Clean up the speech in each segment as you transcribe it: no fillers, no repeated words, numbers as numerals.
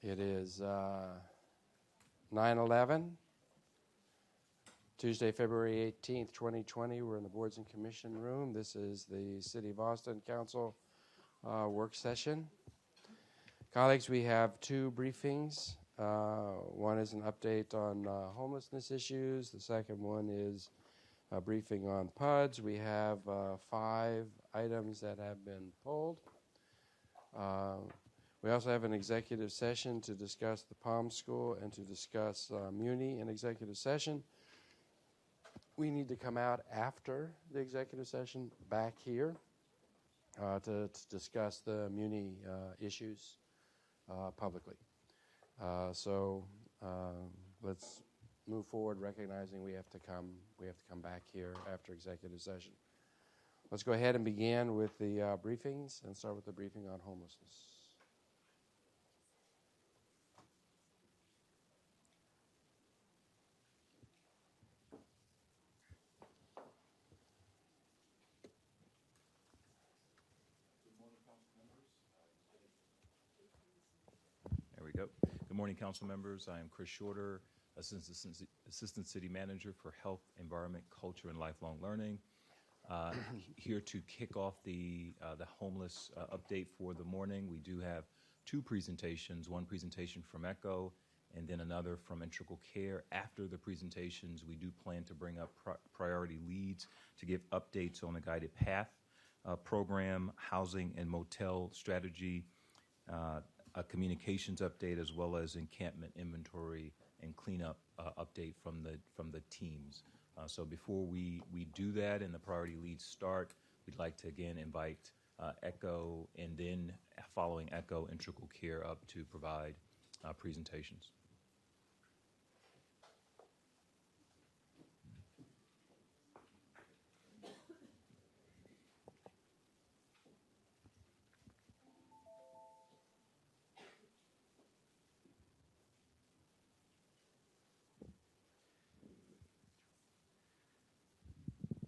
It is 9/11, Tuesday, February 18th, 2020. We're in the Boards and Commission room. This is the City of Austin Council work session. Colleagues, we have two briefings. One is an update on homelessness issues. The second one is a briefing on PUDs. We have 5 items that have been pulled. We also have an executive session to discuss the Palm School and to discuss Muni in executive session. We need to come out after the executive session back here to discuss the Muni issues publicly. So let's move forward, recognizing we have to come back here after executive session. Let's go ahead and begin with the briefings and start with the briefing on homelessness. There we go. Good morning, council members. I am Chris Shorter, Assistant City Manager for Health, Environment, Culture, and Lifelong Learning. Here to kick off the homeless update for the morning. We do have 2 presentations, one presentation from ECHO and then another from Integral Care. After the presentations, we do plan to bring up priority leads to give updates on the Guided Path program, housing and motel strategy, a communications update, as well as encampment inventory and cleanup update from the teams. So before we do that and the priority leads start, we'd like to again invite ECHO and then following ECHO, Integral Care up to provide presentations.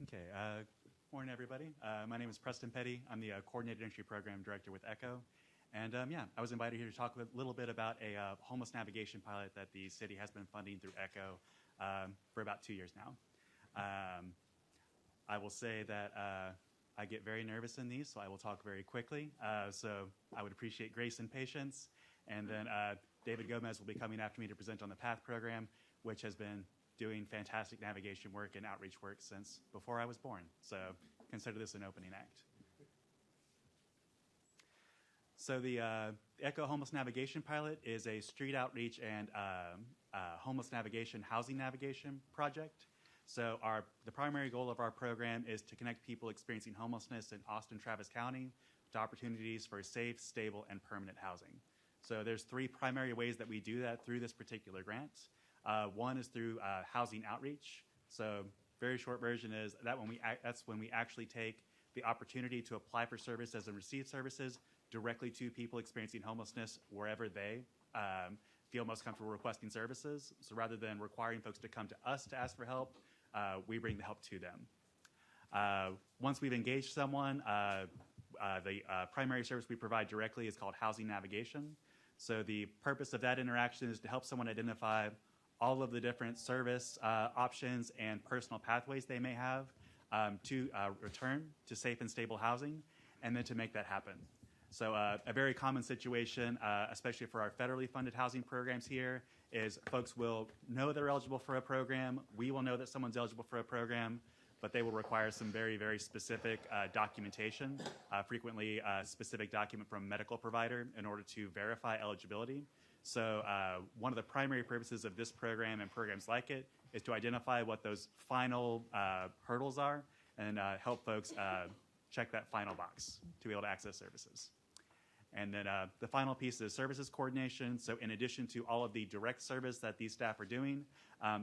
Okay, morning everybody. My name is Preston Petty. I'm the Coordinated Entry Program Director with ECHO. And I was invited here to talk a little bit about a homeless navigation pilot that the city has been funding through ECHO for about 2 years now. I will say that I get very nervous in these, so I will talk very quickly. So I would appreciate grace and patience. And then David Gomez will be coming after me to present on the PATH program, which has been doing fantastic navigation work and outreach work since before I was born. So consider this an opening act. So the ECHO Homeless Navigation Pilot is a street outreach and homeless navigation, housing navigation project. So the primary goal of our program is to connect people experiencing homelessness in Austin, Travis County to opportunities for safe, stable, and permanent housing. So there's 3 primary ways that we do that through this particular grant. One is through housing outreach. So very short version is that's when we actually take the opportunity to apply for services and receive services directly to people experiencing homelessness wherever they feel most comfortable requesting services. So rather than requiring folks to come to us to ask for help, we bring the help to them. Once we've engaged someone, the primary service we provide directly is called housing navigation. So the purpose of that interaction is to help someone identify all of the different service options and personal pathways they may have to return to safe and stable housing, and then to make that happen. So a very common situation, especially for our federally funded housing programs here, is folks will know they're eligible for a program. We will know that someone's eligible for a program, but they will require some very, very specific documentation, frequently a specific document from a medical provider in order to verify eligibility. So one of the primary purposes of this program and programs like it is to identify what those final hurdles are and help folks check that final box to be able to access services. And then the final piece is services coordination. So in addition to all of the direct service that these staff are doing,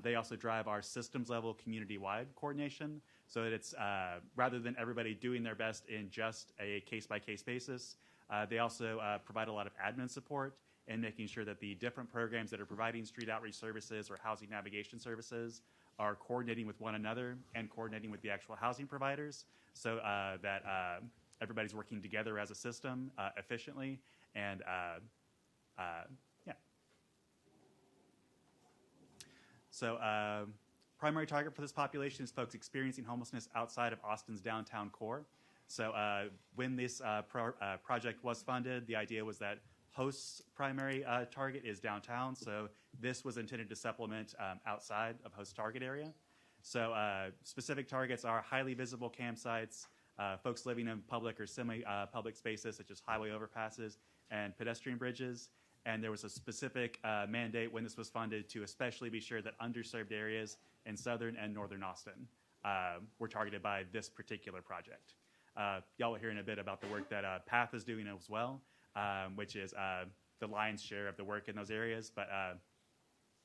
they also drive our systems level community-wide coordination. So that it's rather than everybody doing their best in just a case-by-case basis, they also provide a lot of admin support and making sure that the different programs that are providing street outreach services or housing navigation services are coordinating with one another and coordinating with the actual housing providers so that everybody's working together as a system efficiently and So primary target for this population is folks experiencing homelessness outside of Austin's downtown core. So when this project was funded, the idea was that host's primary target is downtown. So this was intended to supplement outside of host target area. So specific targets are highly visible campsites, folks living in public or semi-public spaces such as highway overpasses and pedestrian bridges. And there was a specific mandate when this was funded to especially be sure that underserved areas in southern and northern Austin were targeted by this particular project. Y'all will hear in a bit about the work that PATH is doing as well, which is the lion's share of the work in those areas. But I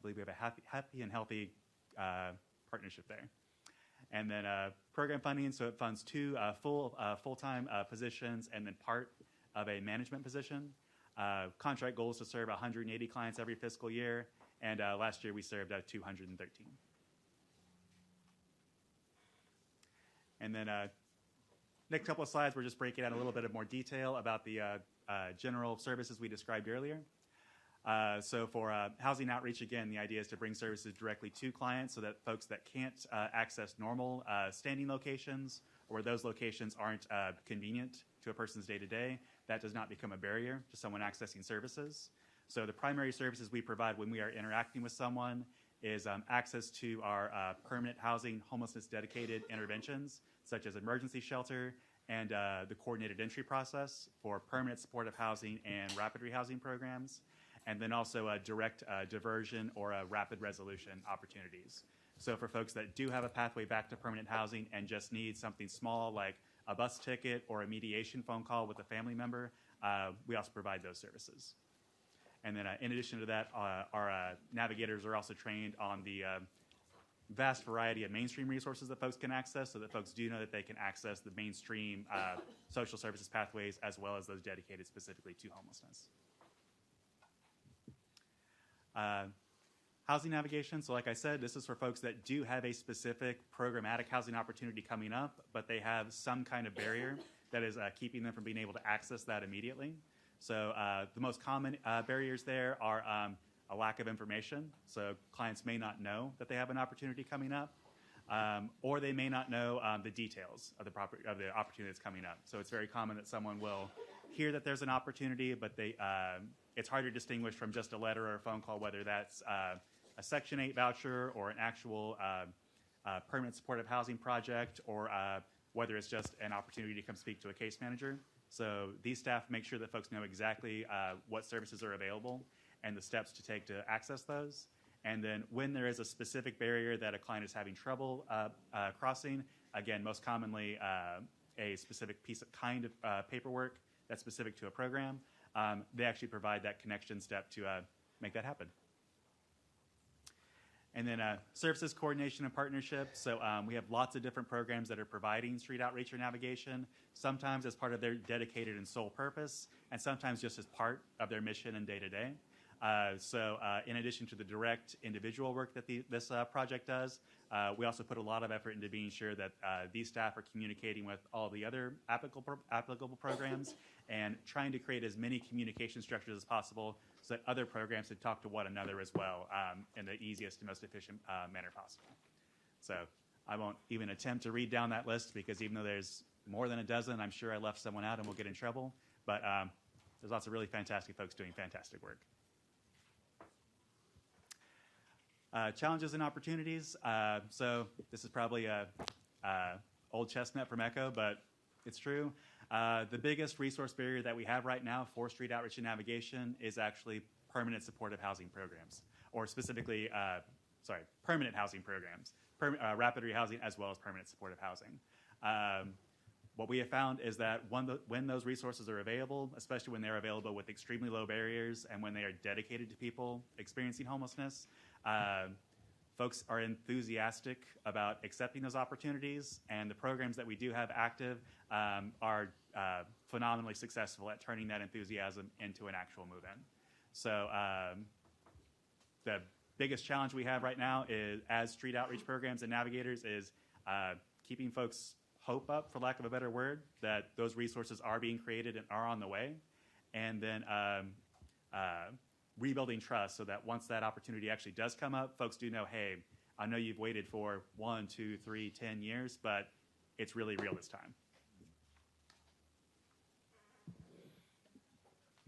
believe we have a happy and healthy partnership there. And then program funding, so it funds 2 full-time positions and then part of a management position. Contract goal is to serve 180 clients every fiscal year, and last year we served 213. And then next couple of slides, we're just breaking out a little bit of more detail about the general services we described earlier. So for housing outreach, again, the idea is to bring services directly to clients so that folks that can't access normal standing locations or where those locations aren't convenient to a person's day-to-day, that does not become a barrier to someone accessing services. So the primary services we provide when we are interacting with someone is access to our permanent housing, homelessness dedicated interventions, such as emergency shelter and the coordinated entry process for permanent supportive housing and rapid rehousing programs, and then also direct diversion or rapid resolution opportunities. So for folks that do have a pathway back to permanent housing and just need something small like a bus ticket or a mediation phone call with a family member, we also provide those services. And then in addition to that, our navigators are also trained on the vast variety of mainstream resources that folks can access so that folks do know that they can access the mainstream social services pathways as well as those dedicated specifically to homelessness. Housing navigation, so like I said, this is for folks that do have a specific programmatic housing opportunity coming up, but they have some kind of barrier that is keeping them from being able to access that immediately. So the most common barriers there are a lack of information. So clients may not know that they have an opportunity coming up, or they may not know the details of the opportunity that's coming up. So it's very common that someone will hear that there's an opportunity, but it's hard to distinguish from just a letter or a phone call whether that's a Section 8 voucher or an actual permanent supportive housing project, or whether it's just an opportunity to come speak to a case manager. So these staff make sure that folks know exactly what services are available and the steps to take to access those. And then when there is a specific barrier that a client is having trouble crossing, again, most commonly a specific kind of paperwork that's specific to a program, they actually provide that connection step to make that happen. And then services coordination and partnership. So we have lots of different programs that are providing street outreach or navigation, sometimes as part of their dedicated and sole purpose, and sometimes just as part of their mission and day-to-day. So in addition to the direct individual work that this project does, we also put a lot of effort into being sure that these staff are communicating with all the other applicable programs and trying to create as many communication structures as possible so that other programs can talk to one another as well in the easiest and most efficient manner possible. So I won't even attempt to read down that list because even though there's more than a dozen, I'm sure I left someone out and we'll get in trouble. But there's lots of really fantastic folks doing fantastic work. Challenges and opportunities. So this is probably a old chestnut from Echo, but it's true. The biggest resource barrier that we have right now for street outreach and navigation is actually permanent supportive housing programs, or specifically, permanent housing programs, rapid rehousing as well as permanent supportive housing. What we have found is that when those resources are available, especially when they're available with extremely low barriers and when they are dedicated to people experiencing homelessness, folks are enthusiastic about accepting those opportunities, and the programs that we do have active are phenomenally successful at turning that enthusiasm into an actual move-in. So the biggest challenge we have right now is, as street outreach programs and navigators, is keeping folks' hope up, for lack of a better word, that those resources are being created and are on the way, and then rebuilding trust so that once that opportunity actually does come up, folks do know, hey, I know you've waited for 1, 2, 3, 10 years, but it's really real this time.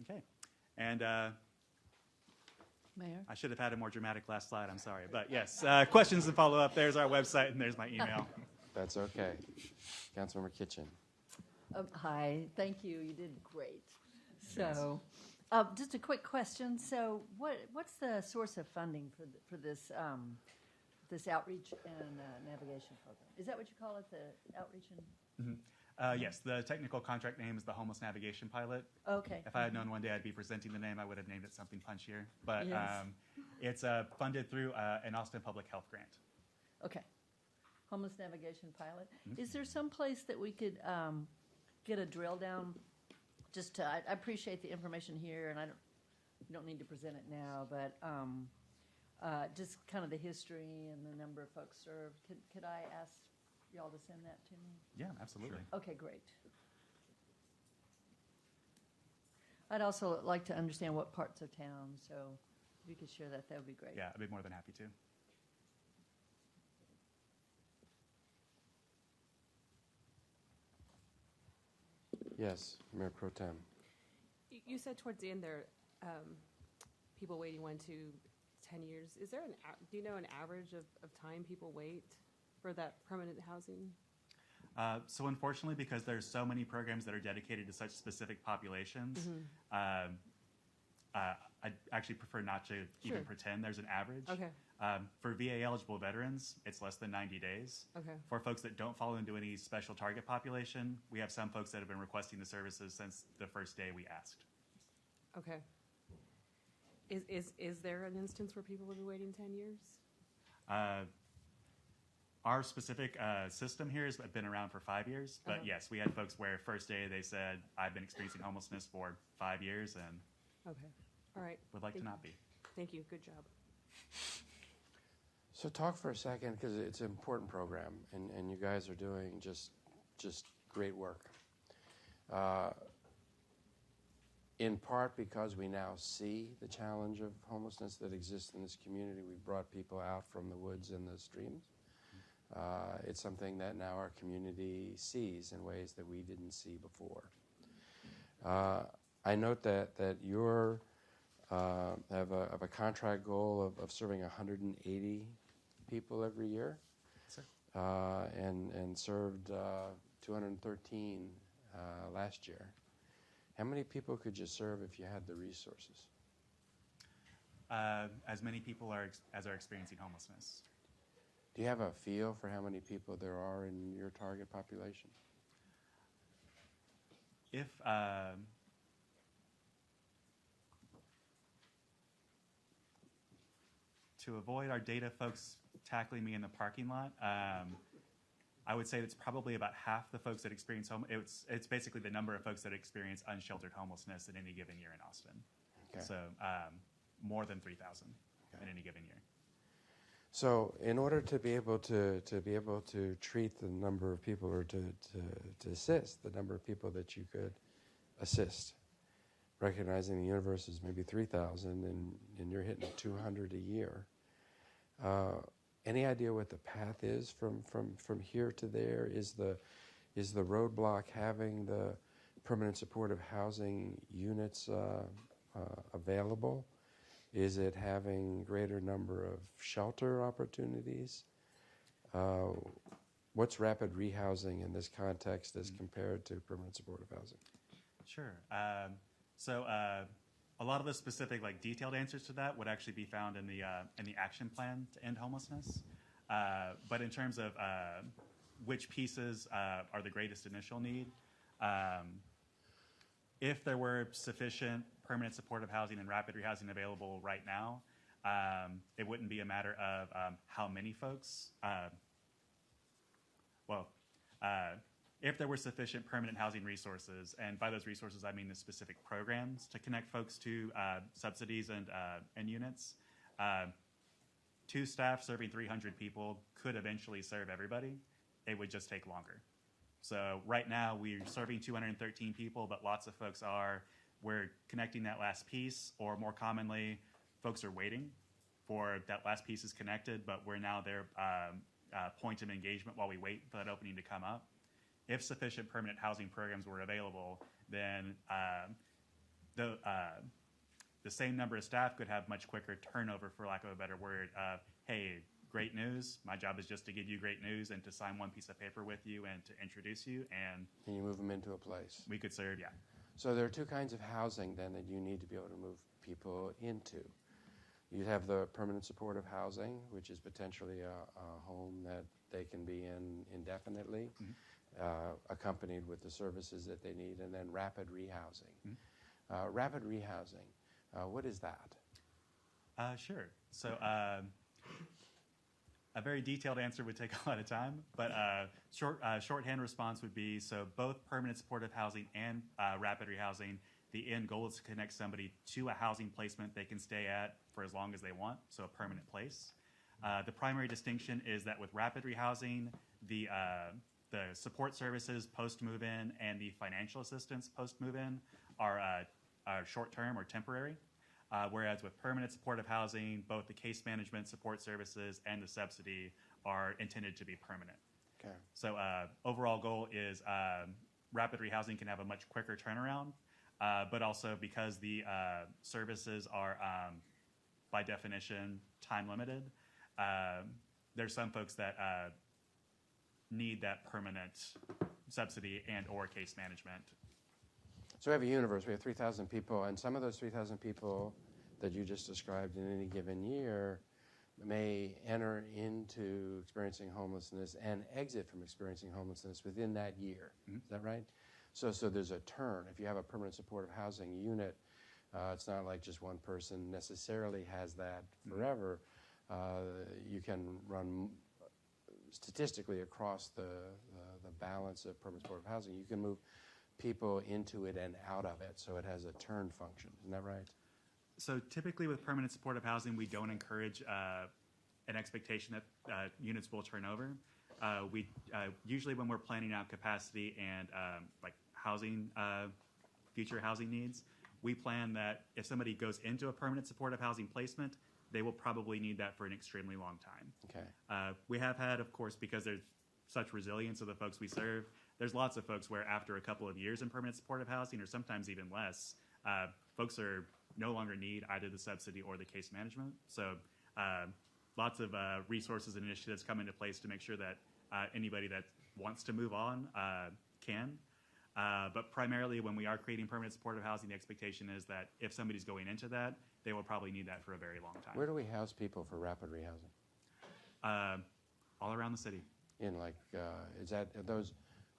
Okay. And Mayor? I should have had a more dramatic last slide. I'm sorry. But yes, questions and follow up. There's our website and there's my email. That's okay. Councilmember Kitchen. Hi, thank you. You did great. So, just a quick question. So, what's the source of funding for this this outreach and navigation program? Is that what you call it, the outreach and? Yes, the technical contract name is the Homeless Navigation Pilot. Okay. If I had known one day I'd be presenting the name, I would have named it something punchier. But Yes. it's funded through an Austin Public Health grant. Okay. Homeless navigation pilot. Is there some place that we could get a drill down? Just to, I appreciate the information here, and you don't need to present it now, but just kind of the history and the number of folks served. Could I ask y'all to send that to me? Yeah, absolutely. Sure. Okay, great. I'd also like to understand what parts of town, so if you could share that, that would be great. Yeah, I'd be more than happy to. Yes, Mayor Pro Tem. You said towards the end there, people waiting 1 to 10 years. Is there do you know an average of time people wait for that permanent housing? So unfortunately, because there's so many programs that are dedicated to such specific populations, I'd actually prefer not to even pretend there's an average. Okay. For VA eligible veterans, it's less than 90 days. Okay. For folks that don't fall into any special target population, we have some folks that have been requesting the services since the first day we asked. Okay. Is there an instance where people have been waiting 10 years? Our specific system here has been around for 5 years, but yes, we had folks where first day they said, I've been experiencing homelessness for 5 years and Okay. All right. would like to not be. Thank you. Good job. So talk for a second, because it's an important program, and you guys are doing just great work. In part because we now see the challenge of homelessness that exists in this community. We brought people out from the woods and the streams. It's something that now our community sees in ways that we didn't see before. I note that you have a contract goal of serving 180 people every year, Yes, sir. and served 213 last year. How many people could you serve if you had the resources? As many people as are experiencing homelessness. Do you have a feel for how many people there are in your target population? If to avoid our data folks tackling me in the parking lot, I would say it's probably about half the folks that experience it's basically the number of folks that experience unsheltered homelessness in any given year in Austin. Okay. So more than 3,000 in any given year. So, in order to be able to treat the number of people, or to assist the number of people that you could assist, recognizing the universe is maybe 3,000 and you're hitting 200 a year. Any idea what the path is from here to there? Is the roadblock having the permanent supportive housing units available? Is it having greater number of shelter opportunities? What's rapid rehousing in this context as compared to permanent supportive housing? Sure. So a lot of the specific, detailed answers to that would actually be found in the action plan to end homelessness. But in terms of which pieces are the greatest initial need, if there were sufficient permanent supportive housing and rapid rehousing available right now, it wouldn't be a matter of how many folks. If there were sufficient permanent housing resources, and by those resources I mean the specific programs to connect folks to subsidies and units, 2 staff serving 300 people could eventually serve everybody. It would just take longer. So right now we're serving 213 people, but lots of folks we're connecting that last piece, or more commonly, folks are waiting. for that last piece is connected, but we're now their point of engagement while we wait for that opening to come up. If sufficient permanent housing programs were available, then the same number of staff could have much quicker turnover, for lack of a better word, of, hey, great news. My job is just to give you great news and to sign one piece of paper with you and to introduce you, and Can you move them into a place? we could serve, yeah. So there are two kinds of housing then that you need to be able to move people into. You have the permanent supportive housing, which is potentially a home that they can be in indefinitely, accompanied with the services that they need, and then rapid rehousing. Rapid rehousing, what is that? Sure. So a very detailed answer would take a lot of time, but shorthand response would be, so both permanent supportive housing and rapid rehousing, the end goal is to connect somebody to a housing placement they can stay at for as long as they want, so a permanent place. The primary distinction is that with rapid rehousing, the support services post-move-in and the financial assistance post-move-in are short-term or temporary. Whereas with permanent supportive housing, both the case management support services and the subsidy are intended to be permanent. Okay. So overall goal is rapid rehousing can have a much quicker turnaround, but also because the services are, by definition, time limited, there's some folks that need that permanent subsidy and or case management. So we have a universe. We have 3,000 people, and some of those 3,000 people that you just described in any given year may enter into experiencing homelessness and exit from experiencing homelessness within that year. Is that right? So there's a turn. If you have a permanent supportive housing unit, it's not like just one person necessarily has that forever. You can run statistically across the balance of permanent supportive housing. You can move people into it and out of it, so it has a turn function. Isn't that right? So typically with permanent supportive housing, we don't encourage an expectation that units will turn over. We usually when we're planning out capacity and like housing, future housing needs, we plan that if somebody goes into a permanent supportive housing placement, they will probably need that for an extremely long time. Okay. We have had, of course, because there's such resilience of the folks we serve, there's lots of folks where after a couple of years in permanent supportive housing, or sometimes even less, folks are no longer need either the subsidy or the case management. So lots of resources and initiatives come into place to make sure that anybody that wants to move on can. But primarily when we are creating permanent supportive housing, the expectation is that if somebody's going into that, they will probably need that for a very long time. Where do we house people for rapid rehousing? All around the city. In like,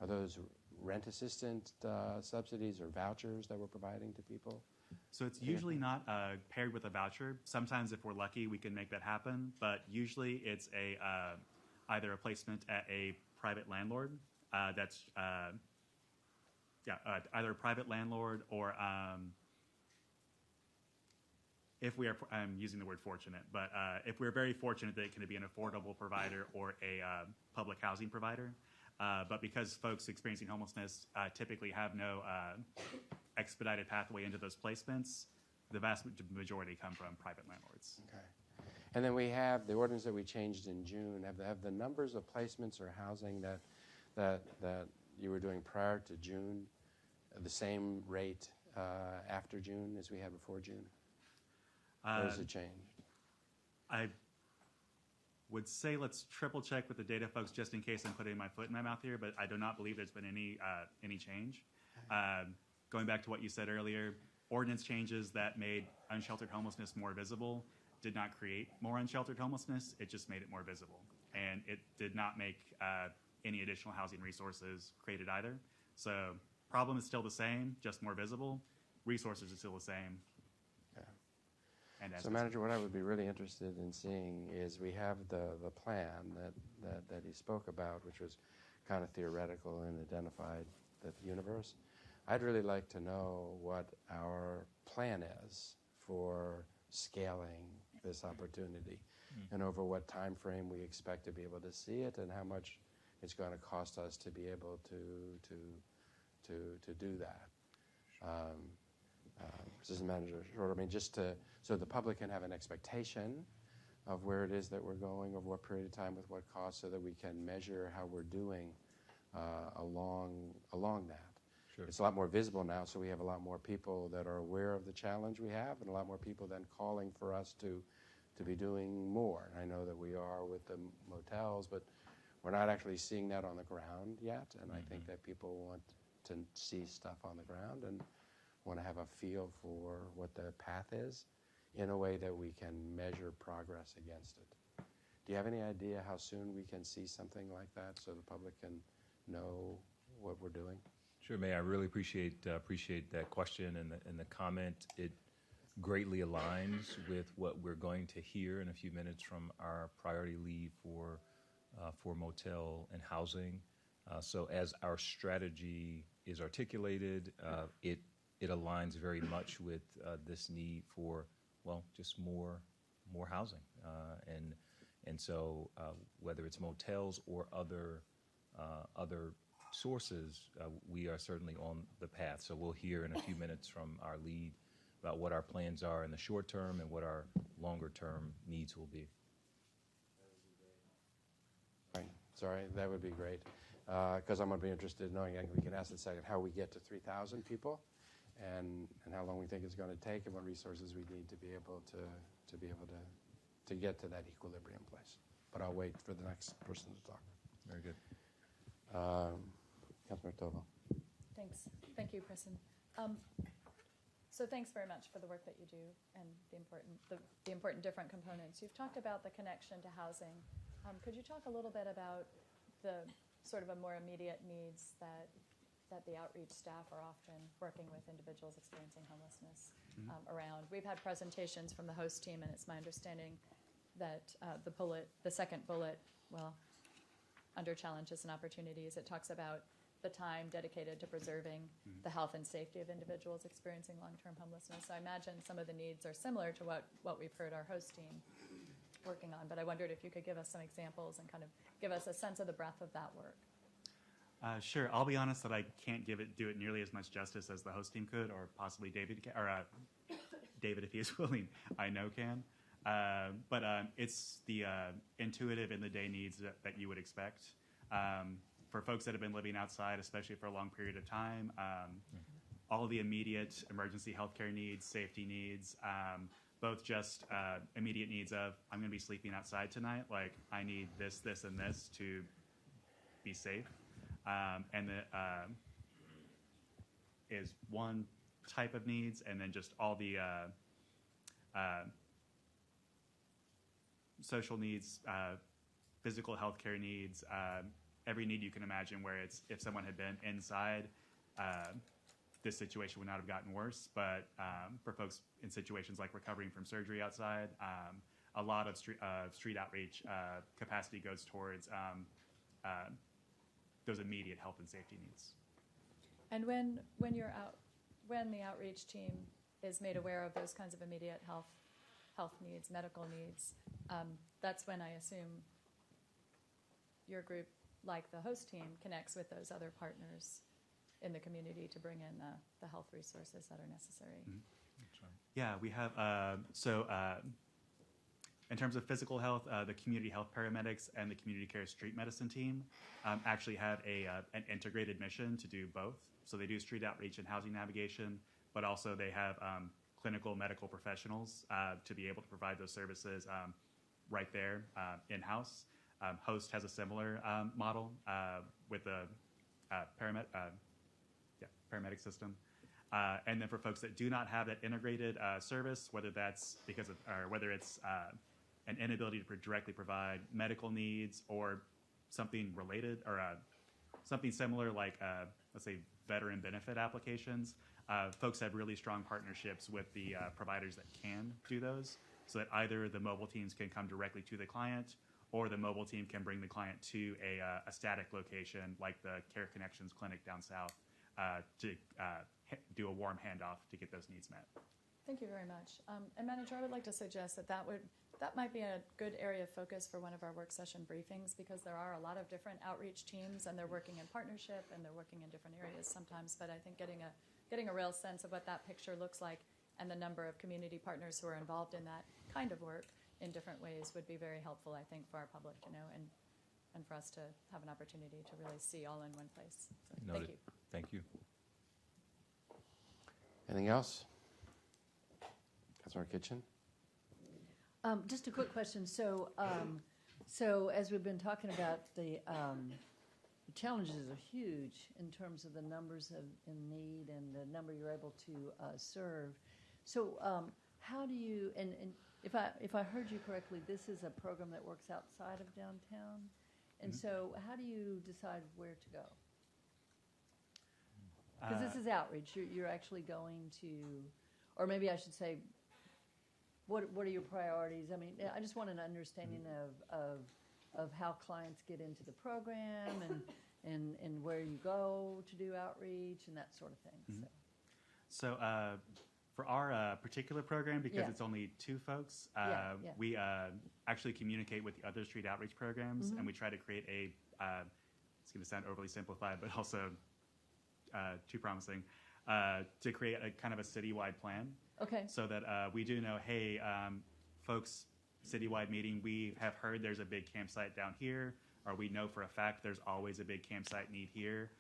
are those rent assistant subsidies or vouchers that we're providing to people? So it's usually not paired with a voucher. Sometimes if we're lucky, we can make that happen. But usually it's either a placement at a private landlord that's either a private landlord or if we are, I'm using the word fortunate, but if we're very fortunate that it can be an affordable provider or a public housing provider. But because folks experiencing homelessness typically have no expedited pathway into those placements, the vast majority come from private landlords. Okay. And then we have the ordinance that we changed in June. Have the numbers of placements or housing that you were doing prior to June the same rate after June as we had before June? Or has it changed? I would say let's triple check with the data folks just in case I'm putting my foot in my mouth here, but I do not believe there's been any change. Going back to what you said earlier, ordinance changes that made unsheltered homelessness more visible did not create more unsheltered homelessness, it just made it more visible. And it did not make any additional housing resources created either. So problem is still the same, just more visible. Resources are still the same. So, Manager, what I would be really interested in seeing is we have the plan that he spoke about, which was kind of theoretical and identified the universe. I'd really like to know what our plan is for scaling this opportunity and over what time frame we expect to be able to see it and how much it's going to cost us to be able to do that. Assistant Manager Shorter, I mean, just so the public can have an expectation of where it is that we're going, over what period of time, with what cost, so that we can measure how we're doing along that. Sure. It's a lot more visible now, so we have a lot more people that are aware of the challenge we have, and a lot more people then calling for us to be doing more. And I know that we are with the motels, but we're not actually seeing that on the ground yet, and I think that people want to see stuff on the ground and want to have a feel for what the path is in a way that we can measure progress against it. Do you have any idea how soon we can see something like that so the public can know what we're doing? Sure, May. I really appreciate that question and the comment. It greatly aligns with what we're going to hear in a few minutes from our priority lead for motel and housing. So as our strategy is articulated, it aligns very much with this need for, well, just more housing, and so whether it's motels or other sources, we are certainly on the path. So we'll hear in a few minutes from our lead about what our plans are in the short term and what our longer term needs will be. Sorry, that would be great, because I'm going to be interested in knowing, and we can ask in a second, how we get to 3,000 people, and how long we think it's going to take, and what resources we need to be able to get to that equilibrium place. But I'll wait for the next person to talk. Very good. Councilor Tovo. Thanks. Thank you, Preston. So thanks very much for the work that you do and the important different components. You've talked about the connection to housing. Could you talk a little bit about the sort of a more immediate needs that the outreach staff are often working with individuals experiencing homelessness around? We've had presentations from the host team, and it's my understanding that the second bullet, well, under challenges and opportunities, it talks about the time dedicated to preserving the health and safety of individuals experiencing long-term homelessness. So I imagine some of the needs are similar to what we've heard our host team working on, but I wondered if you could give us some examples and kind of give us a sense of the breadth of that work. Sure. I'll be honest that I can't do it nearly as much justice as the host team could, or possibly David, David, if he is willing, I know can. But it's the intuitive in the day needs that you would expect. For folks that have been living outside, especially for a long period of time, all the immediate emergency healthcare needs, safety needs, both just immediate needs of, I'm going to be sleeping outside tonight, like I need this, this, and this to be safe. And the is one type of needs, and then just all the social needs, physical healthcare needs, every need you can imagine, where it's, if someone had been inside, this situation would not have gotten worse. But for folks in situations like recovering from surgery outside, a lot of street outreach capacity goes towards those immediate health and safety needs. And when the outreach team is made aware of those kinds of immediate health needs, medical needs, that's when I assume your group, like the host team, connects with those other partners in the community to bring in the health resources that are necessary. Mm-hmm. That's right. Yeah, we have, in terms of physical health, the community health paramedics and the community care street medicine team actually have an integrated mission to do both. So they do street outreach and housing navigation, but also they have clinical medical professionals to be able to provide those services right there in-house. Host has a similar model with the paramedic system. And then for folks that do not have that integrated service, whether that's because of, or whether it's an inability to directly provide medical needs or something related, or something similar like, let's say, veteran benefit applications, folks have really strong partnerships with the providers that can do those, so that either the mobile teams can come directly to the client, or the mobile team can bring the client to a static location like the Care Connections clinic down south to do a warm handoff to get those needs met. Thank you very much. And manager, I would like to suggest that might be a good area of focus for one of our work session briefings, because there are a lot of different outreach teams and they're working in partnership and they're working in different areas sometimes. But I think getting a real sense of what that picture looks like and the number of community partners who are involved in that kind of work in different ways would be very helpful, I think, for our public to know and for us to have an opportunity to really see all in one place. So, thank Noted. you. Thank you. Anything else? Councilmember Kitchen? Just a quick question. So, as we've been talking about, the challenges are huge in terms of the numbers in need and the number you're able to serve. So, how do you? And if I heard you correctly, this is a program that works outside of downtown, and so how do you decide where to go? Because this is outreach. You're actually going to, or maybe I should say, what are your priorities? I mean, I just want an understanding of how clients get into the program and where you go to do outreach and that sort of thing. So for our particular program, because Yeah. it's only 2 folks, Yeah. we actually communicate with the other street outreach programs, and we try to create a, it's going to sound overly simplified, but also too promising, to create a kind of a citywide plan. Okay. So that we do know, hey, folks, citywide meeting, we have heard there's a big campsite down here, or we know for a fact there's always a big campsite need here.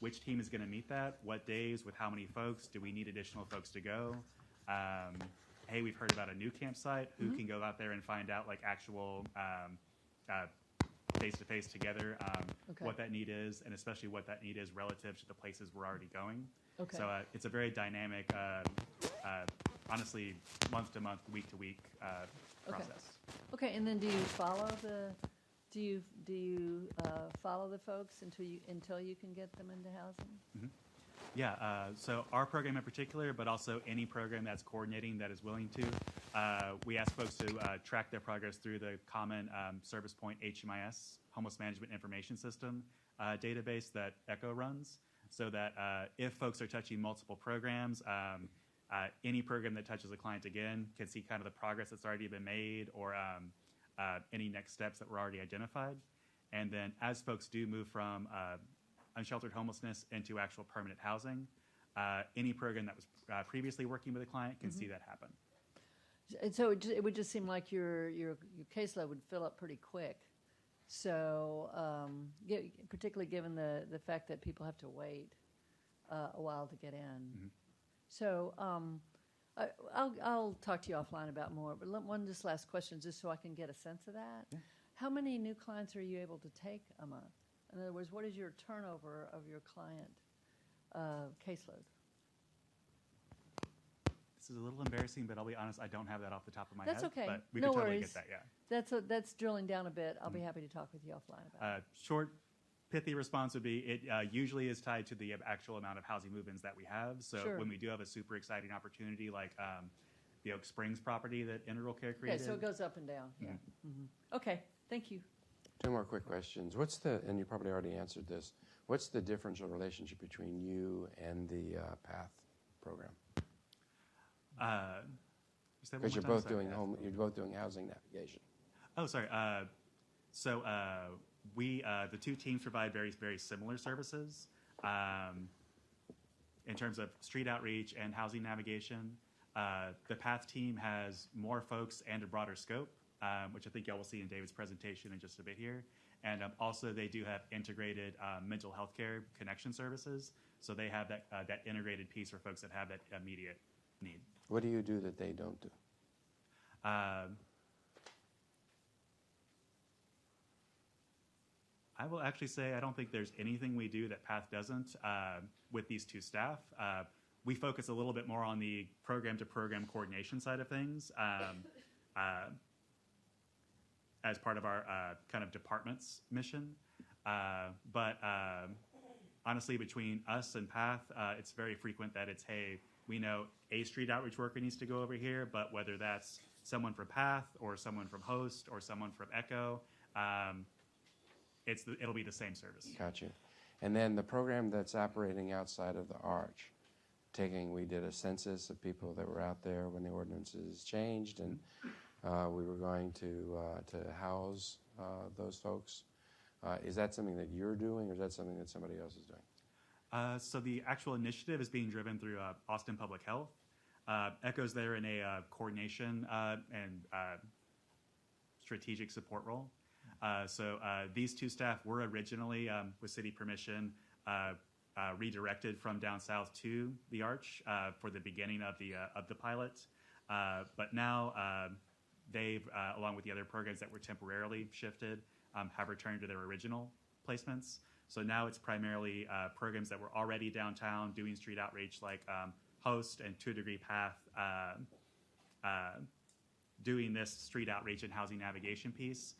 Which team is going to meet that? What days? With how many folks? Do we need additional folks to go? Hey, we've heard about a new campsite. Who can go out there and find out, like, actual face-to-face together, Okay. what that need is, and especially what that need is relative to the places we're already going. Okay. So it's a very dynamic, honestly, month to month, week to week process. Okay, and then do you follow the follow the folks until you can get them into housing? Yeah, so our program in particular, but also any program that's coordinating that is willing to, we ask folks to track their progress through the common Service Point HMIS, Homeless Management Information System database that ECHO runs, so that if folks are touching multiple programs, any program that touches a client again can see kind of the progress that's already been made, or any next steps that were already identified. And then as folks do move from unsheltered homelessness into actual permanent housing, any program that was previously working with a client can see that happen. And so it would just seem like your caseload would fill up pretty quick. So particularly given the fact that people have to wait a while to get in. So I'll talk to you offline about more. But one just last question, just so I can get a sense of that. Yeah. How many new clients are you able to take a month? In other words, what is your turnover of your client caseload? This is a little embarrassing, but I'll be honest, I don't have that off the top of my That's head. okay. But we No could totally worries. get that, yeah. That's drilling down a bit. I'll be happy to talk with you offline about it. Short, pithy response would be it usually is tied to the actual amount of housing move-ins that we have. So Sure. when we do have a super exciting opportunity like the Oak Springs property that Integral Care Okay, created. so it goes up and down. Yeah. Okay, thank you. 2 more quick questions. And you probably already answered this, what's the differential relationship between you and the PATH program? Because you're both doing housing navigation. Oh, sorry. So we the 2 teams provide very, very similar services in terms of street outreach and housing navigation. The PATH team has more folks and a broader scope, which I think y'all will see in David's presentation in just a bit here. And also they do have integrated mental health care connection services. So they have that integrated piece for folks that have that immediate need. What do you do that they don't do? I will actually say I don't think there's anything we do that PATH doesn't with these 2 staff. We focus a little bit more on the program-to-program coordination side of things as part of our kind of department's mission. But honestly, between us and PATH, it's very frequent that it's, hey, we know a street outreach worker needs to go over here, but whether that's someone from PATH or someone from HOST or someone from ECHO, it'll be the same service. Got you. And then the program that's operating outside of the arch, we did a census of people that were out there when the ordinances changed, and we were going to house those folks. Is that something that you're doing, or is that something that somebody else is doing? So the actual initiative is being driven through Austin Public Health. ECHO's there in a coordination and strategic support role. So these two staff were originally, with city permission, redirected from down south to the Arch for the beginning of the pilot. But now they've, along with the other programs that were temporarily shifted, have returned to their original placements. So now it's primarily programs that were already downtown doing street outreach, like Host and To a Degree Path, doing this street outreach and housing navigation piece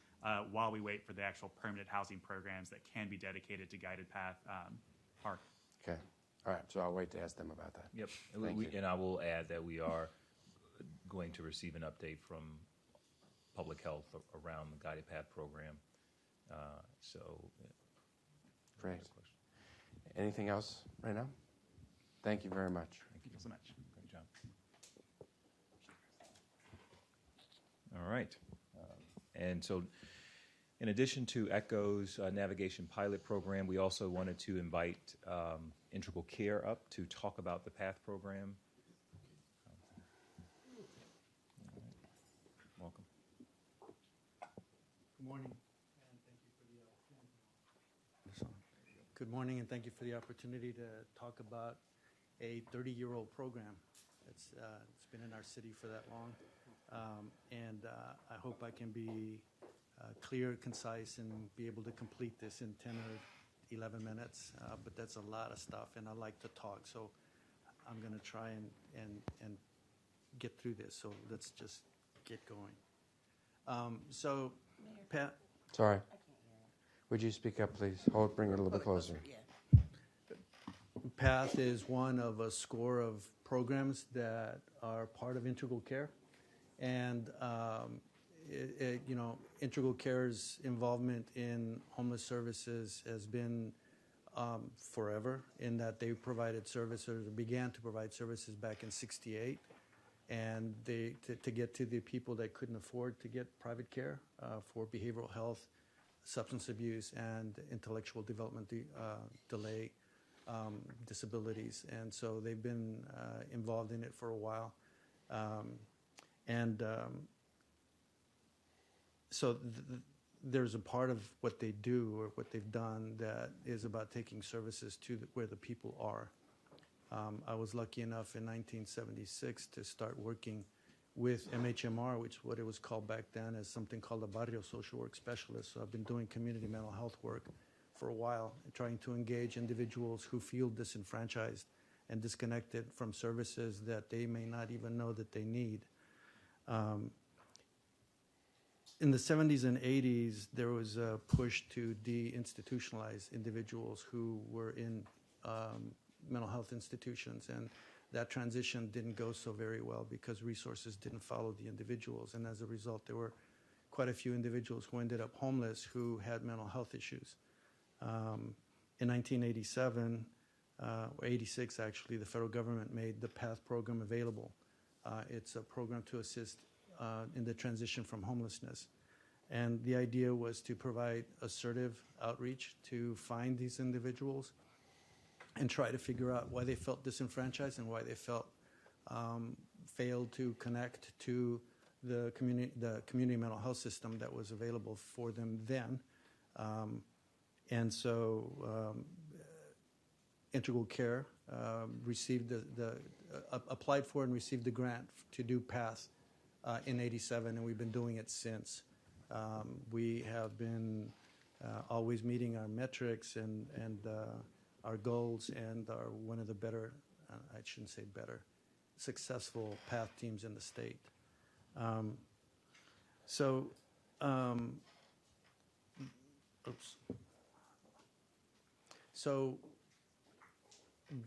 while we wait for the actual permanent housing programs that can be dedicated to Guided Path Park. Okay. All right. So I'll wait to ask them about that. Yep. Thank you. And I will add that we are going to receive an update from Public Health around the Guided Path program. Great. Anything else right now? Thank you very much. Thank you so much. Great job. All right. And so in addition to ECHO's navigation pilot program, we also wanted to invite Integral Care up to talk about the PATH program. Welcome. Good morning, and thank you for the opportunity. Good morning, and thank you for the opportunity to talk about a 30-year-old program. It's been in our city for that long, and I hope I can be clear, concise, and be able to complete this in 10 or 11 minutes. But that's a lot of stuff, and I like to talk, so I'm going to try and get through this. So let's just get going. So, Pat. Sorry. Would you speak up, please? Bring it a little bit closer. PATH is one of a score of programs that are part of Integral Care, and Integral Care's involvement in homeless services has been forever, in that they provided services, or began to provide services back in '68, and to get to the people that couldn't afford to get private care for behavioral health, substance abuse, and intellectual development delay disabilities. And so they've been involved in it for a while. So there's a part of what they do, or what they've done, that is about taking services to where the people are. I was lucky enough in 1976 to start working with MHMR, which is what it was called back then, as something called a barrio social work specialist. So I've been doing community mental health work for a while, trying to engage individuals who feel disenfranchised and disconnected from services that they may not even know that they need. In the 70s and 80s, there was a push to deinstitutionalize individuals who were in mental health institutions, and that transition didn't go so very well because resources didn't follow the individuals, and as a result, there were quite a few individuals who ended up homeless who had mental health issues. In 1987, or 86 actually, the federal government made the PATH program available. It's a program to assist in the transition from homelessness. And the idea was to provide assertive outreach to find these individuals and try to figure out why they felt disenfranchised and why they felt failed to connect to the community mental health system that was available for them then. And so Integral Care received applied for and received the grant to do PATH in '87, and we've been doing it since. We have been always meeting our metrics and our goals, and are one of the better, I shouldn't say better, successful PATH teams in the state. So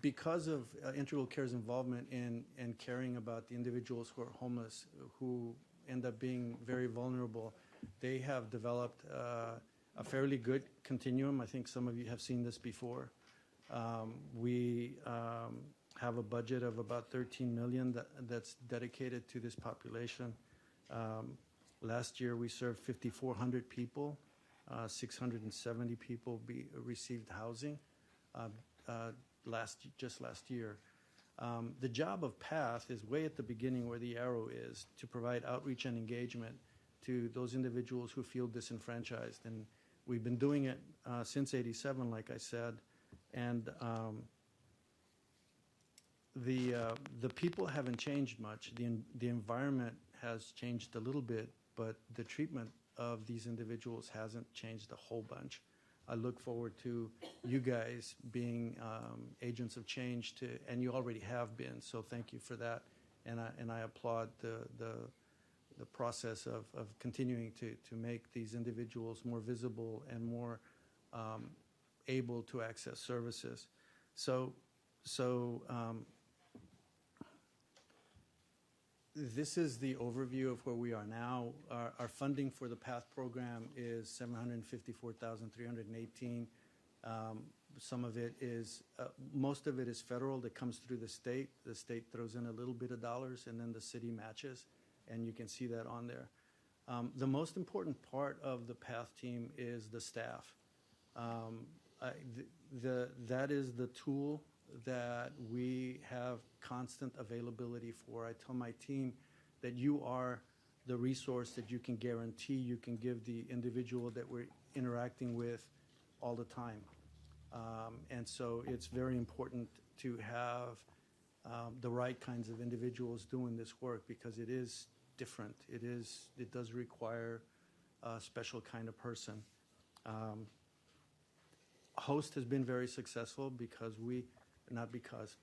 because of Integral Care's involvement in caring about the individuals who are homeless, who end up being very vulnerable, they have developed a fairly good continuum. I think some of you have seen this before. We have a budget of about $13 million that's dedicated to this population. Last year, we served 5,400 people. 670 people received housing just last year. The job of PATH is way at the beginning where the arrow is, to provide outreach and engagement to those individuals who feel disenfranchised. And we've been doing it since '87, like I said, and the people haven't changed much. The environment has changed a little bit, but the treatment of these individuals hasn't changed a whole bunch. I look forward to you guys being agents of change, and you already have been. So thank you for that, and I applaud the process of continuing to make these individuals more visible and more able to access services. So this is the overview of where we are now. Our funding for the PATH program is $754,318. Some of it is, most of it is federal that comes through the state. The state throws in a little bit of dollars, and then the city matches, and you can see that on there. The most important part of the PATH team is the staff. That is the tool that we have constant availability for. I tell my team that you are the resource that you can guarantee you can give the individual that we're interacting with all the time. And so it's very important to have the right kinds of individuals doing this work, because it is different. It does require a special kind of person. Host has been very successful because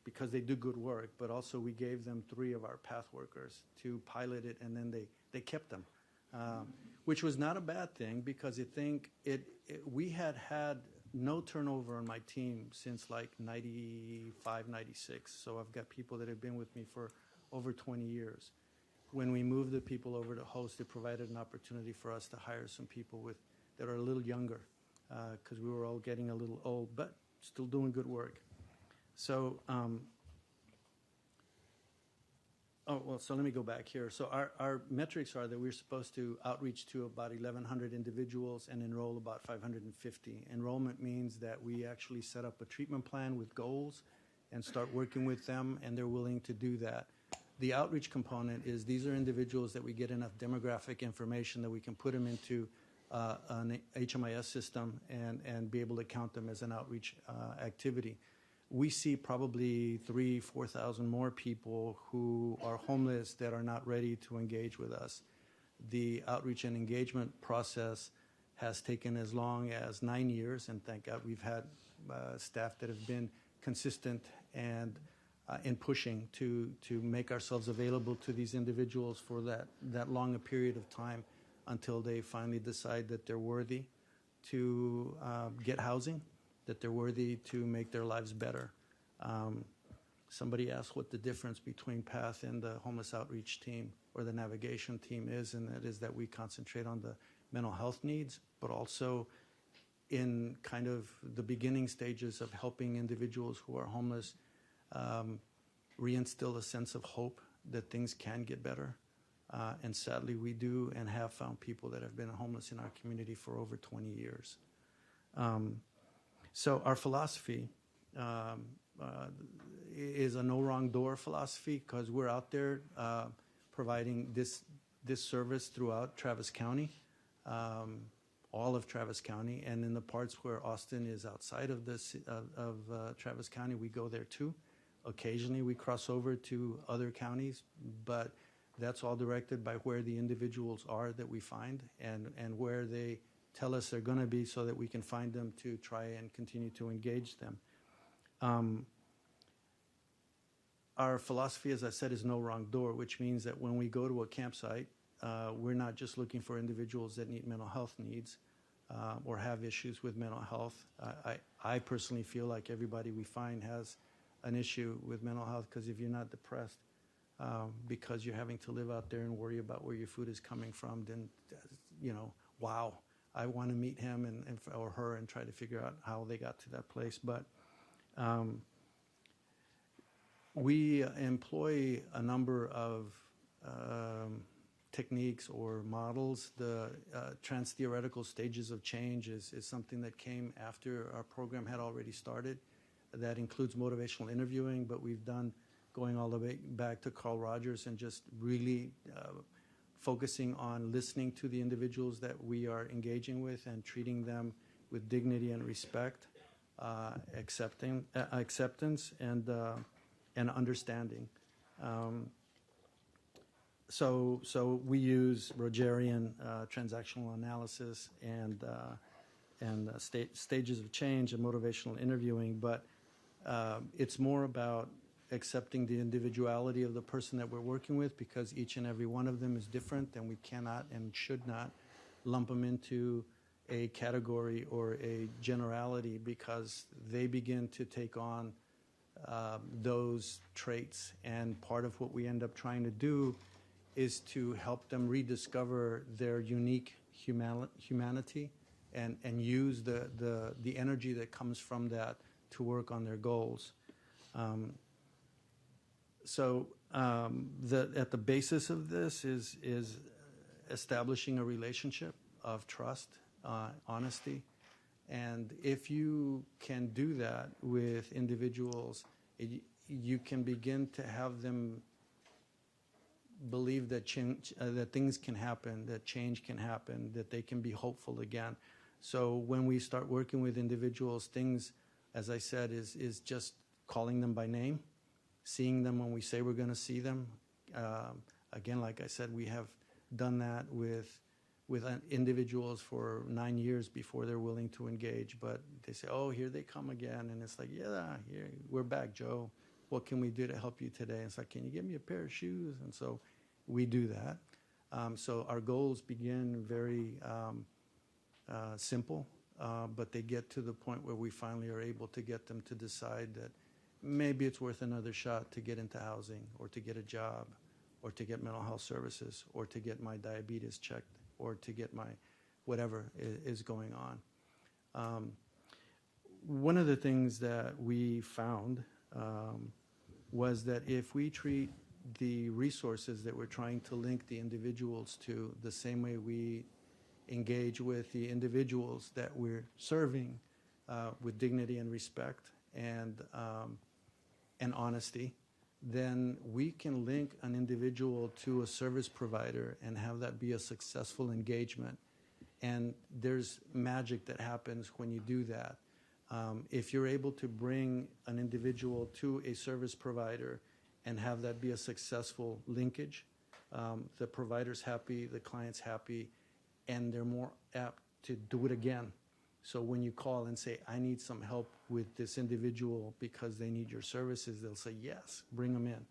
because they do good work, but also we gave them 3 of our PATH workers to pilot it, and then they kept them, which was not a bad thing, because we had no turnover on my team since like 95, 96. So I've got people that have been with me for over 20 years. When we moved the people over to Host, it provided an opportunity for us to hire some people that are a little younger, because we were all getting a little old, but still doing good work. So, so let me go back here. So our metrics are that we're supposed to outreach to about 1,100 individuals and enroll about 550. Enrollment means that we actually set up a treatment plan with goals and start working with them, and they're willing to do that. The outreach component is these are individuals that we get enough demographic information that we can put them into an HMIS system and be able to count them as an outreach activity. We see probably 3,000-4,000 more people who are homeless that are not ready to engage with us. The outreach and engagement process has taken as long as 9 years, and thank God we've had staff that have been consistent and in pushing to make ourselves available to these individuals for that long a period of time until they finally decide that they're worthy to get housing, that they're worthy to make their lives better. Somebody asked what the difference between PATH and the homeless outreach team or the navigation team is, and that is that we concentrate on the mental health needs, but also in kind of the beginning stages of helping individuals who are homeless reinstill a sense of hope that things can get better. And sadly, we do and have found people that have been homeless in our community for over 20 years. So our philosophy is a no wrong door philosophy, because we're out there providing this service throughout Travis County, all of Travis County, and in the parts where Austin is outside of Travis County, we go there too. Occasionally we cross over to other counties, but that's all directed by where the individuals are that we find and where they tell us they're going to be, so that we can find them to try and continue to engage them. Our philosophy, as I said, is no wrong door, which means that when we go to a campsite, we're not just looking for individuals that need mental health needs or have issues with mental health. I personally feel like everybody we find has an issue with mental health, because if you're not depressed because you're having to live out there and worry about where your food is coming from, then, wow, I want to meet him or her and try to figure out how they got to that place. But we employ a number of techniques or models. The trans-theoretical stages of change is something that came after our program had already started. That includes motivational interviewing, but we've done going all the way back to Carl Rogers and just really focusing on listening to the individuals that we are engaging with and treating them with dignity and respect, acceptance, and understanding. So we use Rogerian transactional analysis and stages of change and motivational interviewing, but it's more about accepting the individuality of the person that we're working with, because each and every one of them is different, and we cannot and should not lump them into a category or a generality, because they begin to take on those traits. And part of what we end up trying to do is to help them rediscover their unique humanity and use the energy that comes from that to work on their goals. At the basis of this is establishing a relationship of trust, honesty, and if you can do that with individuals, you can begin to have them believe that change, that things can happen, that change can happen, that they can be hopeful again. So when we start working with individuals, things, as I said, is just calling them by name, seeing them when we say we're going to see them. Again, like I said, we have done that with individuals for 9 years before they're willing to engage. But they say, "Oh, here they come again," and it's like, "Yeah, here we're back, Joe. What can we do to help you today?" And it's like, "Can you give me a pair of shoes?" And so we do that. So our goals begin very simple, but they get to the point where we finally are able to get them to decide that maybe it's worth another shot to get into housing, or to get a job, or to get mental health services, or to get my diabetes checked, or to get my whatever is going on. One of the things that we found was that if we treat the resources that we're trying to link the individuals to the same way we engage with the individuals that we're serving, with dignity and respect and honesty, then we can link an individual to a service provider and have that be a successful engagement. And there's magic that happens when you do that. If you're able to bring an individual to a service provider and have that be a successful linkage, the provider's happy, the client's happy, and they're more apt to do it again. So when you call and say, "I need some help with this individual because they need your services," they'll say, "Yes, bring them in."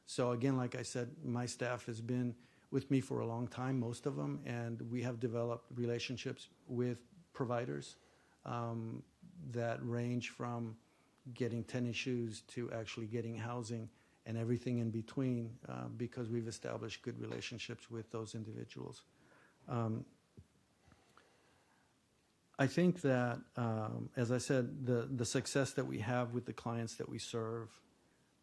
So again, like I said, my staff has been with me for a long time, most of them, and we have developed relationships with providers that range from getting tennis shoes to actually getting housing and everything in between, because we've established good relationships with those individuals. I think that, as I said, the success that we have with the clients that we serve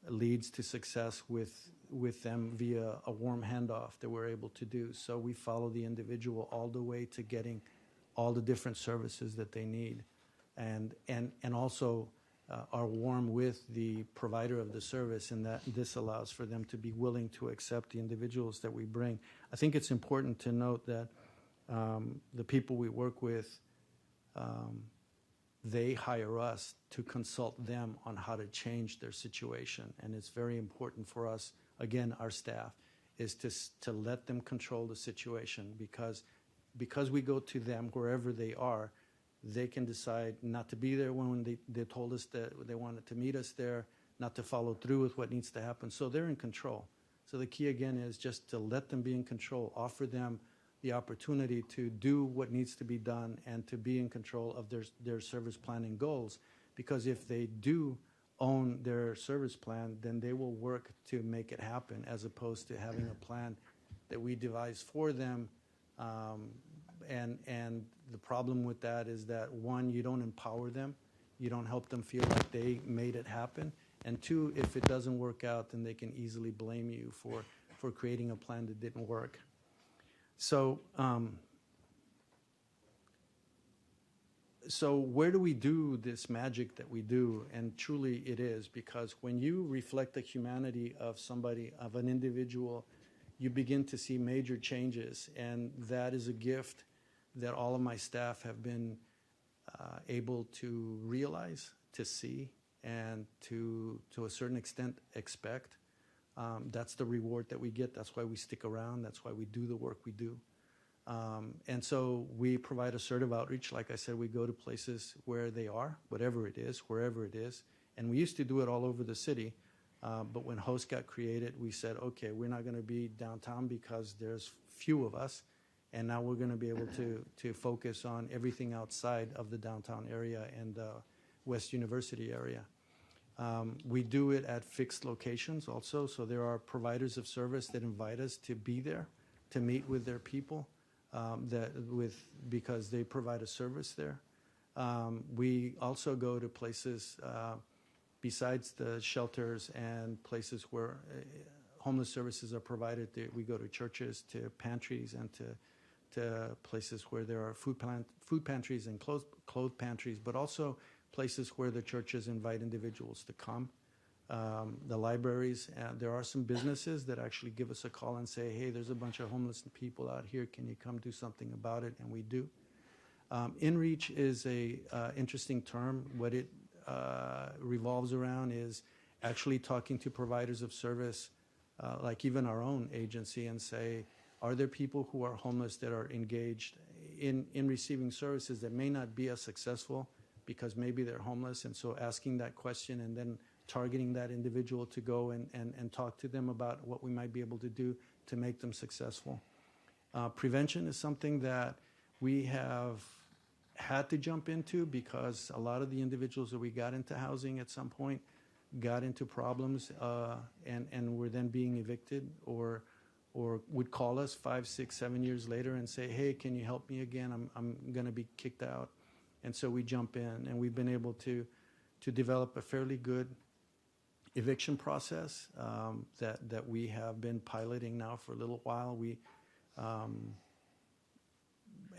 leads to success with them via a warm handoff that we're able to do. So we follow the individual all the way to getting all the different services that they need, and also are warm with the provider of the service, and that this allows for them to be willing to accept the individuals that we bring. I think it's important to note that the people we work with, they hire us to consult them on how to change their situation. And it's very important for us, again, our staff, is to let them control the situation, because we go to them wherever they are, they can decide not to be there when they told us that they wanted to meet us there, not to follow through with what needs to happen. So they're in control. So the key, again, is just to let them be in control, offer them the opportunity to do what needs to be done and to be in control of their service plan and goals. Because if they do own their service plan, then they will work to make it happen, as opposed to having a plan that we devise for them. And the problem with that is that, one, you don't empower them. You don't help them feel like they made it happen. And two, if it doesn't work out, then they can easily blame you for creating a plan that didn't work. So where do we do this magic that we do? And truly it is, because when you reflect the humanity of somebody, of an individual, you begin to see major changes. And that is a gift that all of my staff have been able to realize, to see, and to a certain extent expect. That's the reward that we get. That's why we stick around. That's why we do the work we do. And so we provide assertive outreach. Like I said, we go to places where they are, whatever it is, wherever it is. And we used to do it all over the city. But when Host got created, we said, okay, we're not going to be downtown because there's few of us. And now we're going to be able to focus on everything outside of the downtown area and West University area. We do it at fixed locations also. So there are providers of service that invite us to be there, to meet with their people, because they provide a service there. We also go to places besides the shelters and places where homeless services are provided. We go to churches, to pantries, and to places where there are food pantries and clothes pantries, but also places where the churches invite individuals to come. The libraries, there are some businesses that actually give us a call and say, hey, there's a bunch of homeless people out here. Can you come do something about it? And we do. In-reach is a interesting term. What it revolves around is actually talking to providers of service, like even our own agency, and say, are there people who are homeless that are engaged in receiving services that may not be as successful because maybe they're homeless? And so asking that question and then targeting that individual to go and talk to them about what we might be able to do to make them successful. Prevention is something that we have had to jump into because a lot of the individuals that we got into housing at some point got into problems and were then being evicted or would call us 5, 6, 7 years later and say, hey, can you help me again? I'm going to be kicked out. And so we jump in, and we've been able to develop a fairly good eviction process that we have been piloting now for a little while. We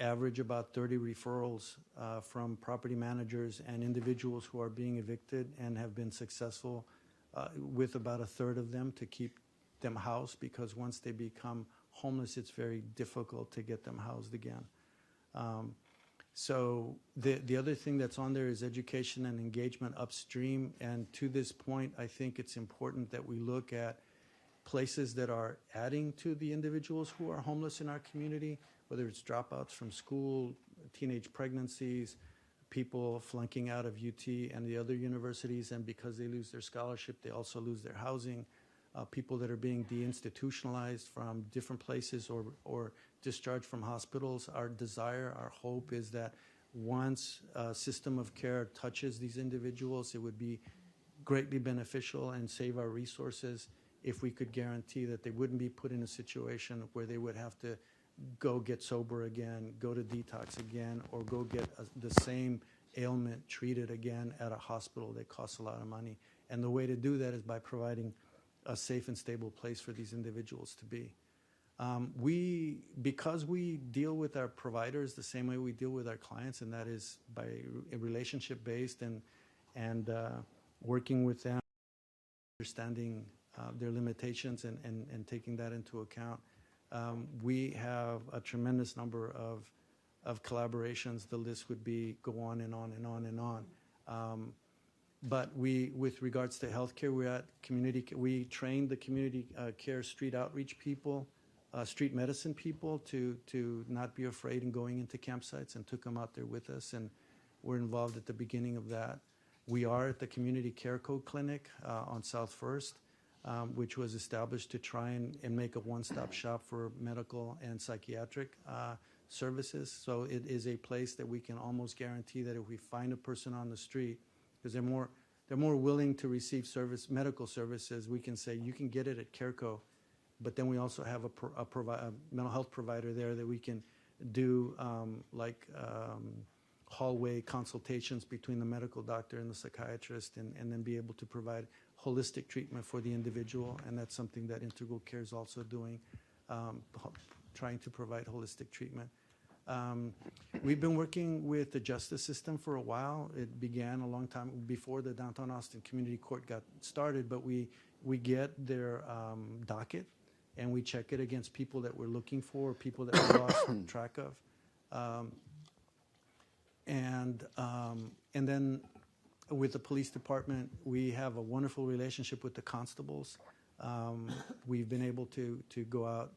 average about 30 referrals from property managers and individuals who are being evicted and have been successful with about a third of them to keep them housed, because once they become homeless, it's very difficult to get them housed again. So the other thing that's on there is education and engagement upstream. And to this point, I think it's important that we look at places that are adding to the individuals who are homeless in our community, whether it's dropouts from school, teenage pregnancies, people flunking out of UT and the other universities, and because they lose their scholarship, they also lose their housing. People that are being deinstitutionalized from different places or discharged from hospitals. Our desire, our hope is that once a system of care touches these individuals, it would be greatly beneficial and save our resources if we could guarantee that they wouldn't be put in a situation where they would have to go get sober again, go to detox again, or go get the same ailment treated again at a hospital that costs a lot of money. And the way to do that is by providing a safe and stable place for these individuals to be. Because we deal with our providers the same way we deal with our clients, and that is by relationship based and working with them, understanding their limitations and taking that into account. We have a tremendous number of collaborations. The list would be go on and on and on and on. But with regards to healthcare, we trained the community care street outreach people, street medicine people to not be afraid in going into campsites, and took them out there with us, and we're involved at the beginning of that. We are at the Community Care Code Clinic on South First, which was established to try and make a one-stop shop for medical and psychiatric services. So it is a place that we can almost guarantee that if we find a person on the street, because they're more willing to receive medical services, we can say you can get it at CareCo, but then we also have a mental health provider there that we can do hallway consultations between the medical doctor and the psychiatrist, and then be able to provide holistic treatment for the individual. And that's something that Integral Care is also doing, trying to provide holistic treatment. We've been working with the justice system for a while. It began a long time before the Downtown Austin Community Court got started, but we get their docket and we check it against people that we're looking for, people that we lost track of. And then with the police department, we have a wonderful relationship with the constables. We've been able to go out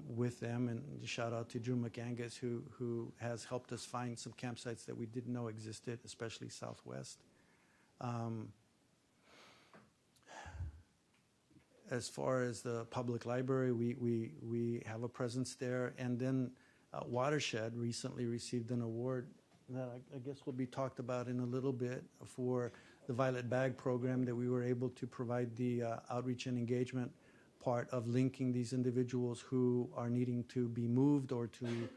with them, and shout out to Drew McAngus, who has helped us find some campsites that we didn't know existed, especially Southwest. As far as the public library, we have a presence there. And then Watershed recently received an award that I guess will be talked about in a little bit for the Violet Bag program, that we were able to provide the outreach and engagement part of linking these individuals who are needing to be moved or to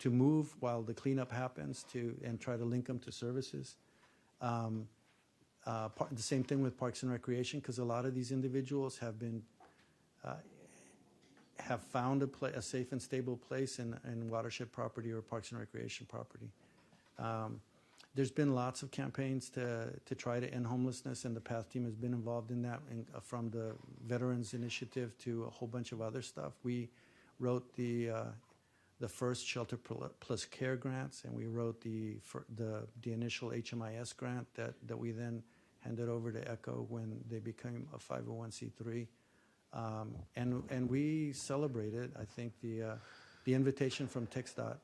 move while the cleanup happens, and try to link them to services. The same thing with Parks and Recreation, because a lot of these individuals have found a safe and stable place in Watershed property or Parks and Recreation property. There's been lots of campaigns to try to end homelessness, and the PATH team has been involved in that, from the Veterans Initiative to a whole bunch of other stuff. We wrote the first Shelter Plus Care grants, and we wrote the initial HMIS grant that we then handed over to ECHO when they became a 501c3. And we celebrated, I think, the invitation from TxDOT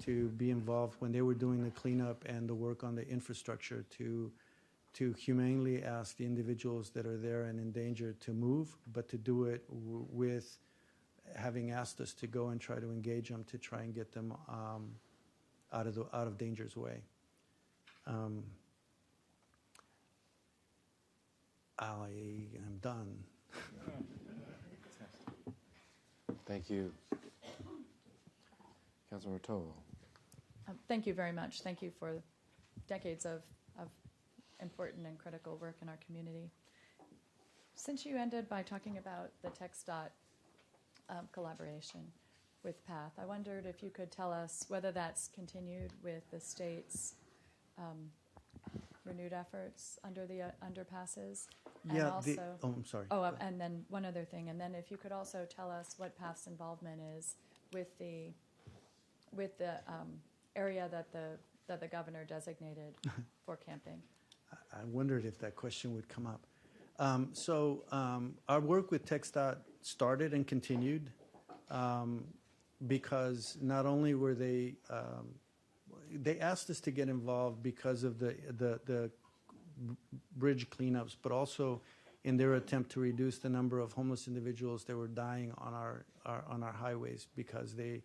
to be involved when they were doing the cleanup and the work on the infrastructure, to humanely ask the individuals that are there and in danger to move, but to do it with having asked us to go and try to engage them to try and get them out of danger's way. I am done. Thank you. Councilmember Tovo. Thank you very much. Thank you for decades of important and critical work in our community. Since you ended by talking about the TxDOT collaboration with PATH, I wondered if you could tell us whether that's continued with the state's renewed efforts under the underpasses. And Yeah. also, I'm sorry. and then one other thing, and then if you could also tell us what PATH's involvement is with the area that the governor designated for camping. I wondered if that question would come up. Our work with TxDOT started and continued because not only were they asked us to get involved because of the bridge cleanups, but also in their attempt to reduce the number of homeless individuals that were dying on our highways because they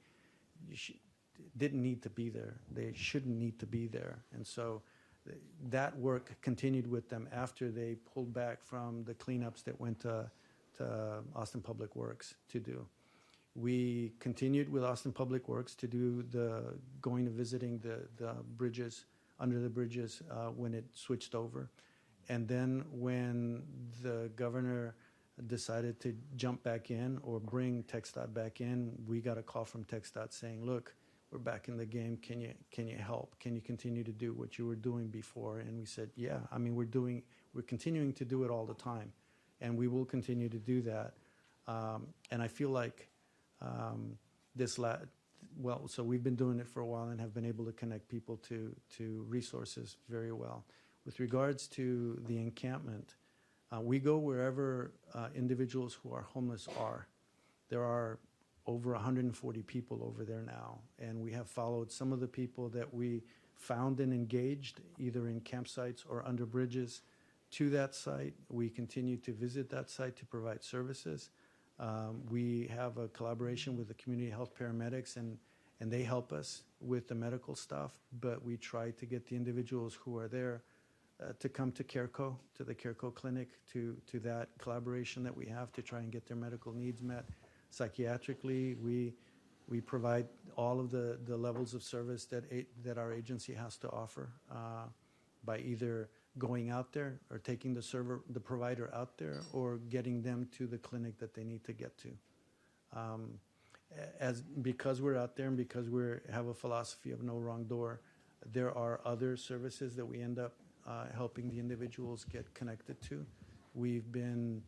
didn't need to be there. They shouldn't need to be there. And so that work continued with them after they pulled back from the cleanups that went to Austin Public Works to do. We continued with Austin Public Works to do going and visiting the bridges, under the bridges when it switched over. And then when the governor decided to jump back in or bring TxDOT back in, we got a call from TxDOT saying, look, we're back in the game. Can you help? Can you continue to do what you were doing before? And we said, yeah. I mean, we're continuing to do it all the time, and we will continue to do that. And I feel like so we've been doing it for a while and have been able to connect people to resources very well. With regards to the encampment, we go wherever individuals who are homeless are. There are over 140 people over there now, and we have followed some of the people that we found and engaged either in campsites or under bridges to that site. We continue to visit that site to provide services. We have a collaboration with the community health paramedics, and they help us with the medical stuff, but we try to get the individuals who are there to come to CareCo, to the CareCo clinic, to that collaboration that we have to try and get their medical needs met. Psychiatrically, we provide all of the levels of service that our agency has to offer by either going out there or taking the provider out there or getting them to the clinic that they need to get to. Because we're out there and because we have a philosophy of no wrong door, there are other services that we end up helping the individuals get connected to. We've been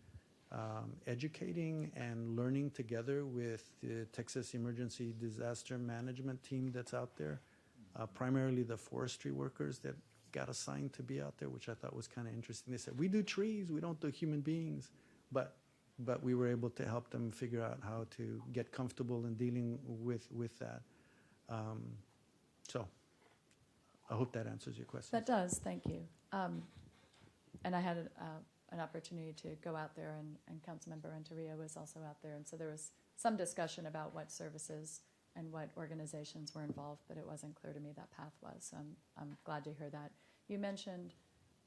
educating and learning together with the Texas Emergency Disaster Management team that's out there, primarily the forestry workers that got assigned to be out there, which I thought was kind of interesting. They said, we do trees, we don't do human beings, but we were able to help them figure out how to get comfortable in dealing with that. So I hope that answers your question. That does, thank you. And I had an opportunity to go out there, and Councilmember Renteria was also out there, and so there was some discussion about what services and what organizations were involved, but it wasn't clear to me that path was. So I'm glad to hear that. You mentioned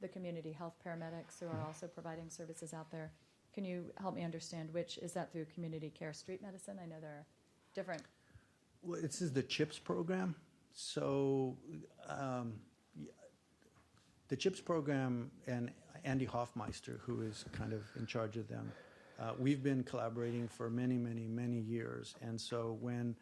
the community health paramedics who are also providing services out there. Can you help me understand which, is that through community care street medicine? I know there are different. Well, this is the CHIPS program. So the CHIPS program and Andy Hoffmeister, who is kind of in charge of them, we've been collaborating for many, many, many years. And so when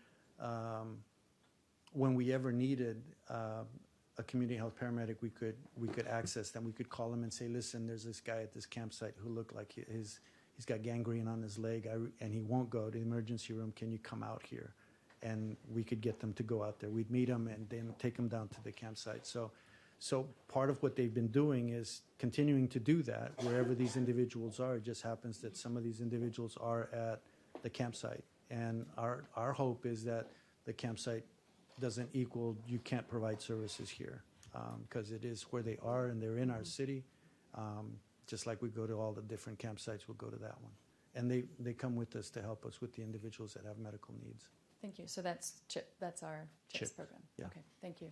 we ever needed a community health paramedic, we could access them. We could call them and say, listen, there's this guy at this campsite who looked like he's got gangrene on his leg, and he won't go to the emergency room. Can you come out here? And we could get them to go out there. We'd meet them and then take them down to the campsite. So part of what they've been doing is continuing to do that wherever these individuals are. It just happens that some of these individuals are at the campsite. And our hope is that the campsite doesn't equal you can't provide services here, because it is where they are and they're in our city. Just like we go to all the different campsites, we'll go to that one. And they come with us to help us with the individuals that have medical needs. Thank you. So that's CHIP. That's our CHIPS CHIP, program. yeah. Okay, thank you.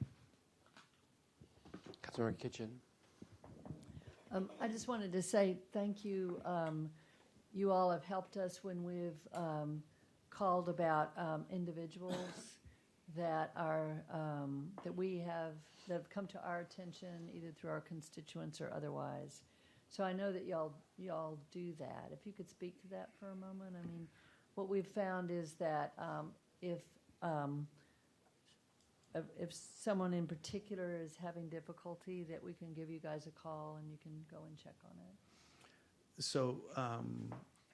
Councilmember Kitchen. I just wanted to say thank you. You all have helped us when we've called about individuals that are that have come to our attention either through our constituents or otherwise. So I know that y'all do that. If you could speak to that for a moment. I mean, what we've found is that if someone in particular is having difficulty, that we can give you guys a call and you can go and check on it. So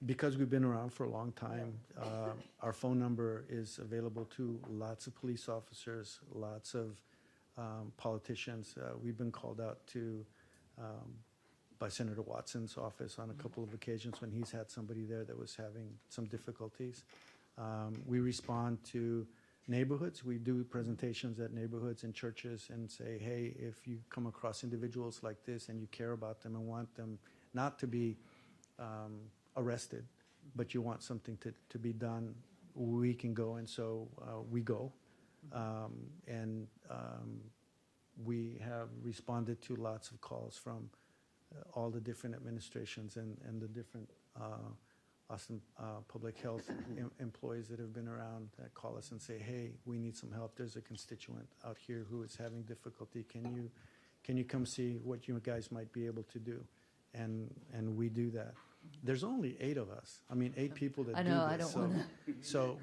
because we've been around for a long time, our phone number is available to lots of police officers, lots of politicians. We've been called out to by Senator Watson's office on a couple of occasions when he's had somebody there that was having some difficulties. We respond to neighborhoods. We do presentations at neighborhoods and churches and say, hey, if you come across individuals like this and you care about them and want them not to be arrested, but you want something to be done, we can go. And so we go. We have responded to lots of calls from all the different administrations and the different Austin public health employees that have been around that call us and say, hey, we need some help. There's a constituent out here who is having difficulty. Can you come see what you guys might be able to do? And we do that. There's only 8 of us. I mean, 8 people that I do know, this. I don't want to. So,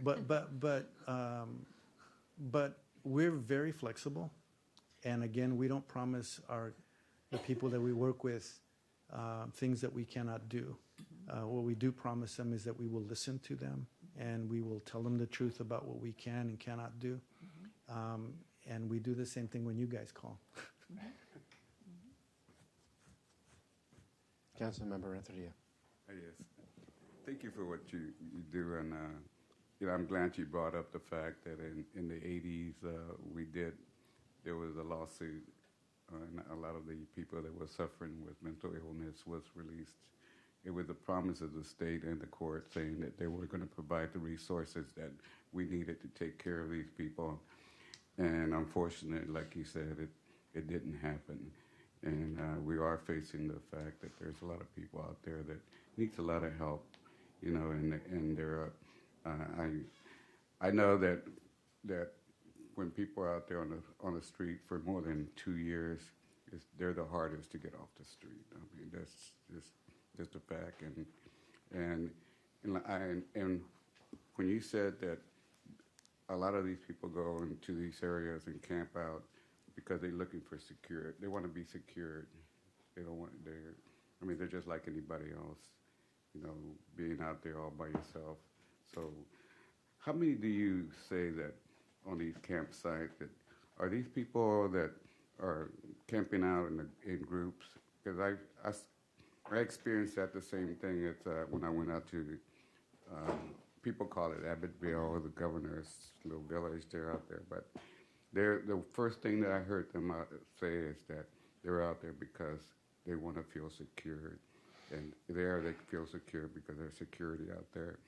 but we're very flexible. And again, we don't promise the people that we work with things that we cannot do. What we do promise them is that we will listen to them and we will tell them the truth about what we can and cannot do. And we do the same thing when you guys call. Councilmember Renteria. Yes. Thank you for what you do. And, I'm glad you brought up the fact that in the 80s, there was a lawsuit, and a lot of the people that were suffering with mental illness was released. It was a promise of the state and the court saying that they were going to provide the resources that we needed to take care of these people. And unfortunately, like you said, it didn't happen. And we are facing the fact that there's a lot of people out there that needs a lot of help, and there are, I know that when people are out there on the street for more than 2 years, they're the hardest to get off the street. I mean, that's just a fact. And when you said that a lot of these people go into these areas and camp out because they're looking for they want to be secured. They don't want they're just like anybody else. being out there all by yourself. So, how many do you say that on these campsites that are these people that are camping out in groups? Because I experienced that the same thing as when I went out to people call it Abbottville or the governor's little village. They're out there, but the first thing that I heard them say is that they're out there because they want to feel secure, and there they feel secure because there's security out there.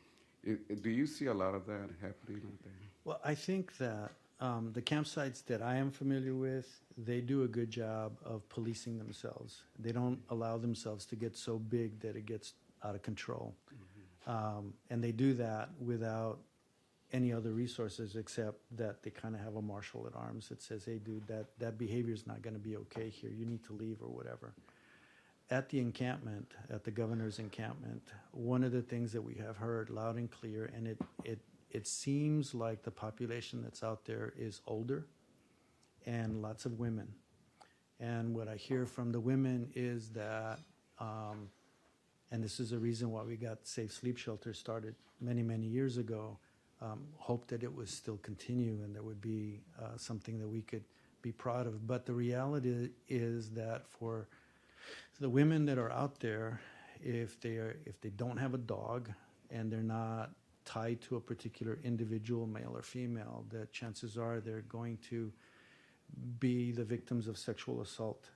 Do you see a lot of that happening out there? Well, I think that the campsites that I am familiar with, they do a good job of policing themselves. They don't allow themselves to get so big that it gets out of control. And they do that without any other resources except that they kind of have a marshal at arms that says, hey, dude, that behavior is not going to be okay here. You need to leave or whatever. At the encampment, at the governor's encampment, one of the things that we have heard loud and clear, and it seems like the population that's out there is older and lots of women. And what I hear from the women is that, and this is a reason why we got Safe Sleep Shelter started many, many years ago, hope that it would still continue and there would be something that we could be proud of. But the reality is that for the women that are out there, if they don't have a dog and they're not tied to a particular individual, male or female, that chances are they're going to be the victims of sexual assault,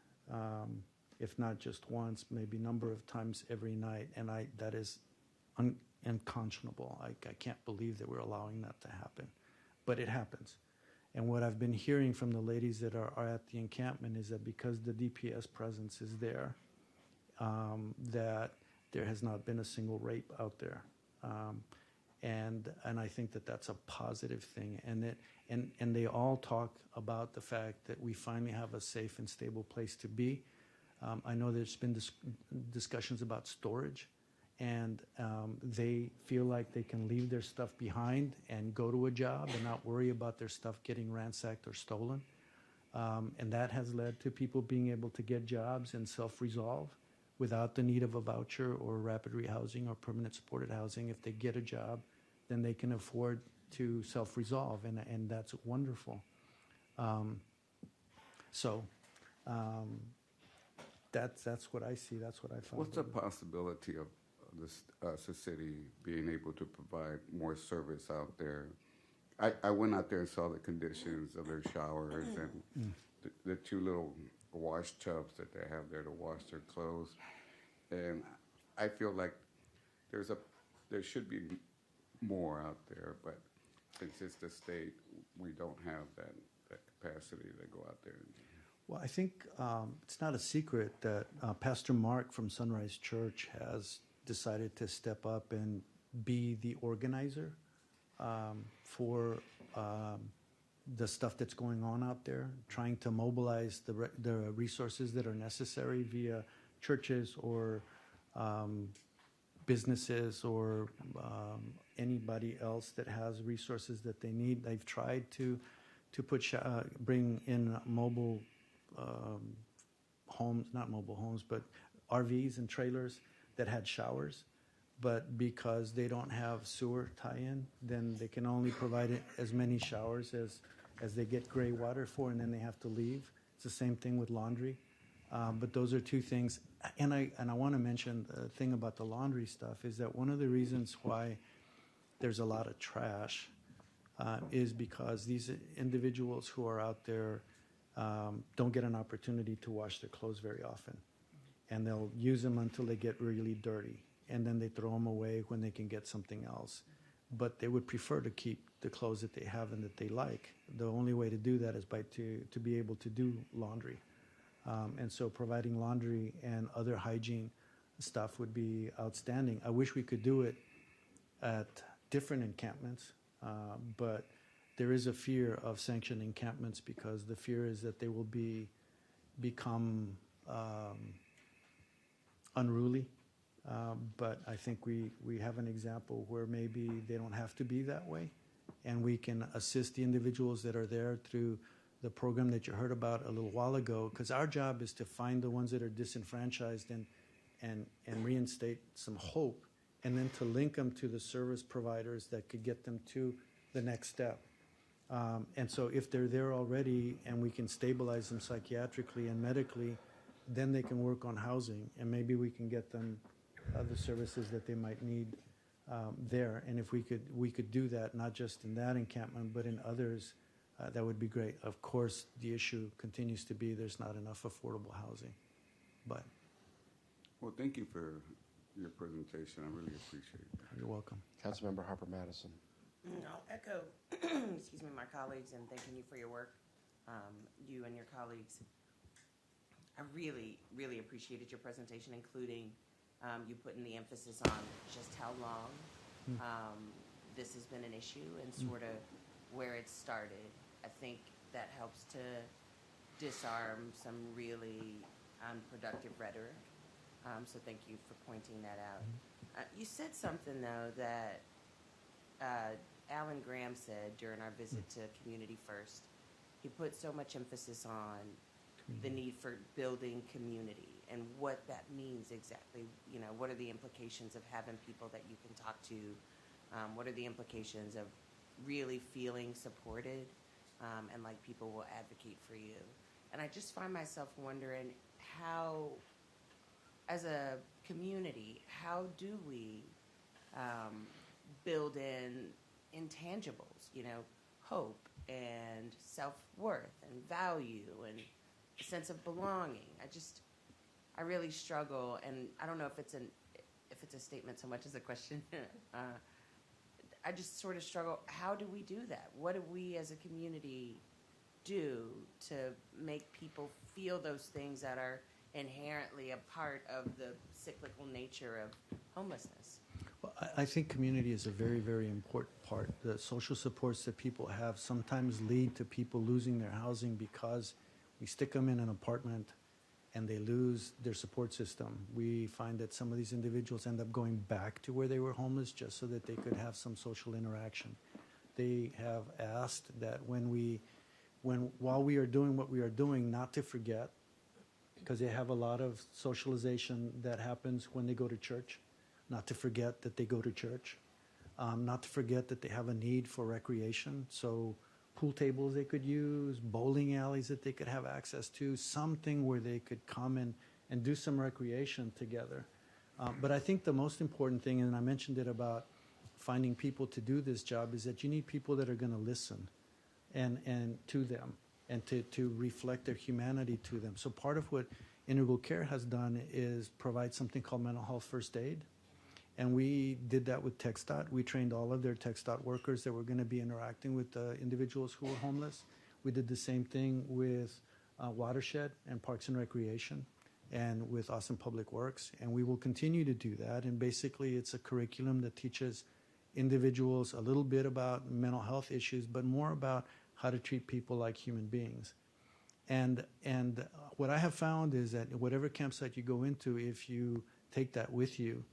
if not just once, maybe a number of times every night. And that is unconscionable. I can't believe that we're allowing that to happen. But it happens. And what I've been hearing from the ladies that are at the encampment is that because the DPS presence is there, that there has not been a single rape out there. And I think that that's a positive thing. And they all talk about the fact that we finally have a safe and stable place to be. I know there's been discussions about storage, and they feel like they can leave their stuff behind and go to a job and not worry about their stuff getting ransacked or stolen. And that has led to people being able to get jobs and self-resolve without the need of a voucher or rapid rehousing or permanent supported housing. If they get a job, then they can afford to self-resolve, and that's wonderful. That's what I see. That's what I found. What's the possibility of the city being able to provide more service out there? I went out there and saw the conditions of their showers and the two little wash tubs that they have there to wash their clothes, and I feel like there should be more out there, but since it's the state, we don't have that capacity to go out there. Well, I think it's not a secret that Pastor Mark from Sunrise Church has decided to step up and be the organizer for the stuff that's going on out there, trying to mobilize the resources that are necessary via churches or businesses or anybody else that has resources that they need. They've tried to bring in mobile homes, not mobile homes, but RVs and trailers that had showers. But because they don't have sewer tie-in, then they can only provide as many showers as they get gray water for, and then they have to leave. It's the same thing with laundry. But those are two things. And I want to mention the thing about the laundry stuff is that one of the reasons why there's a lot of trash is because these individuals who are out there don't get an opportunity to wash their clothes very often. And they'll use them until they get really dirty. And then they throw them away when they can get something else. But they would prefer to keep the clothes that they have and that they like. The only way to do that is to be able to do laundry. And so providing laundry and other hygiene stuff would be outstanding. I wish we could do it at different encampments, but there is a fear of sanctioned encampments because the fear is that they will become unruly. But I think we have an example where maybe they don't have to be that way, and we can assist the individuals that are there through the program that you heard about a little while ago, because our job is to find the ones that are disenfranchised and reinstate some hope and then to link them to the service providers that could get them to the next step. And so if they're there already and we can stabilize them psychiatrically and medically, then they can work on housing, and maybe we can get them the services that they might need there. And if we could do that, not just in that encampment, but in others, that would be great. Of course, the issue continues to be there's not enough affordable housing. But Well, thank you for your presentation. I really appreciate it. you're welcome. Councilmember Harper Madison. I'll echo, excuse me, my colleagues in thanking you for your work, you and your colleagues. I really, really appreciated your presentation, including you putting the emphasis on just how long this has been an issue and sort of where it started. I think that helps to disarm some really unproductive rhetoric. So thank you for pointing that out. You said something, though, that Alan Graham said during our visit to Community First. He put so much emphasis on the need for building community and what that means exactly. You know, what are the implications of having people that you can talk to? What are the implications of really feeling supported and like people will advocate for you? And I just find myself wondering how, as a community, how do we build in intangibles, you know, hope and self-worth and value and a sense of belonging? I really struggle, and I don't know if it's a statement so much as a question. I just sort of struggle. How do we do that? What do we as a community do to make people feel those things that are inherently a part of the cyclical nature of homelessness? Well, I think community is a very, very important part. The social supports that people have sometimes lead to people losing their housing because we stick them in an apartment and they lose their support system. We find that some of these individuals end up going back to where they were homeless just so that they could have some social interaction. They have asked that while we are doing what we are doing, not to forget, because they have a lot of socialization that happens when they go to church, not to forget that they go to church, not to forget that they have a need for recreation. So pool tables they could use, bowling alleys that they could have access to, something where they could come and do some recreation together. But I think the most important thing, and I mentioned it about finding people to do this job, is that you need people that are going to listen and to them and to reflect their humanity to them. So part of what Integral Care has done is provide something called mental health first aid. And we did that with TxDOT. We trained all of their TxDOT workers that were going to be interacting with individuals who were homeless. We did the same thing with Watershed and Parks and Recreation and with Austin Public Works. And we will continue to do that. And basically, it's a curriculum that teaches individuals a little bit about mental health issues, but more about how to treat people like human beings. And what I have found is that whatever campsite you go into, if you take that with you,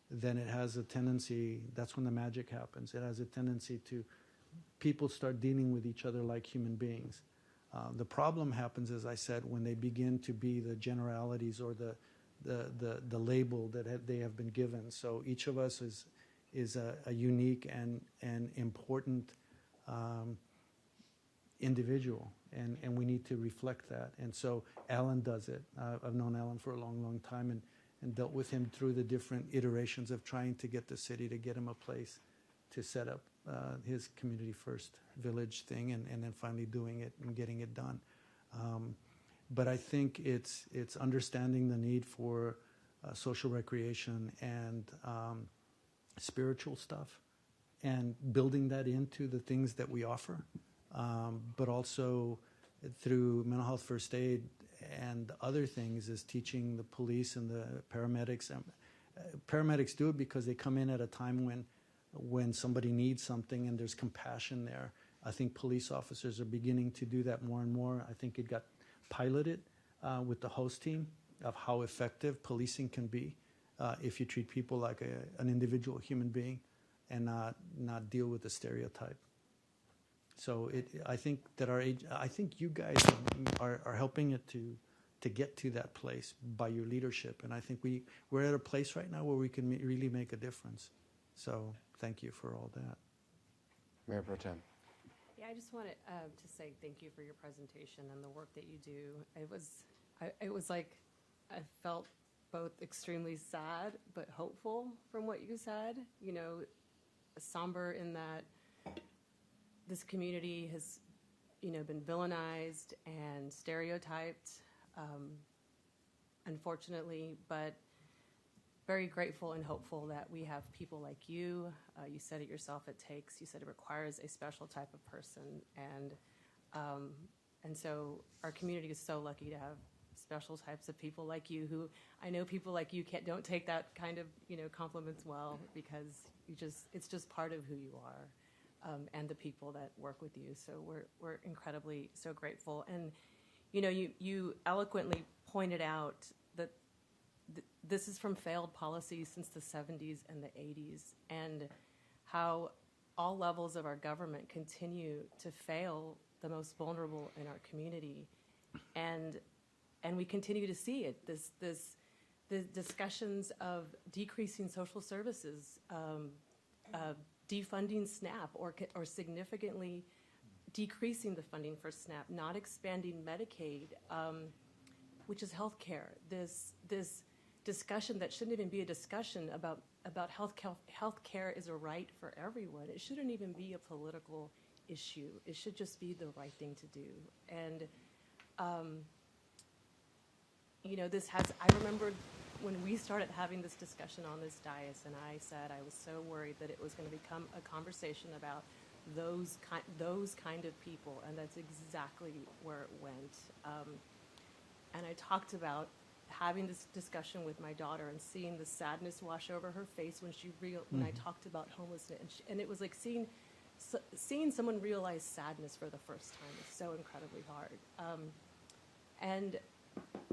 then it has a tendency, that's when the magic happens. It has a tendency to, people start dealing with each other like human beings. The problem happens, as I said, when they begin to be the generalities or the label that they have been given. So each of us is a unique and important individual, and we need to reflect that. And so Alan does it. I've known Alan for a long, long time and dealt with him through the different iterations of trying to get the city to get him a place to set up his community first village thing, and then finally doing it and getting it done. But I think it's understanding the need for social recreation and spiritual stuff and building that into the things that we offer, but also through mental health first aid and other things is teaching the police and the paramedics. Paramedics do it because they come in at a time when somebody needs something and there's compassion there. I think police officers are beginning to do that more and more. I think it got piloted with the host team of how effective policing can be if you treat people like an individual human being and not deal with the stereotype. So I think that I think you guys are helping it to to get to that place by your leadership. And I think we're at a place right now where we can really make a difference. So thank you for all that. Mayor Pro Tem. Yeah, I just wanted to say thank you for your presentation and the work that you do. It was like I felt both extremely sad but hopeful from what you said. You know, somber in that this community has, you know, been villainized and stereotyped, unfortunately, but very grateful and hopeful that we have people like you. You said it yourself, you said it requires a special type of person. And so our community is so lucky to have special types of people like you who, I know people like you don't take that kind of, you know, compliments well, because it's just part of who you are, and the people that work with you. So we're incredibly so grateful. And, you know, you eloquently pointed out that this is from failed policies since the 70s and the 80s, and how all levels of our government continue to fail the most vulnerable in our community. And we continue to see it, the discussions of decreasing social services, defunding SNAP, or significantly decreasing the funding for SNAP, not expanding Medicaid, which is health care. This discussion that shouldn't even be a discussion about health care is a right for everyone. It shouldn't even be a political issue. It should just be the right thing to do. And you know, I remember when we started having this discussion on this dais, and I said I was so worried that it was going to become a conversation about those kind of people, and that's exactly where it went. And I talked about having this discussion with my daughter and seeing the sadness wash over her face when I talked about homelessness, and it was like seeing someone realize sadness for the first time is so incredibly hard. And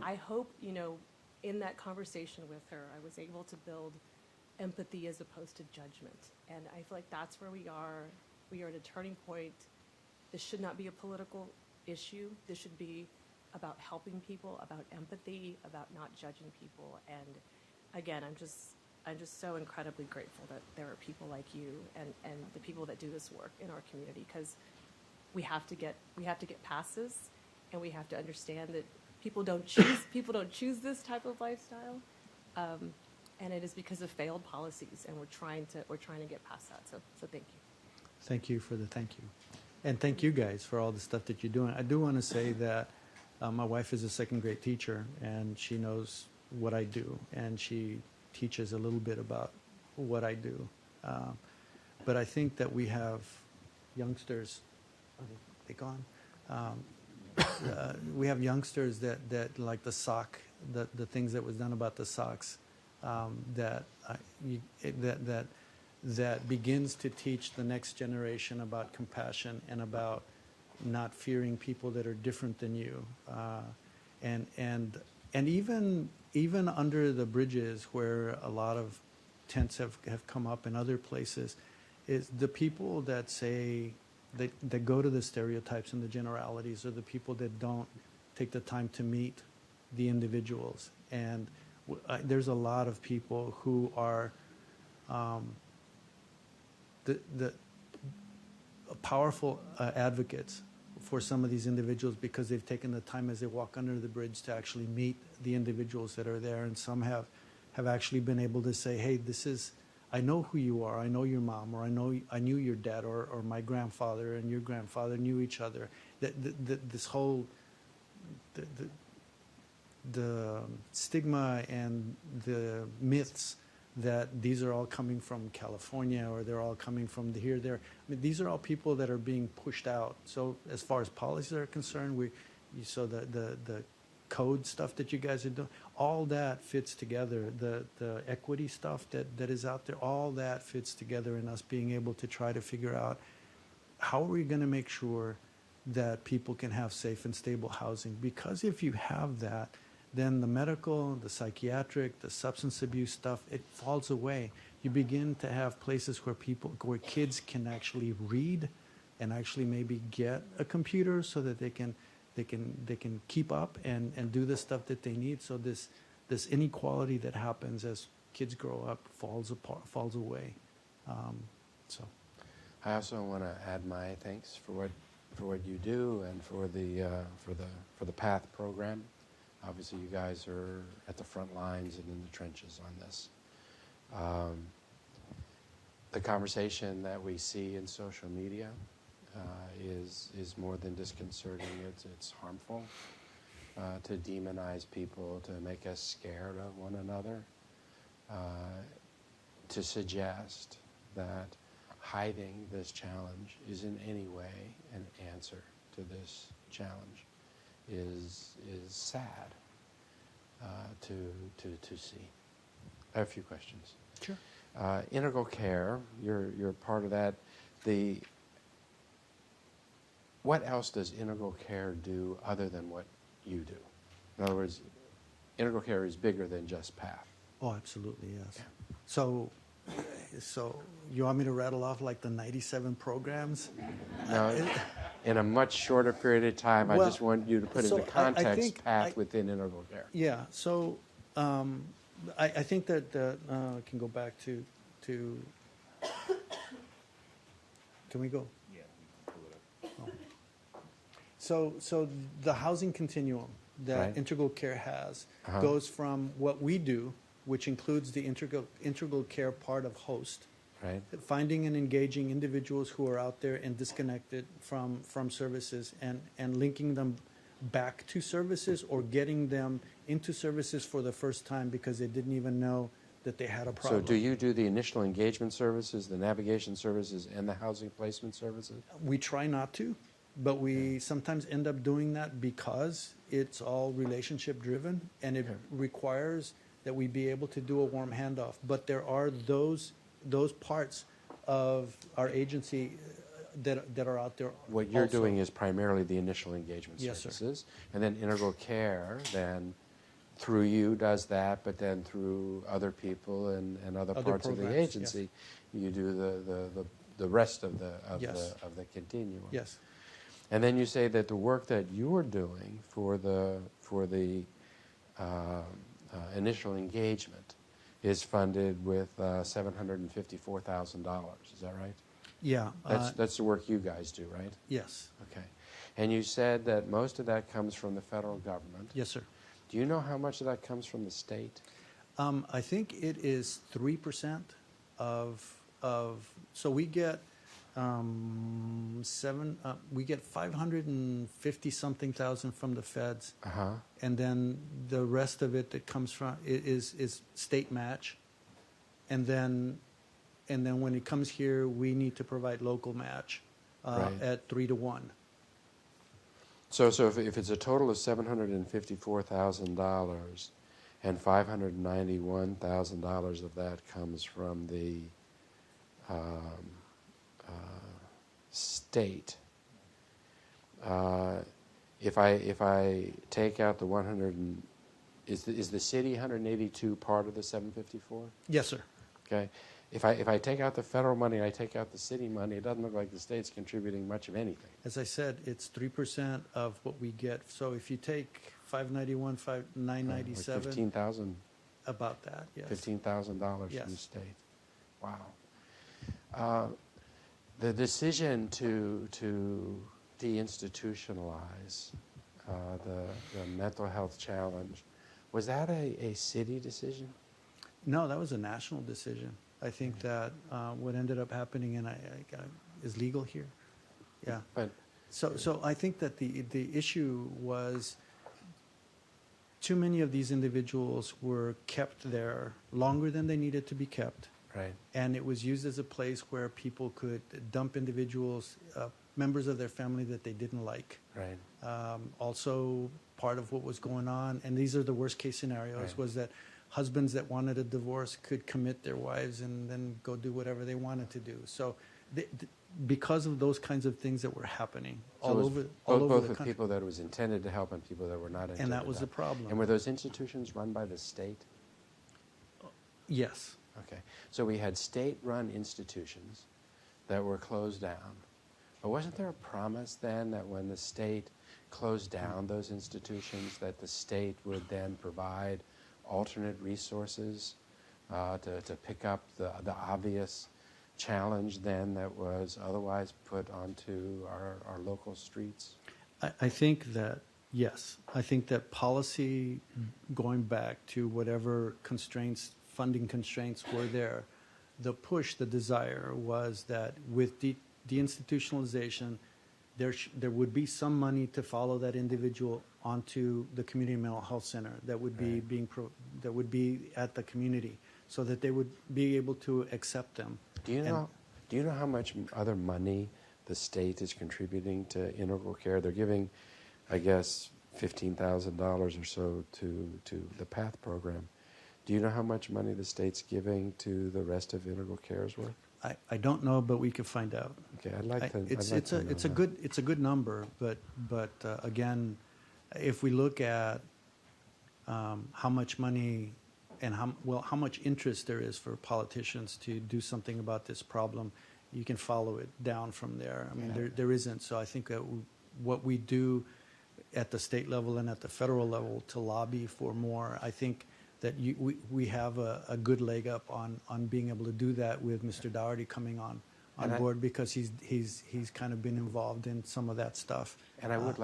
I hope, you know, in that conversation with her, I was able to build empathy as opposed to judgment. And I feel like that's where we are. We are at a turning point. This should not be a political issue. This should be about helping people, about empathy, about not judging people. And again, I'm just so incredibly grateful that there are people like you and the people that do this work in our community, because we have to get past this, and we have to understand that people don't choose this type of lifestyle, and it is because of failed policies, and we're trying to get past that. So thank you. Thank you for the thank you. And thank you guys for all the stuff that you're doing. I do want to say that my wife is a second grade teacher, and she knows what I do, and she teaches a little bit about what I do. But I think that we have youngsters. Are they gone? We have youngsters that like the sock, the things that was done about the socks, that begins to teach the next generation about compassion and about not fearing people that are different than you, and even under the bridges where a lot of tents have come up in other places, is the people that say that go to the stereotypes and the generalities are the people that don't take the time to meet the individuals. And there's a lot of people who are the powerful advocates for some of these individuals, because they've taken the time as they walk under the bridge to actually meet the individuals that are there. And some have actually been able to say, hey, I know who you are. I know your mom, or I knew your dad, or my grandfather and your grandfather knew each other. This whole the stigma and the myths that these are all coming from California, or they're all coming from here, there. I mean, these are all people that are being pushed out. So as far as policies are concerned, you saw the code stuff that you guys are doing, all that fits together. The equity stuff that is out there, all that fits together in us being able to try to figure out how are we going to make sure that people can have safe and stable housing. Because if you have that, then the medical, the psychiatric, the substance abuse stuff, it falls away. You begin to have places where kids can actually read and actually maybe get a computer so that they can they can keep up and do the stuff that they need. So this inequality that happens as kids grow up falls away. So I also want to add my thanks for what you do and for the PATH program. Obviously, you guys are at the front lines and in the trenches on this. The conversation that we see in social media is more than disconcerting. It's harmful to demonize people, to make us scared of one another, to suggest that hiding this challenge is in any way an answer to this challenge is sad to see. I have a few questions. sure. Integral care, you're part of that. What else does integral care do other than what you do? In other words, integral care is bigger than just PATH. Oh, absolutely, yes. Yeah. So you want me to rattle off like the 97 programs? Now, in a much shorter period of time, I Well, just want you to put so into I context think PATH within integral care. Yeah, so I think that I can go back to can we go? Yeah, pull it up. So the housing continuum that Right. integral care has Uh-huh. goes from what we do, which includes the integral care part of host, Right? finding and engaging individuals who are out there and disconnected from services and linking them back to services or getting them into services for the first time because they didn't even know that they had a So problem. do you do the initial engagement services, the navigation services, and the housing placement services? We try not to, but we sometimes end up doing that because it's all relationship driven and it Okay. requires that we be able to do a warm handoff. But there are those parts of our agency that are out there. What you're also. doing is primarily the initial engagement Yes, sir. services. And then integral care then through you does that, but then through other people and other Other parts of the programs, yes. agency, you do the rest of the Yes. continuum. Yes. And then you say that the work that you're doing for the initial engagement is funded with $754,000. Is that right? Yeah. That's the work you guys do, right? Yes. Okay. And you said that most of that comes from the federal government. Yes, sir. Do you know how much of that comes from the state? I think it is 3% of so we get we get 550 something thousand from the feds, Uh-huh. and then the rest of it that comes from is state match, and then when it comes here, we need to provide local match Right. at 3-1. So if it's a total of $754,000 and $591,000 of that comes from the state, if I take out the 100, is the city 182 part of the 754? Yes, sir. Okay. If I take out the federal money, I take out the city money, it doesn't look like the state's contributing much of anything. As I said, it's 3% of what we get. So if you take 591, 997, Like 15,000. about that, yes. $15,000 Yes. from the state. Wow. The decision to deinstitutionalize the mental health challenge, was that a city decision? No, that was a national decision. I think that what ended up happening, and I is legal here. Yeah. But So I think that the issue was too many of these individuals were kept there longer than they needed to be kept. right. And it was used as a place where people could dump individuals, members of their family that they didn't like. Right. Also, part of what was going on, and these are the worst case scenarios, Right. was that husbands that wanted a divorce could commit their wives and then go do whatever they wanted to do. So, because of those kinds of things that were happening So all it was over both the with country, people that it was intended to help and people that were not intended and that was to the help. problem. And were those institutions run by the state? Yes. Okay. So we had state-run institutions that were closed down But wasn't there a promise then that when the state closed down those institutions, that the state would then provide alternate resources to pick up the obvious challenge then that was otherwise put onto our local streets? I think that, yes, I think that policy, going back to whatever constraints, funding constraints were there, the push, the desire was that with deinstitutionalization, there would be some money to follow that individual onto the community mental health center that would be that would be at the community, so that they would be able to accept them. Do you know how much other money the state is contributing to integral care? They're giving, I guess, $15,000 or so to the PATH program. Do you know how much money the state's giving to the rest of integral care's work? I don't know, but we could find out. Okay, I'd like to. It's a good number, but again, if we look at how much money and how much interest there is for politicians to do something about this problem, you can follow it down from there. I mean, there isn't. So I think that what we do at the state level and at the federal level to lobby for more, I think that we have a good leg up on being able to do that with Mr. Dougherty coming on board, because he's kind of been involved in some of that stuff. And I would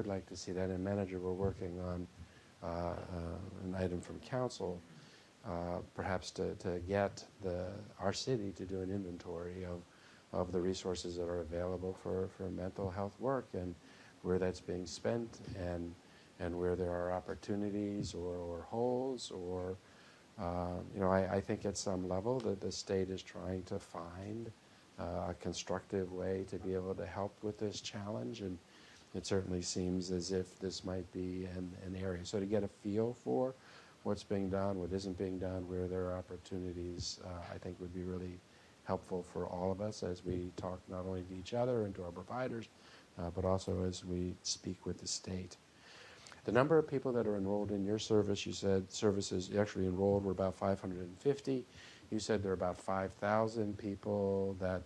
like to see that. And manager, we're working on an item from council, perhaps to get our city to do an inventory of the resources that are available for mental health work, and where that's being spent, and where there are opportunities or holes, or I think at some level that the state is trying to find a constructive way to be able to help with this challenge, and it certainly seems as if this might be an area. So to get a feel for what's being done, what isn't being done, where there are opportunities, I think would be really helpful for all of us as we talk not only to each other and to our providers, but also as we speak with the state. The number of people that are enrolled in your service, you said services actually enrolled were about 550. You said there are about 5,000 people that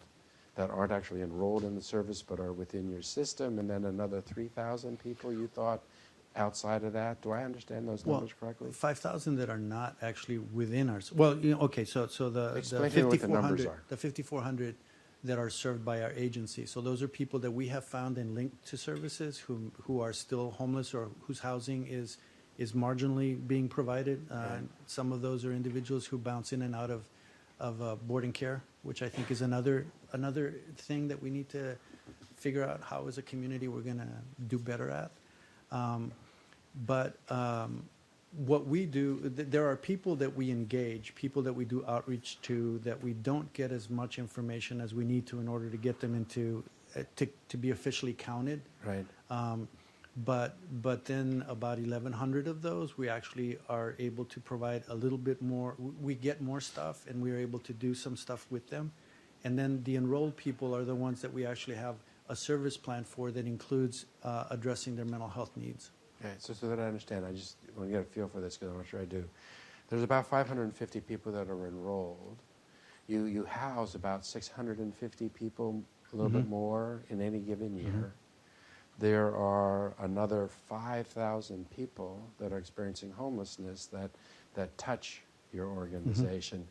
aren't actually enrolled in the service but are within your system, and then another 3,000 people you thought outside of that. Do I understand those numbers correctly? 5,000 that are not actually within ours. Well, okay, so the Explain to me what the numbers are. The 5,400 that are served by our agency. So those are people that we have found and linked to services who are still homeless or whose housing is marginally being provided. Some of those are individuals who bounce in and out of boarding care, which I think is another thing that we need to figure out how as a community we're going to do better at. But what we do, there are people that we engage, people that we do outreach to, that we don't get as much information as we need to in order to get them into to be officially counted. Right. But then about 1,100 of those, we actually are able to provide a little bit more. We get more stuff, and we are able to do some stuff with them. And then the enrolled people are the ones that we actually have a service plan for that includes addressing their mental health needs. Okay, so that I understand, I just want to get a feel for this because I'm not sure I do. There's about 550 people that are enrolled. You house about 650 people, a little bit more in any given year. There are another 5,000 people that are experiencing homelessness that touch your organization.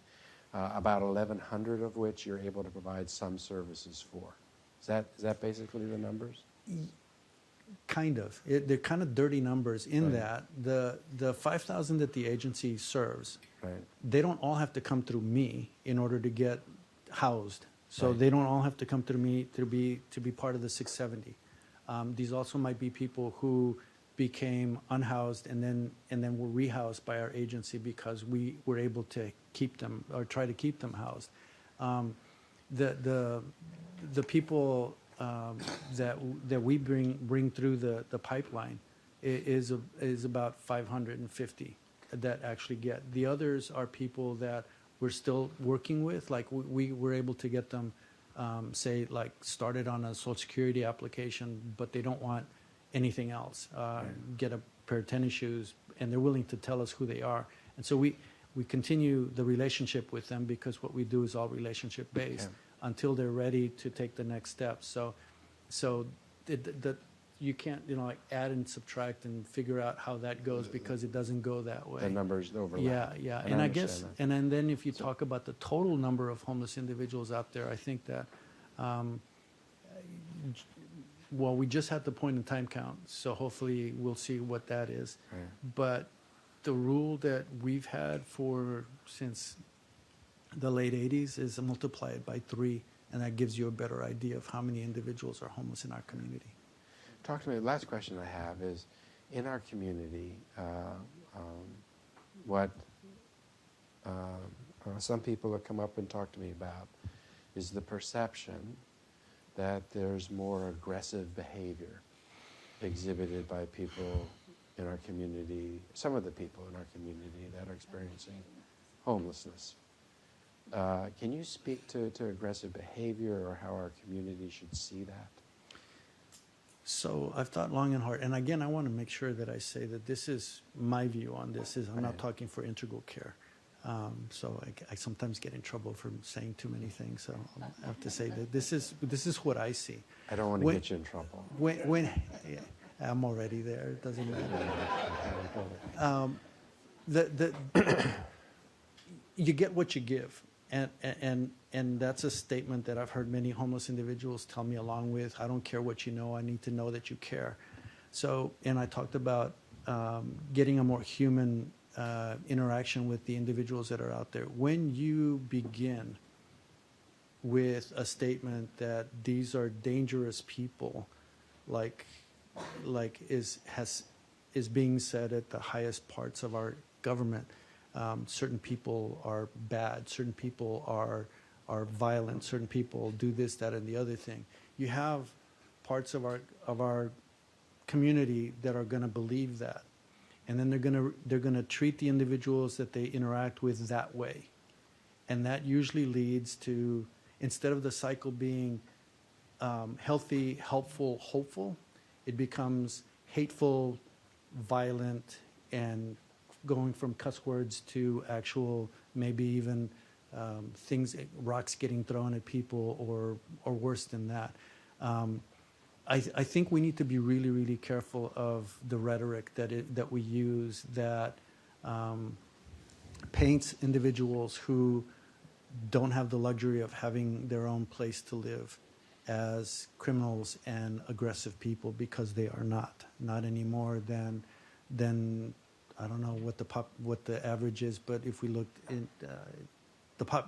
About 1,100 of which you're able to provide some services for. Is that basically the numbers? Kind of. They're kind of dirty numbers in that the 5,000 that the agency serves, they don't all have to come through me in order to get housed. So they don't all have to come through me to be part of the 670. These also might be people who became unhoused and then were rehoused by our agency because we were able to keep them or try to keep them housed. The people that we bring through the pipeline is about 550 that actually get. The others are people that we're still working with. Like we were able to get them, say, like started on a Social Security application, but they don't want anything else. Get a pair of tennis shoes, and they're willing to tell us who they are. And so we continue the relationship with them because what we do is all relationship based until they're ready to take the next steps. So so that you can't, like add and subtract and figure out how that goes because it doesn't go that way. The numbers overlap. Yeah. And And I understand guess, that. and then if you talk about the total number of homeless individuals out there, I think that, well, we just had the point in time count, so hopefully we'll see what that is. Right. But the rule that we've had since the late 80s is multiply it by 3, and that gives you a better idea of how many individuals are homeless in our community. Talk to me. Last question I have is, in our community, what some people have come up and talked to me about is the perception that there's more aggressive behavior exhibited by people in our community, some of the people in our community that are experiencing homelessness. Can you speak to aggressive behavior or how our community should see that? So I've thought long and hard, and again, I want to make sure that I say that this is my view on this. I'm not talking for integral care. So I sometimes get in trouble for saying too many things. So I have to say that this is what I see. I don't want to get you in trouble. When I'm already there, it doesn't matter. You get what you give, and that's a statement that I've heard many homeless individuals tell me along with, I don't care what you know, I need to know that you care. So, and I talked about getting a more human interaction with the individuals that are out there. When you begin with a statement that these are dangerous people, like is being said at the highest parts of our government, certain people are bad, certain people are violent, certain people do this, that, and the other thing. You have parts of our community that are going to believe that, and then they're gonna treat the individuals that they interact with that way, and that usually leads to, instead of the cycle being healthy, helpful, hopeful, it becomes hateful, violent, and going from cuss words to actual, maybe even things, rocks getting thrown at people, or worse than that. I think we need to be really, really careful of the rhetoric that we use that paints individuals who don't have the luxury of having their own place to live as criminals and aggressive people, because they are not any more than I don't know what the average is, but if we looked in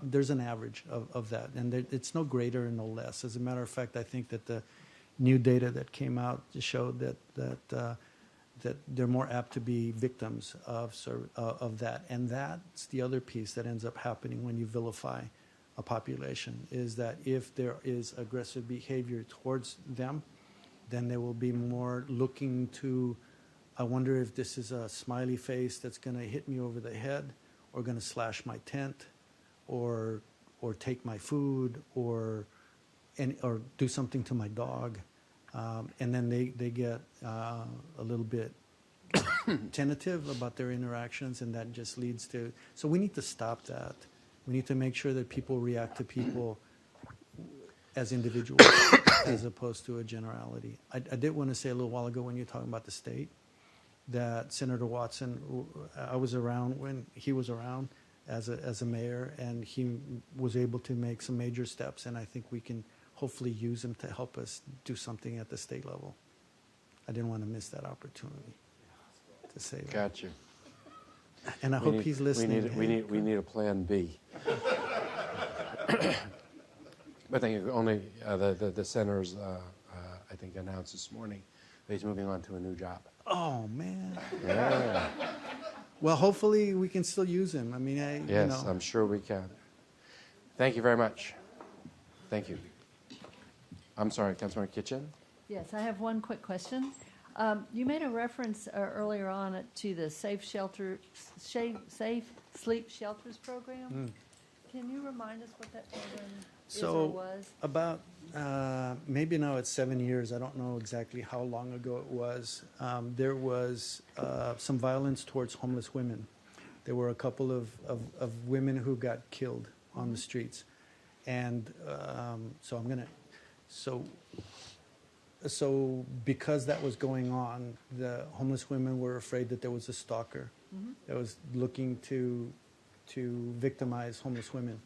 there's an average of that, and it's no greater and no less. As a matter of fact, I think that the new data that came out showed that they're more apt to be victims of that, and that's the other piece that ends up happening when you vilify a population, is that if there is aggressive behavior towards them, then they will be more looking to, I wonder if this is a smiley face that's going to hit me over the head, or going to slash my tent, or take my food, or do something to my dog, and then they get a little bit tentative about their interactions, and that just leads to. So we need to stop that. We need to make sure that people react to people as individuals as opposed to a generality. I did want to say a little while ago when you were talking about the state, that Senator Watson, I was around when he was around as a mayor, and he was able to make some major steps, and I think we can hopefully use him to help us do something at the state level. I didn't want to miss that opportunity to say that. Got you. And I hope he's listening. We need a plan B. But I think only the senator's, I think, announced this morning that he's moving on to a new job. Oh, man. Yeah. Well, hopefully we can still use him. I mean, Yes, I'm sure we can. Thank you very much. Thank you. I'm sorry, Councilmember Kitchen? Yes, I have one quick question. You made a reference earlier on to the Safe Sleep Shelters program. Can you remind us what that program is or was? About maybe now it's 7 years. I don't know exactly how long ago it was. There was some violence towards homeless women. There were a couple of women who got killed on the streets, and so so because that was going on, the homeless women were afraid that there was a stalker that was looking to victimize homeless women.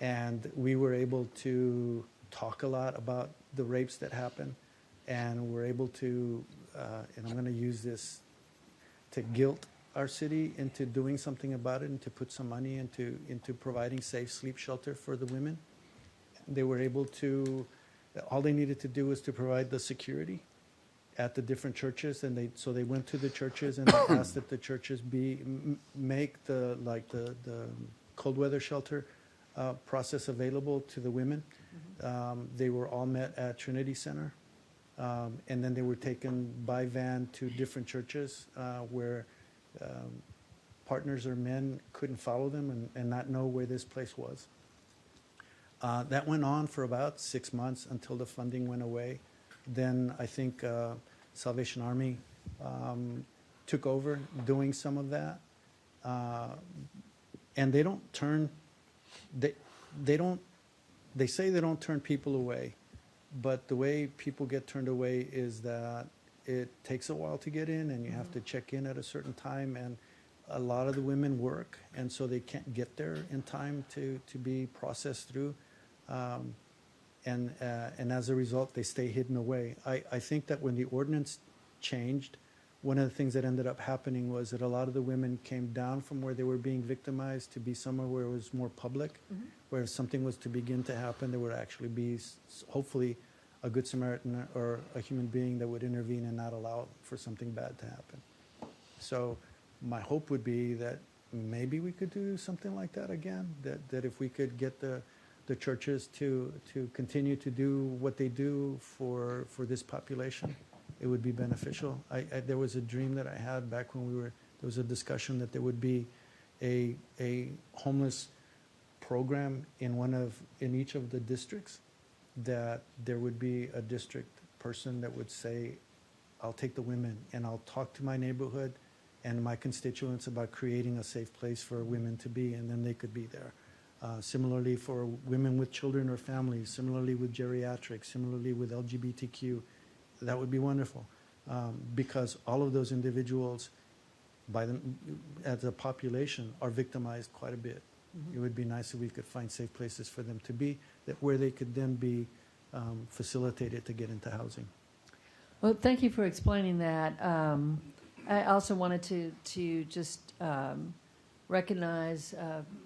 And we were able to talk a lot about the rapes that happen, and we're able to, and I'm going to use this to guilt our city into doing something about it and to put some money into providing safe sleep shelter for the women. They were able to, all they needed to do was to provide the security at the different churches, and so they went to the churches and they asked that the churches make the cold weather shelter process available to the women. They were all met at Trinity Center, and then they were taken by van to different churches where partners or men couldn't follow them and not know where this place was. That went on for about 6 months until the funding went away. Then I think Salvation Army took over doing some of that. And they don't turn, they say they don't turn people away, but the way people get turned away is that it takes a while to get in, and you have to check in at a certain time, and a lot of the women work, and so they can't get there in time to be processed through. And as a result, they stay hidden away. I think that when the ordinance changed, one of the things that ended up happening was that a lot of the women came down from where they were being victimized to be somewhere where it was more public, where if something was to begin to happen, there would actually be, hopefully, a good Samaritan or a human being that would intervene and not allow for something bad to happen. So my hope would be that maybe we could do something like that again, that if we could get the churches to continue to do what they do for this population, it would be beneficial. There was a dream that I had back when there was a discussion that there would be a homeless program in each of the districts, that there would be a district person that would say, I'll take the women and I'll talk to my neighborhood and my constituents about creating a safe place for women to be, and then they could be there. Similarly for women with children or families, similarly with geriatrics, similarly with LGBTQ, that would be wonderful. Because all of those individuals, as a population, are victimized quite a bit. It would be nice if we could find safe places for them to be, where they could then be facilitated to get into housing. Well, thank you for explaining that. I also wanted to just recognize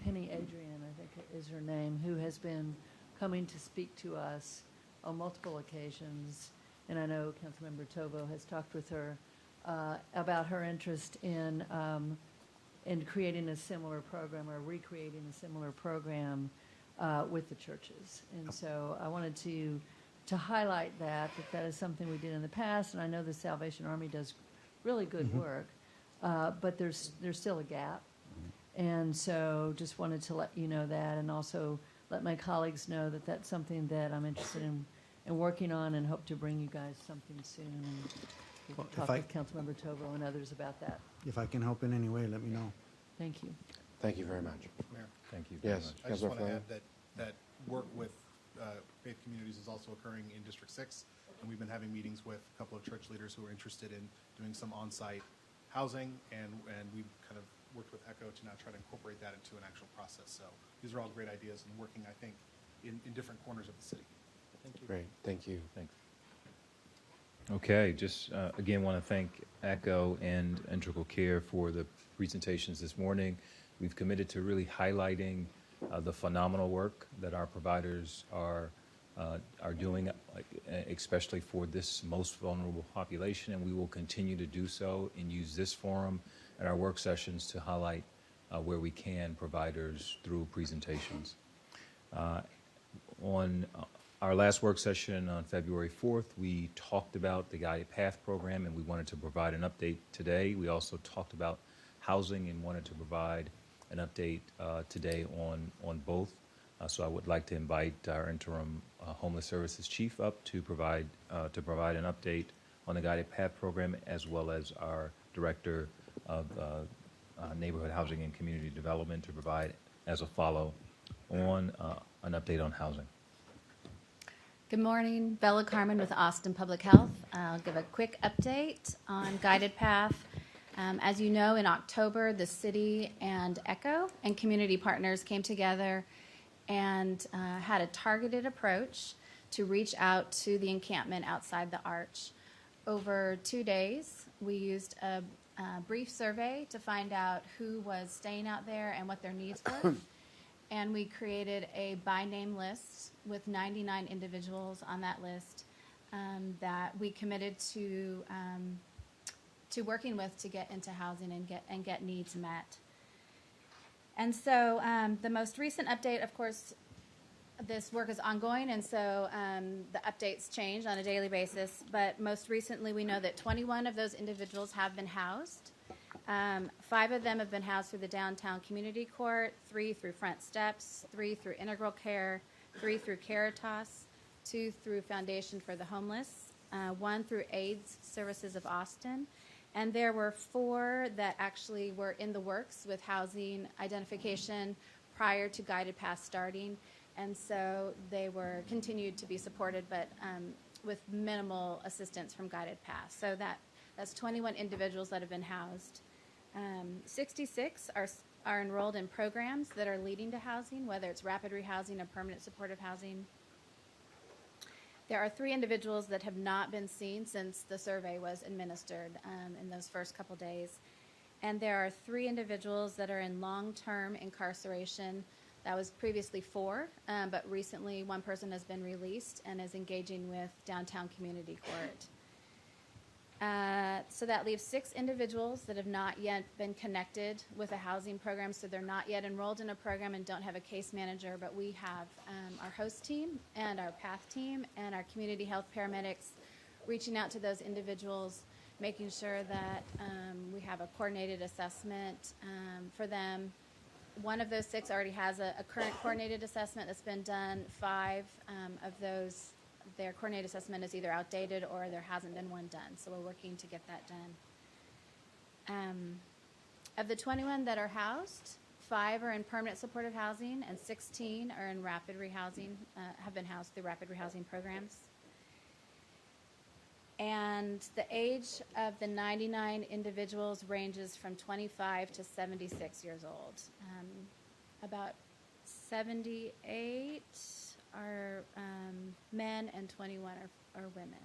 Penny Adrian, I think is her name, who has been coming to speak to us on multiple occasions. And I know Councilmember Tovo has talked with her about her interest in creating a similar program or recreating a similar program with the churches. And so I wanted to highlight that is something we did in the past, and I know the Salvation Army does really good work, but there's still a gap. And so just wanted to let you know that, and also let my colleagues know that that's something that I'm interested in working on, and hope to bring you guys something soon. And Well, talk with Councilmember Tovo and others about that. If I can help in any way, let me know. Thank you. Thank you very much. Mayor, Thank you very Yes, much. I just want to Councilor add that work with faith communities is also occurring in District 6, and we've been having meetings with a couple of church leaders who are interested in doing some on-site housing, and we've kind of worked with ECHO to now try to incorporate that into an actual process. So these are all great ideas and working, I think, in different corners of the city. Thank you. Great, thank you. Thanks. Okay, just again want to thank ECHO and Integral Care for the presentations this morning. We've committed to really highlighting the phenomenal work that our providers are doing, especially for this most vulnerable population, and we will continue to do so and use this forum and our work sessions to highlight where we can providers through presentations. On our last work session on February 4th, we talked about the Guided Path program, and we wanted to provide an update today. We also talked about housing and wanted to provide an update today on both. So I would like to invite our interim homeless services chief up to provide an update on the Guided Path program, as well as our director of neighborhood housing and community development to provide as a follow on an update on housing. Good morning, Bella Carmen with Austin Public Health. I'll give a quick update on Guided Path. As you know, in October, the city and ECHO and community partners came together and had a targeted approach to reach out to the encampment outside the arch. Over 2 days, we used a brief survey to find out who was staying out there and what their needs were. And we created a by name list with 99 individuals on that list that we committed to working with to get into housing and get needs met. And so the most recent update, of course, this work is ongoing, and so the updates change on a daily basis. But most recently, we know that 21 of those individuals have been housed. 5 of them have been housed through the Downtown Community Court, 3 through Front Steps, 3 through Integral Care, 3 through Caritas, 2 through Foundation for the Homeless, 1 through AIDS Services of Austin. And there were 4 that actually were in the works with housing identification prior to Guided Path starting. And so they were continued to be supported, but with minimal assistance from Guided Path. So that's 21 individuals that have been housed. 66 are enrolled in programs that are leading to housing, whether it's rapid rehousing or permanent supportive housing. There are 3 individuals that have not been seen since the survey was administered in those first couple days. And there are 3 individuals that are in long-term incarceration. That was previously 4, but recently 1 person has been released and is engaging with Downtown Community Court. So that leaves 6 individuals that have not yet been connected with a housing program, so they're not yet enrolled in a program and don't have a case manager, but we have our host team and our PATH team and our community health paramedics reaching out to those individuals, making sure that we have a coordinated assessment for them. 1 of those 6 already has a current coordinated assessment that's been done. 5 of those, their coordinated assessment is either outdated or there hasn't been one done. So we're working to get that done. Of the 21 that are housed, 5 are in permanent supportive housing and 16 are in rapid rehousing, have been housed through rapid rehousing programs. And the age of the 99 individuals ranges from 25 to 76 years old. About 78 are men and 21 are women.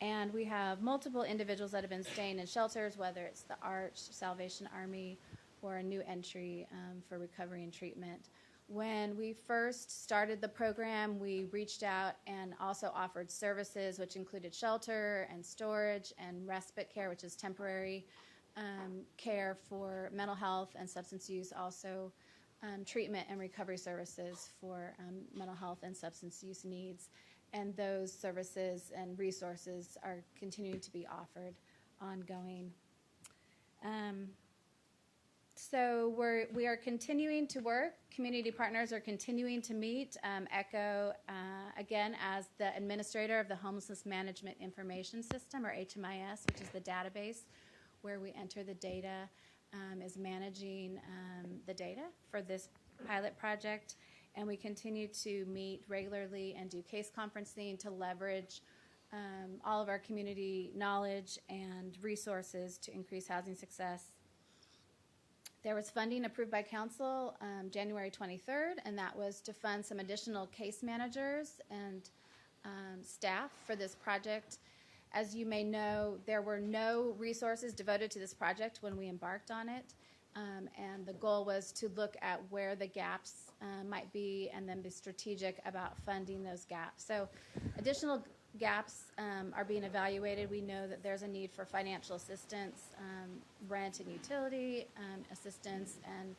And we have multiple individuals that have been staying in shelters, whether it's the Arch, Salvation Army, or a new entry for recovery and treatment. When we first started the program, we reached out and also offered services, which included shelter and storage and respite care, which is temporary care for mental health and substance use, also treatment and recovery services for mental health and substance use needs. And those services and resources are continuing to be offered ongoing. So we are continuing to work. Community partners are continuing to meet. ECHO, again, as the administrator of the Homelessness Management Information System, or HMIS, which is the database where we enter the data, is managing the data for this pilot project. And we continue to meet regularly and do case conferencing to leverage all of our community knowledge and resources to increase housing success. There was funding approved by council January 23rd, and that was to fund some additional case managers and staff for this project. As you may know, there were no resources devoted to this project when we embarked on it, and the goal was to look at where the gaps might be and then be strategic about funding those gaps. So additional gaps are being evaluated. We know that there's a need for financial assistance, rent and utility assistance, and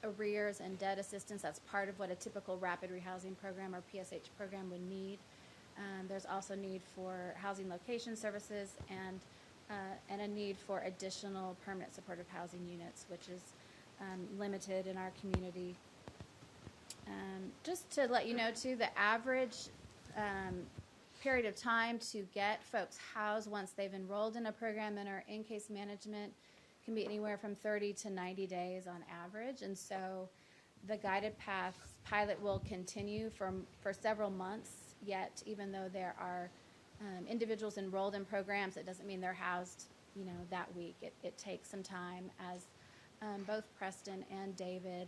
arrears and debt assistance. That's part of what a typical rapid rehousing program or PSH program would need. There's also need for housing location services and a need for additional permanent supportive housing units, which is limited in our community. Just to let you know, too, the average period of time to get folks housed once they've enrolled in a program and are in case management can be anywhere from 30 to 90 days on average. And so the Guided Path pilot will continue for several months yet, even though there are individuals enrolled in programs. It doesn't mean they're housed, that week. It takes some time, as both Preston and David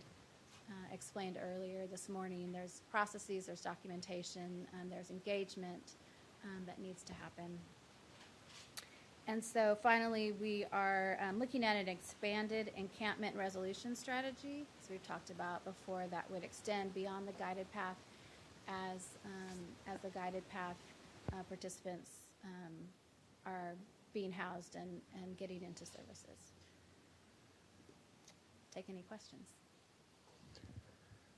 explained earlier this morning. There's processes, there's documentation, there's engagement that needs to happen. And so finally, we are looking at an expanded encampment resolution strategy, as we've talked about before, that would extend beyond the guided path as the guided path participants are being housed and getting into services. Take any questions?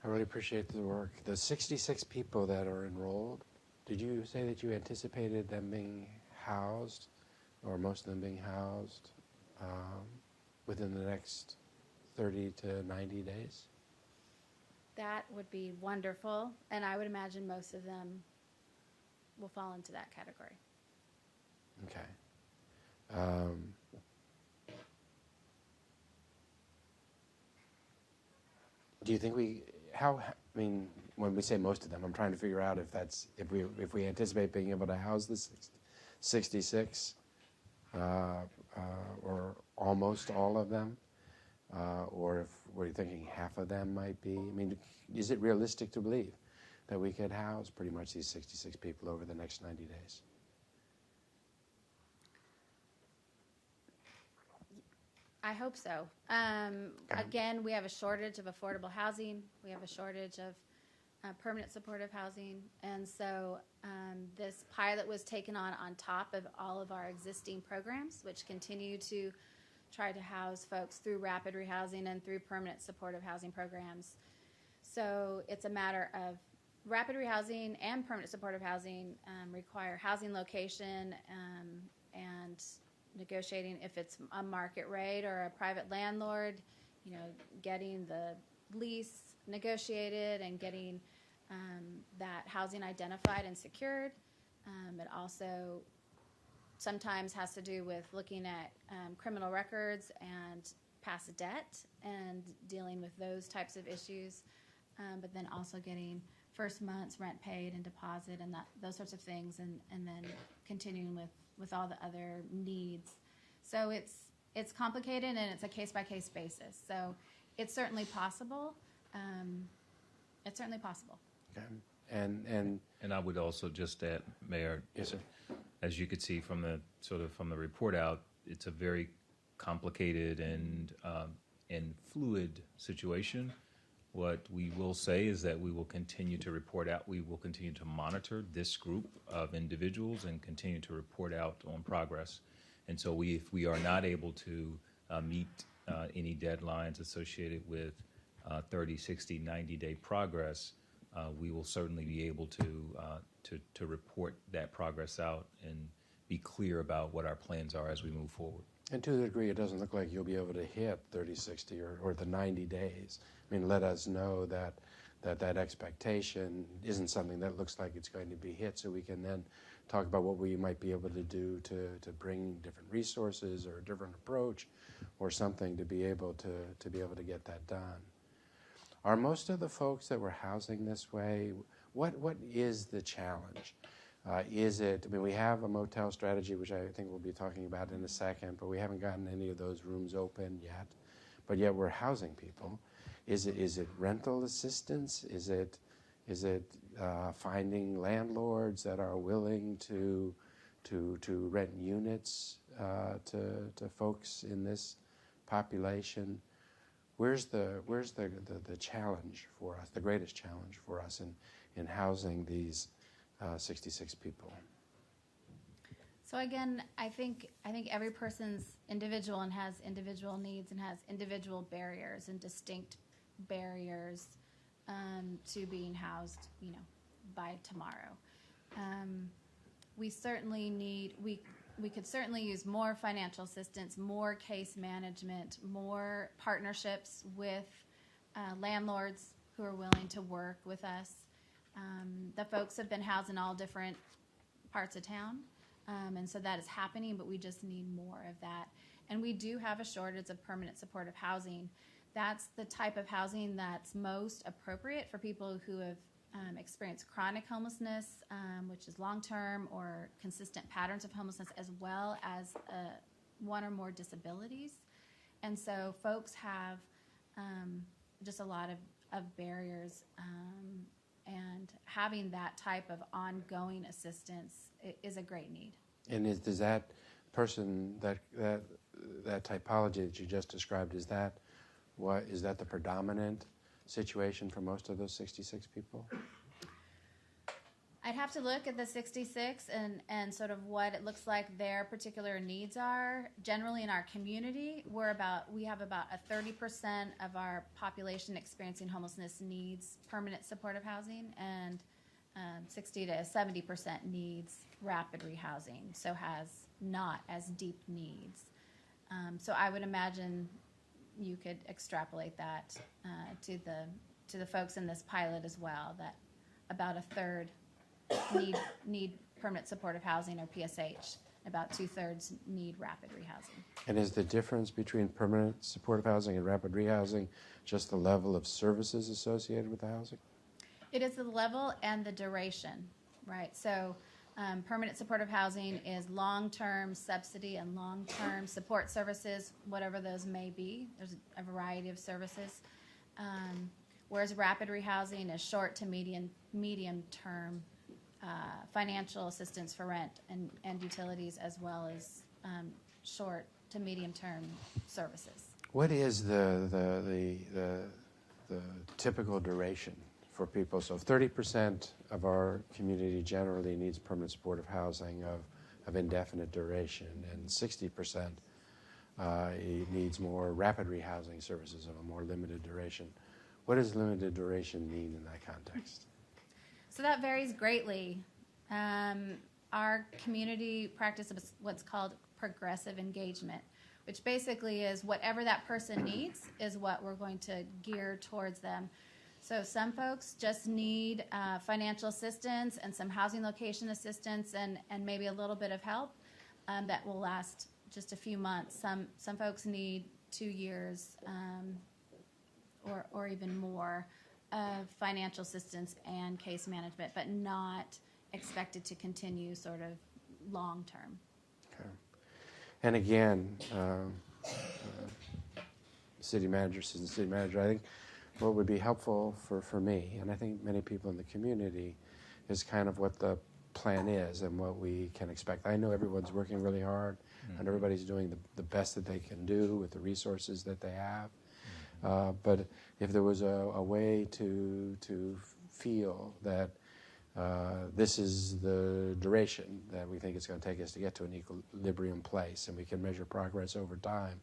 I really appreciate the work. The 66 people that are enrolled, did you say that you anticipated them being housed, or most of them being housed, within the next 30 to 90 days? That would be wonderful, and I would imagine most of them will fall into that category. Okay. Do you think when we say most of them, I'm trying to figure out if we anticipate being able to house the 66, or almost all of them, or if we're thinking half of them might be. Is it realistic to believe that we could house pretty much these 66 people over the next 90 days? I hope so. Again, we have a shortage of affordable housing. We have a shortage of permanent supportive housing. And so this pilot was taken on top of all of our existing programs, which continue to try to house folks through rapid rehousing and through permanent supportive housing programs. So it's a matter of rapid rehousing and permanent supportive housing require housing location and negotiating if it's a market rate or a private landlord, getting the lease negotiated and getting that housing identified and secured. It also sometimes has to do with looking at criminal records and past debt and dealing with those types of issues, but then also getting first month's rent paid and deposit and those sorts of things, and then continuing with all the other needs. So it's complicated, and it's a case-by-case basis. So it's certainly possible. It's certainly possible. Okay. And I would also just add, Mayor, yes, sir. As you could see from the report out, it's a very complicated and fluid situation. What we will say is that we will continue to report out. We will continue to monitor this group of individuals and continue to report out on progress. And so if we are not able to meet any deadlines associated with 30, 60, 90-day progress, we will certainly be able to report that progress out and be clear about what our plans are as we move forward. And to the degree it doesn't look like you'll be able to hit 30, 60, or the 90 days, let us know that expectation isn't something that looks like it's going to be hit, so we can then talk about what we might be able to do to bring different resources or a different approach or something to be able to get that done. Are most of the folks that we're housing this way, what is the challenge? Is it, we have a motel strategy, which I think we'll be talking about in a second, but we haven't gotten any of those rooms open yet. But yet we're housing people. Is it rental assistance? Is it finding landlords that are willing to rent units to folks in this population? Where's the challenge for us, the greatest challenge for us in housing these 66 people? So again, I think every person's individual and has individual needs and has individual barriers and distinct barriers to being housed, by tomorrow. We certainly we could certainly use more financial assistance, more case management, more partnerships with landlords who are willing to work with us. The folks have been housed in all different parts of town, and so that is happening, but we just need more of that. And we do have a shortage of permanent supportive housing. that's the type of housing that's most appropriate for people who have experienced chronic homelessness, which is long-term or consistent patterns of homelessness, as well as one or more disabilities. And so folks have just a lot of barriers, and having that type of ongoing assistance is a great need. And does that person, that typology that you just described, is that the predominant situation for most of those 66 people? I'd have to look at the 66 and sort of what it looks like their particular needs are. Generally in our community, we have about a 30% of our population experiencing homelessness needs permanent supportive housing, and 60 to 70% needs rapid rehousing, so has not as deep needs. So I would imagine you could extrapolate that to the folks in this pilot as well, that about a third need permanent supportive housing or PSH. About 2/3 need rapid rehousing. And is the difference between permanent supportive housing and rapid rehousing just the level of services associated with the housing? It is the level and the duration, right? So permanent supportive housing is long-term subsidy and long-term support services, whatever those may be. There's a variety of services. Whereas rapid rehousing is short to medium-term financial assistance for rent and utilities, as well as short to medium-term services. What is the typical duration for people? So 30% of our community generally needs permanent supportive housing of indefinite duration, and 60% needs more rapid rehousing services of a more limited duration. What does limited duration mean in that context? So that varies greatly. Our community practices what's called progressive engagement, which basically is whatever that person needs is what we're going to gear towards them. So some folks just need financial assistance and some housing location assistance and maybe a little bit of help that will last just a few months. Some folks need 2 years or even more of financial assistance and case management, but not expected to continue sort of long term. Okay. And again, city manager, assistant city manager, I think what would be helpful for me, and I think many people in the community, is kind of what the plan is and what we can expect. I know everyone's working really hard, and everybody's doing the best that they can do with the resources that they have. But if there was a way to feel that this is the duration that we think it's going to take us to get to an equilibrium place, and we can measure progress over time,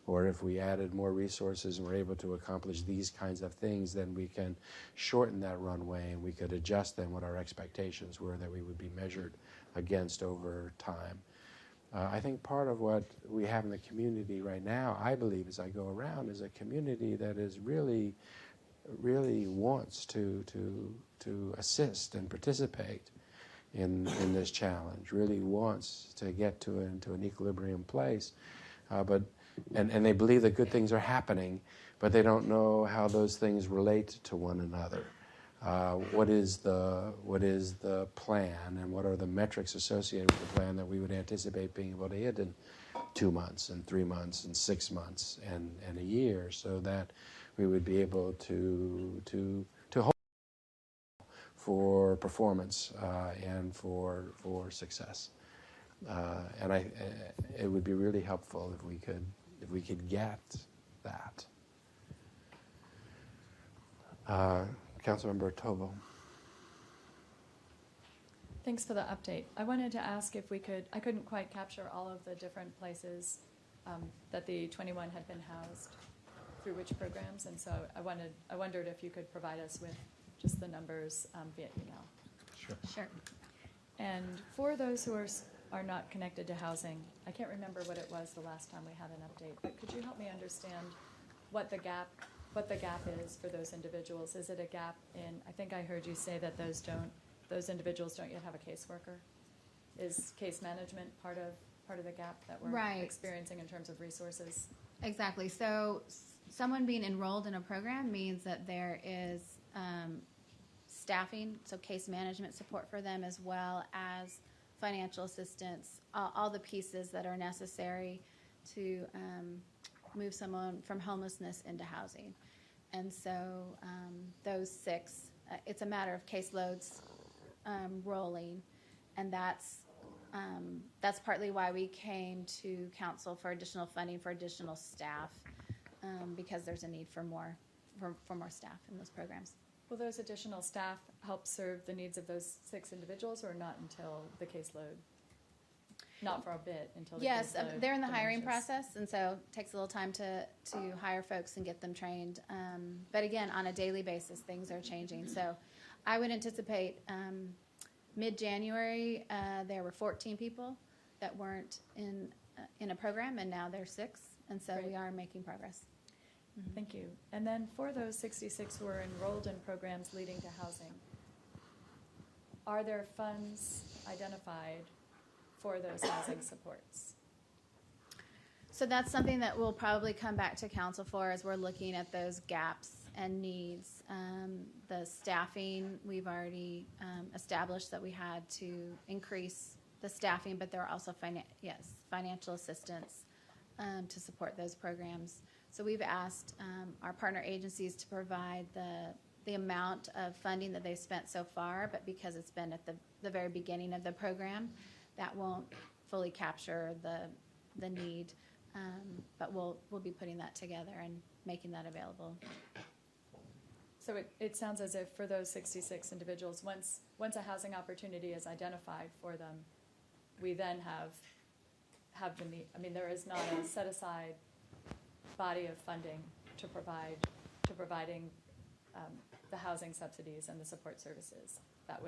or if we added more resources and were able to accomplish these kinds of things, then we can shorten that runway and we could adjust then what our expectations were that we would be measured against over time. I think part of what we have in the community right now, I believe, as I go around, is a community that is really wants to assist and participate in this challenge, really wants to get into an equilibrium place, but they believe that good things are happening, but they don't know how those things relate to one another. What is the plan, and what are the metrics associated with the plan that we would anticipate being able to hit in 2 months and 3 months and 6 months and a year, so that we would be able to hope for performance and for success. And it would be really helpful if we could get that. Councilmember Tovo. Thanks for the update. I wanted to ask if we could, I couldn't quite capture all of the different places that the 21 had been housed, through which programs, and so I wondered if you could provide us with just the numbers via email. Sure. And for those who are not connected to housing, I can't remember what it was the last time we had an update, but could you help me understand what the gap is for those individuals? Is it a gap in, I think I heard you say that those individuals don't yet have a caseworker. Is case management part of the gap that we're Right. experiencing in terms of resources? Exactly. So someone being enrolled in a program means that there is staffing, so case management support for them, as well as financial assistance, all the pieces that are necessary to move someone from homelessness into housing. And so those 6, it's a matter of caseloads rolling, and that's partly why we came to council for additional funding for additional staff, because there's a need for more staff in those programs. Will those additional staff help serve the needs of those 6 individuals, or not until the caseload? Not for a bit until the Yes, caseload they're in the hiring diminishes. process, and so it takes a little time to hire folks and get them trained. But again, on a daily basis, things are changing. So I would anticipate mid-January there were 14 people that weren't in a program, and now there's 6, and so Great. we are making progress. Thank you. And then for those 66 who are enrolled in programs leading to housing, are there funds identified for those housing supports? So that's something that we'll probably come back to council for as we're looking at those gaps and needs. The staffing, we've already established that we had to increase the staffing, but there are also financial assistance to support those programs. So we've asked our partner agencies to provide the amount of funding that they've spent so far, but because it's been at the very beginning of the program, that won't fully capture the need. But we'll be putting that together and making that available. So it sounds as if for those 66 individuals, once a housing opportunity is identified for them, we then have the need. I mean, there is not a set aside body of funding to providing the housing subsidies and the support services. That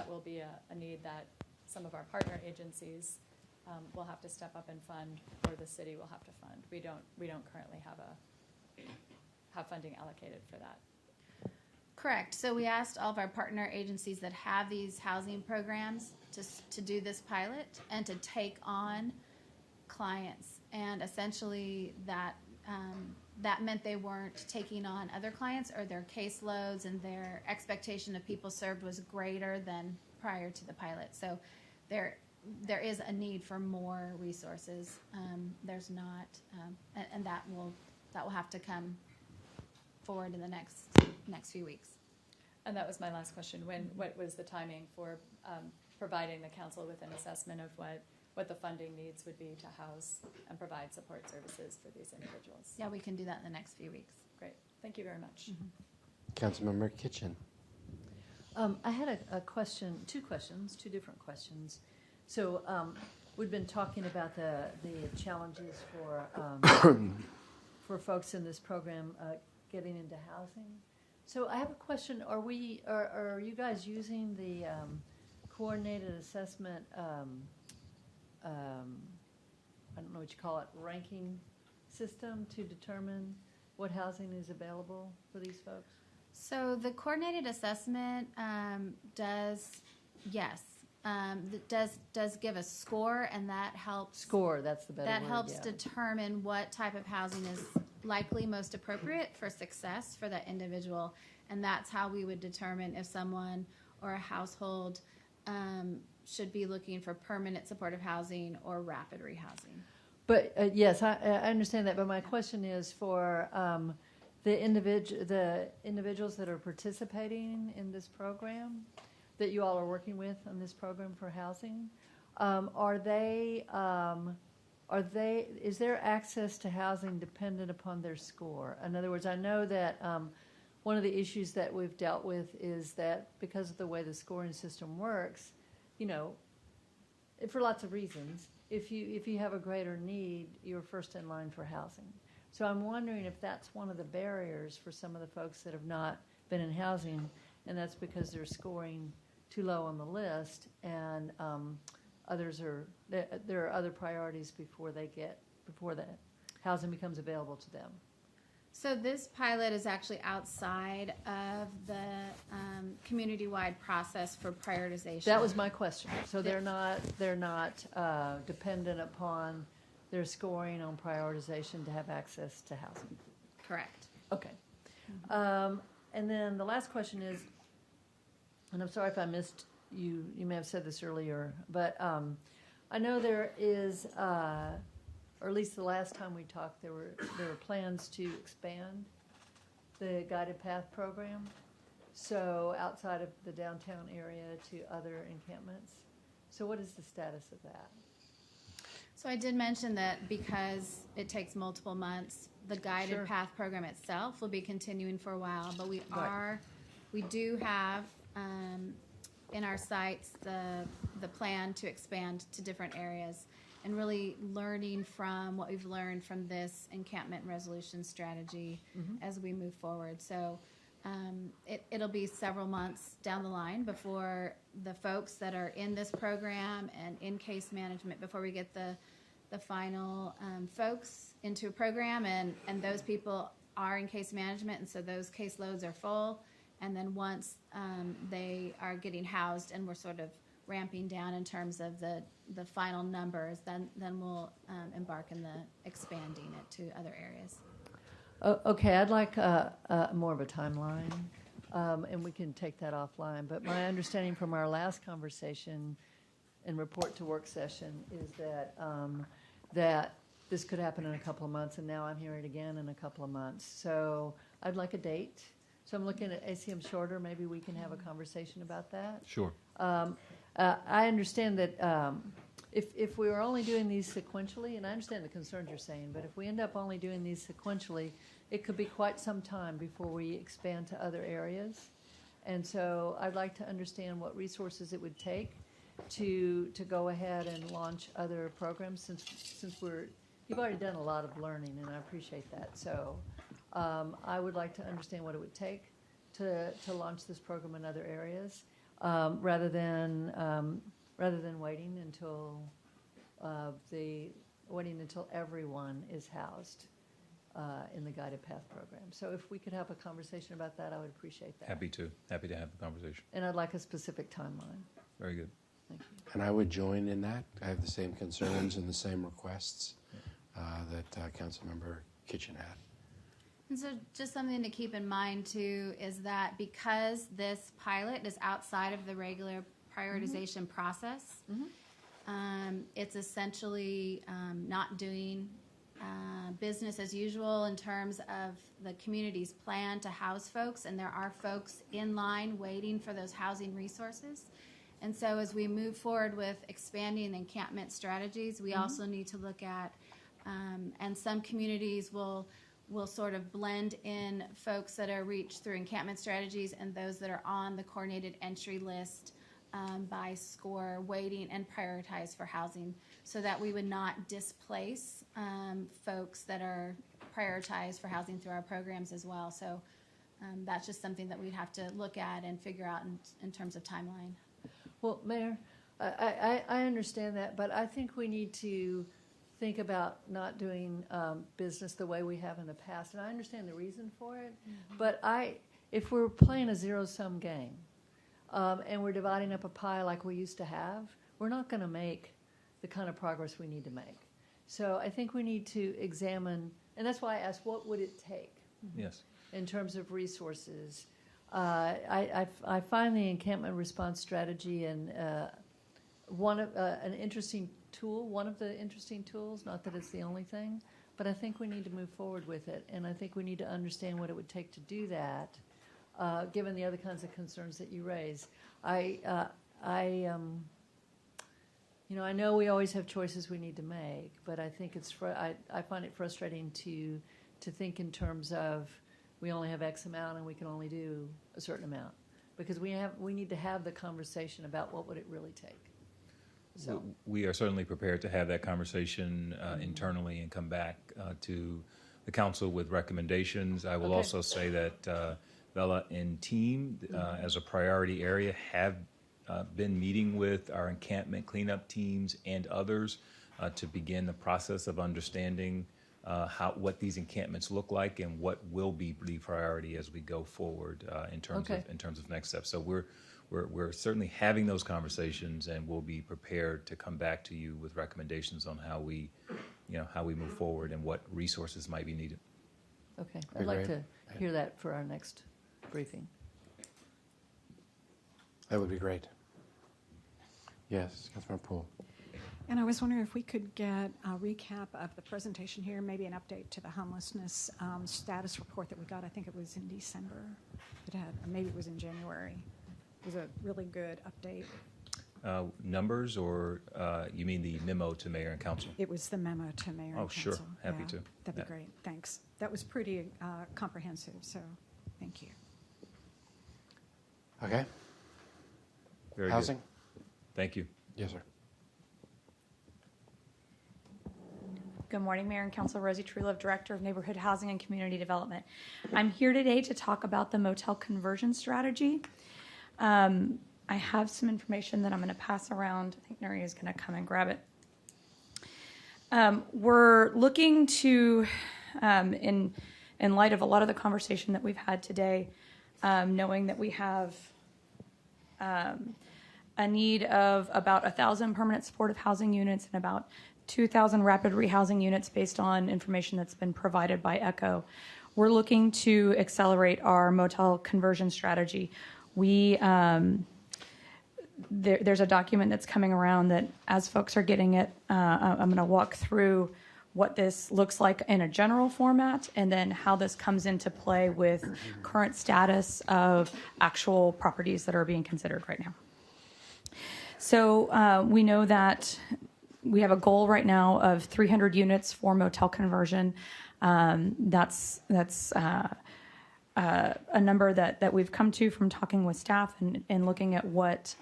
will be a need that some of our partner agencies will have to step up and fund, or the city will have to fund. We don't currently have funding allocated for that. Correct. So we asked all of our partner agencies that have these housing programs to do this pilot and to take on clients. And essentially that meant they weren't taking on other clients, or their caseloads and their expectation of people served was greater than prior to the pilot. So there is a need for more resources. There's not, and that will have to come forward in the next few weeks. And that was my last question. What was the timing for providing the council with an assessment of what the funding needs would be to house and provide support services for these individuals? Yeah, we can do that in the next few weeks. Great. Thank you very much. Councilmember Kitchen. I had a question, two different questions. So we've been talking about the challenges for folks in this program getting into housing. So I have a question. Are you guys using the coordinated assessment, I don't know what you call it, ranking system to determine what housing is available for these folks? So the coordinated assessment does give a score, and that helps. Score, that's the better word. That helps yeah. determine what type of housing is likely most appropriate for success for that individual, and that's how we would determine if someone or a household should be looking for permanent supportive housing or rapid rehousing. But yes, I understand that. But my question is for the individuals that are participating in this program, that you all are working with on this program for housing. Is their access to housing dependent upon their score? In other words, I know that one of the issues that we've dealt with is that because of the way the scoring system works, for lots of reasons, if you have a greater need, you're first in line for housing. So I'm wondering if that's one of the barriers for some of the folks that have not been in housing, and that's because they're scoring too low on the list, and there are other priorities before the housing becomes available to them. So this pilot is actually outside of the community-wide process for prioritization. That was my question. So they're not dependent upon they're scoring on prioritization to have access to housing. Correct. Okay. And then the last question is, and I'm sorry if I missed you, you may have said this earlier, but I know there is, or at least the last time we talked, there were plans to expand the guided path program, so outside of the downtown area to other encampments. So what is the status of that? So I did mention that because it takes multiple months, the guided Sure. path program itself will be continuing for a while, but we Right. do have in our sites the plan to expand to different areas and really learning from what we've learned from this encampment resolution strategy as we move forward. So it'll be several months down the line before the folks that are in this program and in case management, before we get the final folks into a program, and those people are in case management, and so those caseloads are full. And then once they are getting housed and we're sort of ramping down in terms of the final numbers, then we'll embark in the expanding it to other areas. Okay, I'd like more of a timeline, and we can take that offline. But my understanding from our last conversation and report to work session is that that this could happen in a couple of months, and now I'm hearing it again in a couple of months. So I'd like a date. So I'm looking at ACM Shorter. Maybe we can have a conversation about that. Sure. I understand that if we were only doing these sequentially, and I understand the concerns you're saying, but if we end up only doing these sequentially, it could be quite some time before we expand to other areas. And so I'd like to understand what resources it would take to go ahead and launch other programs, since you've already done a lot of learning, and I appreciate that. So I would like to understand what it would take to launch this program in other areas, rather than waiting until everyone is housed in the guided path program. So if we could have a conversation about that, I would appreciate that. Happy to have the conversation. And I'd like a specific timeline. Very good. Thank you. And I would join in that. I have the same concerns and the same requests that Councilmember Kitchen had. And so just something to keep in mind too is that because this pilot is outside of the regular prioritization process, it's essentially not doing business as usual in terms of the community's plan to house folks, and there are folks in line waiting for those housing resources. And so as we move forward with expanding encampment strategies, we also need to look at, and some communities will sort of blend in folks that are reached through encampment strategies and those that are on the coordinated entry list by score, waiting, and prioritize for housing, so that we would not displace folks that are prioritized for housing through our programs as well. So that's just something that we'd have to look at and figure out in terms of timeline. Well, Mayor, I understand that, but I think we need to think about not doing business the way we have in the past. And I understand the reason for it, but if we're playing a zero-sum game and we're dividing up a pie like we used to have, we're not going to make the kind of progress we need to make. So I think we need to examine, and that's why I asked, what would it take? Yes. In terms of resources. I find the encampment response strategy and an interesting tool, one of the interesting tools, not that it's the only thing, but I think we need to move forward with it, and I think we need to understand what it would take to do that, given the other kinds of concerns that you raise. I know we always have choices we need to make, but I think I find it frustrating to think in terms of we only have X amount and we can only do a certain amount, because we need to have the conversation about what would it really take. So we are certainly prepared to have that conversation internally and come back to the council with recommendations. I will also say that Bella and team, as a priority area, have been meeting with our encampment cleanup teams and others to begin the process of understanding what these encampments look like and what will be the priority as we go forward in terms of next steps. So we're certainly having those conversations, and we'll be prepared to come back to you with recommendations on how we how we move forward and what resources might be needed. Okay, Be I'd like great. to hear that for our next briefing. That would be great. Yes, Councilmember Poole. And I was wondering if we could get a recap of the presentation here, maybe an update to the homelessness status report that we got. I think it was in December. It had, or maybe it was in January. It was a really good update. Numbers, or you mean the memo to mayor and council? It was the memo to mayor and sure. council. Happy to. That'd be Yeah. great. Thanks. That was pretty comprehensive, so thank you. Okay. Very Housing? good. Thank you. Yes, sir. Good morning, Mayor and Council. Rosie Trulove, Director of Neighborhood Housing and Community Development. I'm here today to talk about the motel conversion strategy. I have some information that I'm going to pass around. I think Nuri is going to come and grab it. We're looking to, in light of a lot of the conversation that we've had today, knowing that we have a need of about 1,000 permanent supportive housing units and about 2,000 rapid rehousing units based on information that's been provided by ECHO. We're looking to accelerate our motel conversion strategy. There's a document that's coming around that as folks are getting it, I'm going to walk through what this looks like in a general format and then how this comes into play with current status of actual properties that are being considered right now. So we know that we have a goal right now of 300 units for motel conversion. That's a number that we've come to from talking with staff and looking at what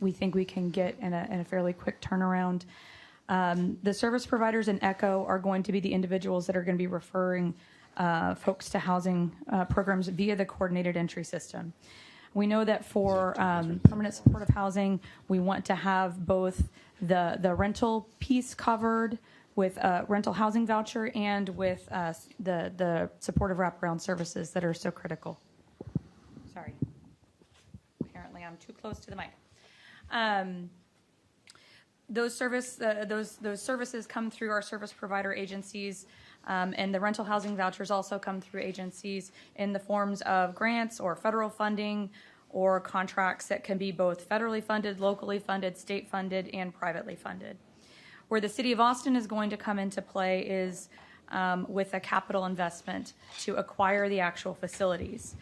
we think we can get in a fairly quick turnaround. The service providers in ECHO are going to be the individuals that are going to be referring folks to housing programs via the coordinated entry system. We know that for permanent supportive housing, we want to have both the rental piece covered with a rental housing voucher and with the supportive wraparound services that are so critical. Sorry. Apparently I'm too close to the mic. Those services come through our service provider agencies, and the rental housing vouchers also come through agencies in the forms of grants or federal funding or contracts that can be both federally funded, locally funded, state funded, and privately funded. Where the City of Austin is going to come into play is with a capital investment to acquire the actual facilities.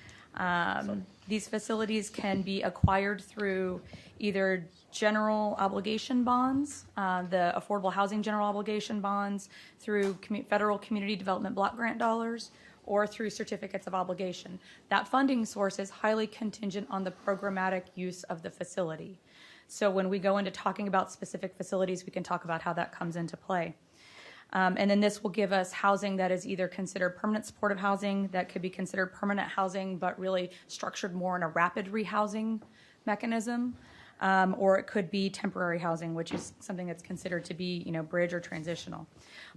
These facilities can be acquired through either general obligation bonds, the Affordable Housing General Obligation bonds, through federal community development block grant dollars, or through certificates of obligation. That funding source is highly contingent on the programmatic use of the facility. So when we go into talking about specific facilities, we can talk about how that comes into play. And then this will give us housing that is either considered permanent supportive housing, that could be considered permanent housing, but really structured more in a rapid rehousing mechanism, or it could be temporary housing, which is something that's considered to be, bridge or transitional.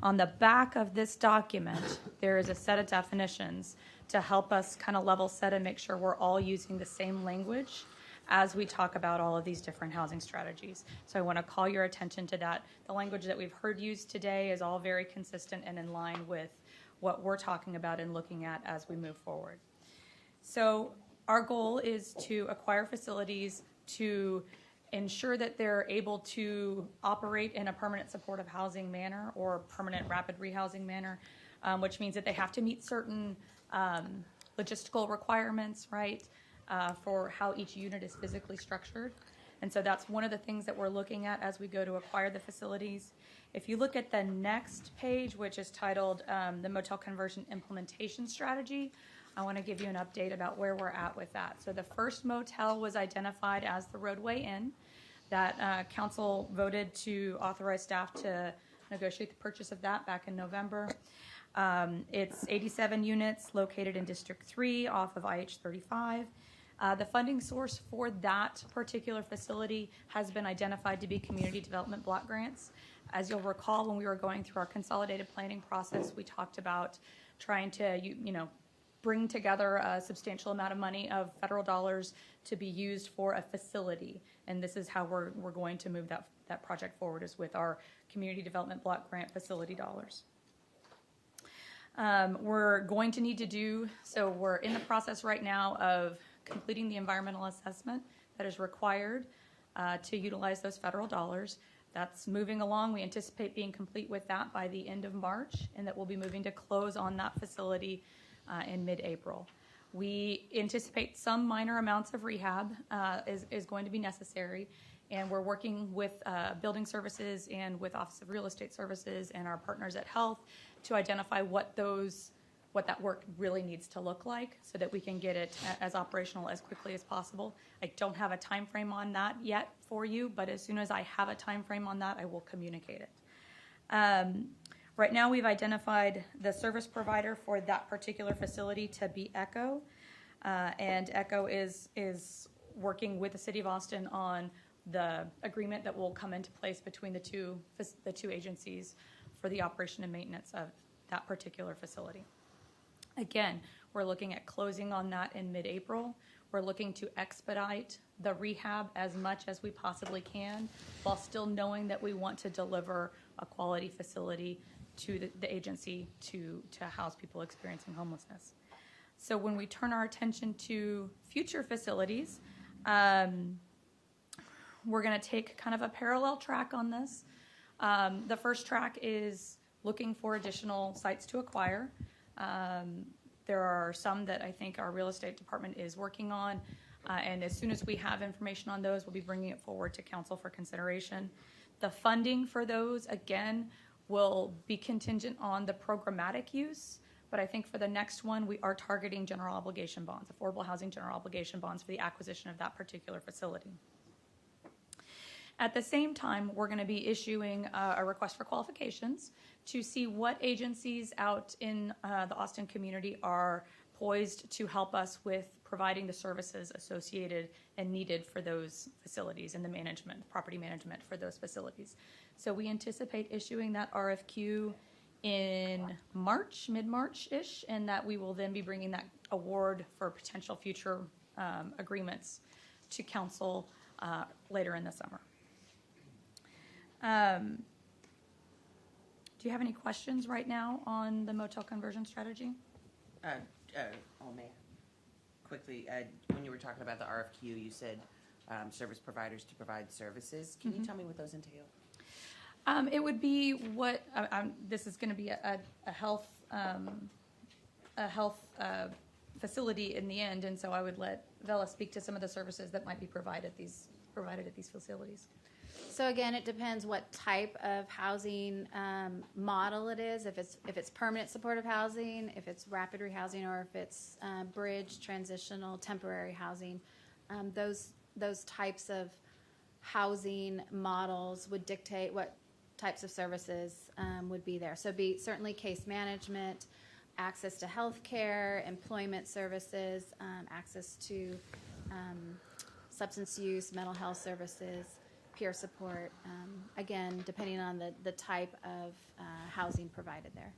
On the back of this document, there is a set of definitions to help us kind of level set and make sure we're all using the same language as we talk about all of these different housing strategies. So I want to call your attention to that. The language that we've heard used today is all very consistent and in line with what we're talking about and looking at as we move forward. So our goal is to acquire facilities to ensure that they're able to operate in a permanent supportive housing manner or permanent rapid rehousing manner, which means that they have to meet certain logistical requirements, right? For how each unit is physically structured. And so that's one of the things that we're looking at as we go to acquire the facilities. If you look at the next page, which is titled the Motel Conversion Implementation Strategy, I want to give you an update about where we're at with that. So the first motel was identified as the Roadway Inn. That council voted to authorize staff to negotiate the purchase of that back in November. It's 87 units located in District 3 off of IH-35. The funding source for that particular facility has been identified to be community development block grants. As you'll recall, when we were going through our consolidated planning process, we talked about trying to, bring together a substantial amount of money of federal dollars to be used for a facility. And this is how we're going to move that project forward is with our Community Development Block Grant facility dollars. We're going to need to do, so we're in the process right now of completing the environmental assessment that is required to utilize those federal dollars. That's moving along. We anticipate being complete with that by the end of March, and that we'll be moving to close on that facility in mid-April. We anticipate some minor amounts of rehab is going to be necessary, and we're working with building services and with Office of Real Estate Services and our partners at Health to identify what that work really needs to look like so that we can get it as operational as quickly as possible. I don't have a time frame on that yet for you, but as soon as I have a time frame on that, I will communicate it. Right now, we've identified the service provider for that particular facility to be ECHO, and ECHO is working with the City of Austin on the agreement that will come into place between the two agencies for the operation and maintenance of that particular facility. Again, we're looking at closing on that in mid-April. We're looking to expedite the rehab as much as we possibly can, while still knowing that we want to deliver a quality facility to the agency to house people experiencing homelessness. So when we turn our attention to future facilities, we're going to take kind of a parallel track on this. The first track is looking for additional sites to acquire. There are some that I think our real estate department is working on, and as soon as we have information on those, we'll be bringing it forward to council for consideration. The funding for those, again, will be contingent on the programmatic use, but I think for the next one, we are targeting general obligation bonds, affordable housing general obligation bonds for the acquisition of that particular facility. At the same time, we're going to be issuing a request for qualifications to see what agencies out in the Austin community are poised to help us with providing the services associated and needed for those facilities and the management, property management for those facilities. So we anticipate issuing that RFQ in March, mid-March-ish, and that we will then be bringing that award for potential future agreements to council later in the summer. Do you have any questions right now on the motel conversion strategy? Mayor, quickly, when you were talking about the RFQ, you said service providers to provide services. Can you tell me what those entail? It would be what this is going to be a health facility in the end, and so I would let Vela speak to some of the services that might be provided at these facilities. So again, it depends what type of housing model it is. If it's permanent supportive housing, if it's rapid rehousing, or if it's bridge, transitional, temporary housing. Those types of housing models would dictate what types of services would be there. So be certainly case management, access to health care, employment services, access to substance use, mental health services, peer support, again, depending on the type of housing provided there.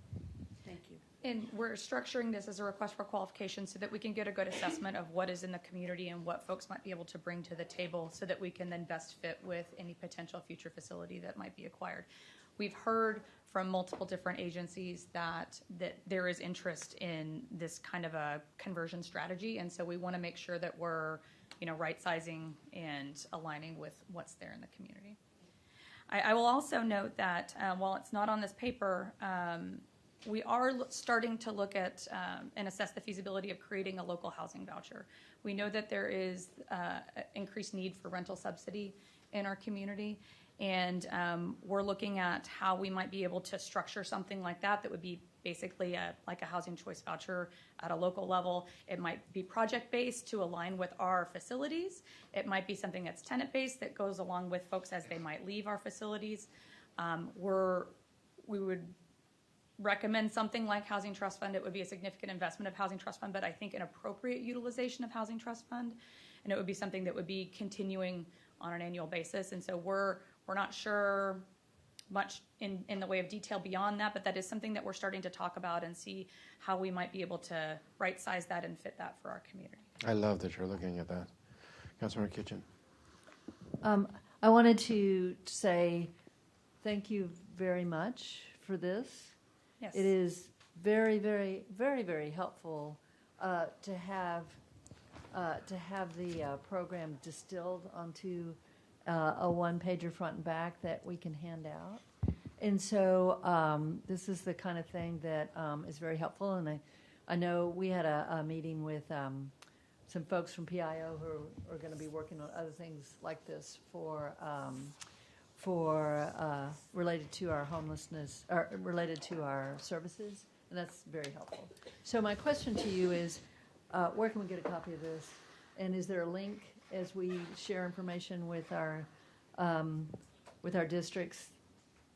Thank you. And we're structuring this as a request for qualification so that we can get a good assessment of what is in the community and what folks might be able to bring to the table so that we can then best fit with any potential future facility that might be acquired. We've heard from multiple different agencies that there is interest in this kind of a conversion strategy, and so we want to make sure that we're right sizing and aligning with what's there in the community. I will also note that while it's not on this paper, we are starting to look at and assess the feasibility of creating a local housing voucher. We know that there is increased need for rental subsidy in our community, and we're looking at how we might be able to structure something like that would be basically like a housing choice voucher at a local level. It might be project-based to align with our facilities. It might be something that's tenant-based that goes along with folks as they might leave our facilities. We would recommend something like Housing Trust Fund. It would be a significant investment of Housing Trust Fund, but I think an appropriate utilization of Housing Trust Fund, and it would be something that would be continuing on an annual basis. And so we're not sure much in the way of detail beyond that, but that is something that we're starting to talk about and see how we might be able to right size that and fit that for our community. I love that you're looking at that. Councilmember Kitchen. I wanted to say thank you very much for this. Yes. It is very, very, very, very helpful to have the program distilled onto a one-pager front and back that we can hand out. And so this is the kind of thing that is very helpful. And I know we had a meeting with some folks from PIO who are going to be working on other things like this for related to our homelessness, or related to our services, and that's very helpful. So my question to you is, where can we get a copy of this? And is there a link as we share information with our districts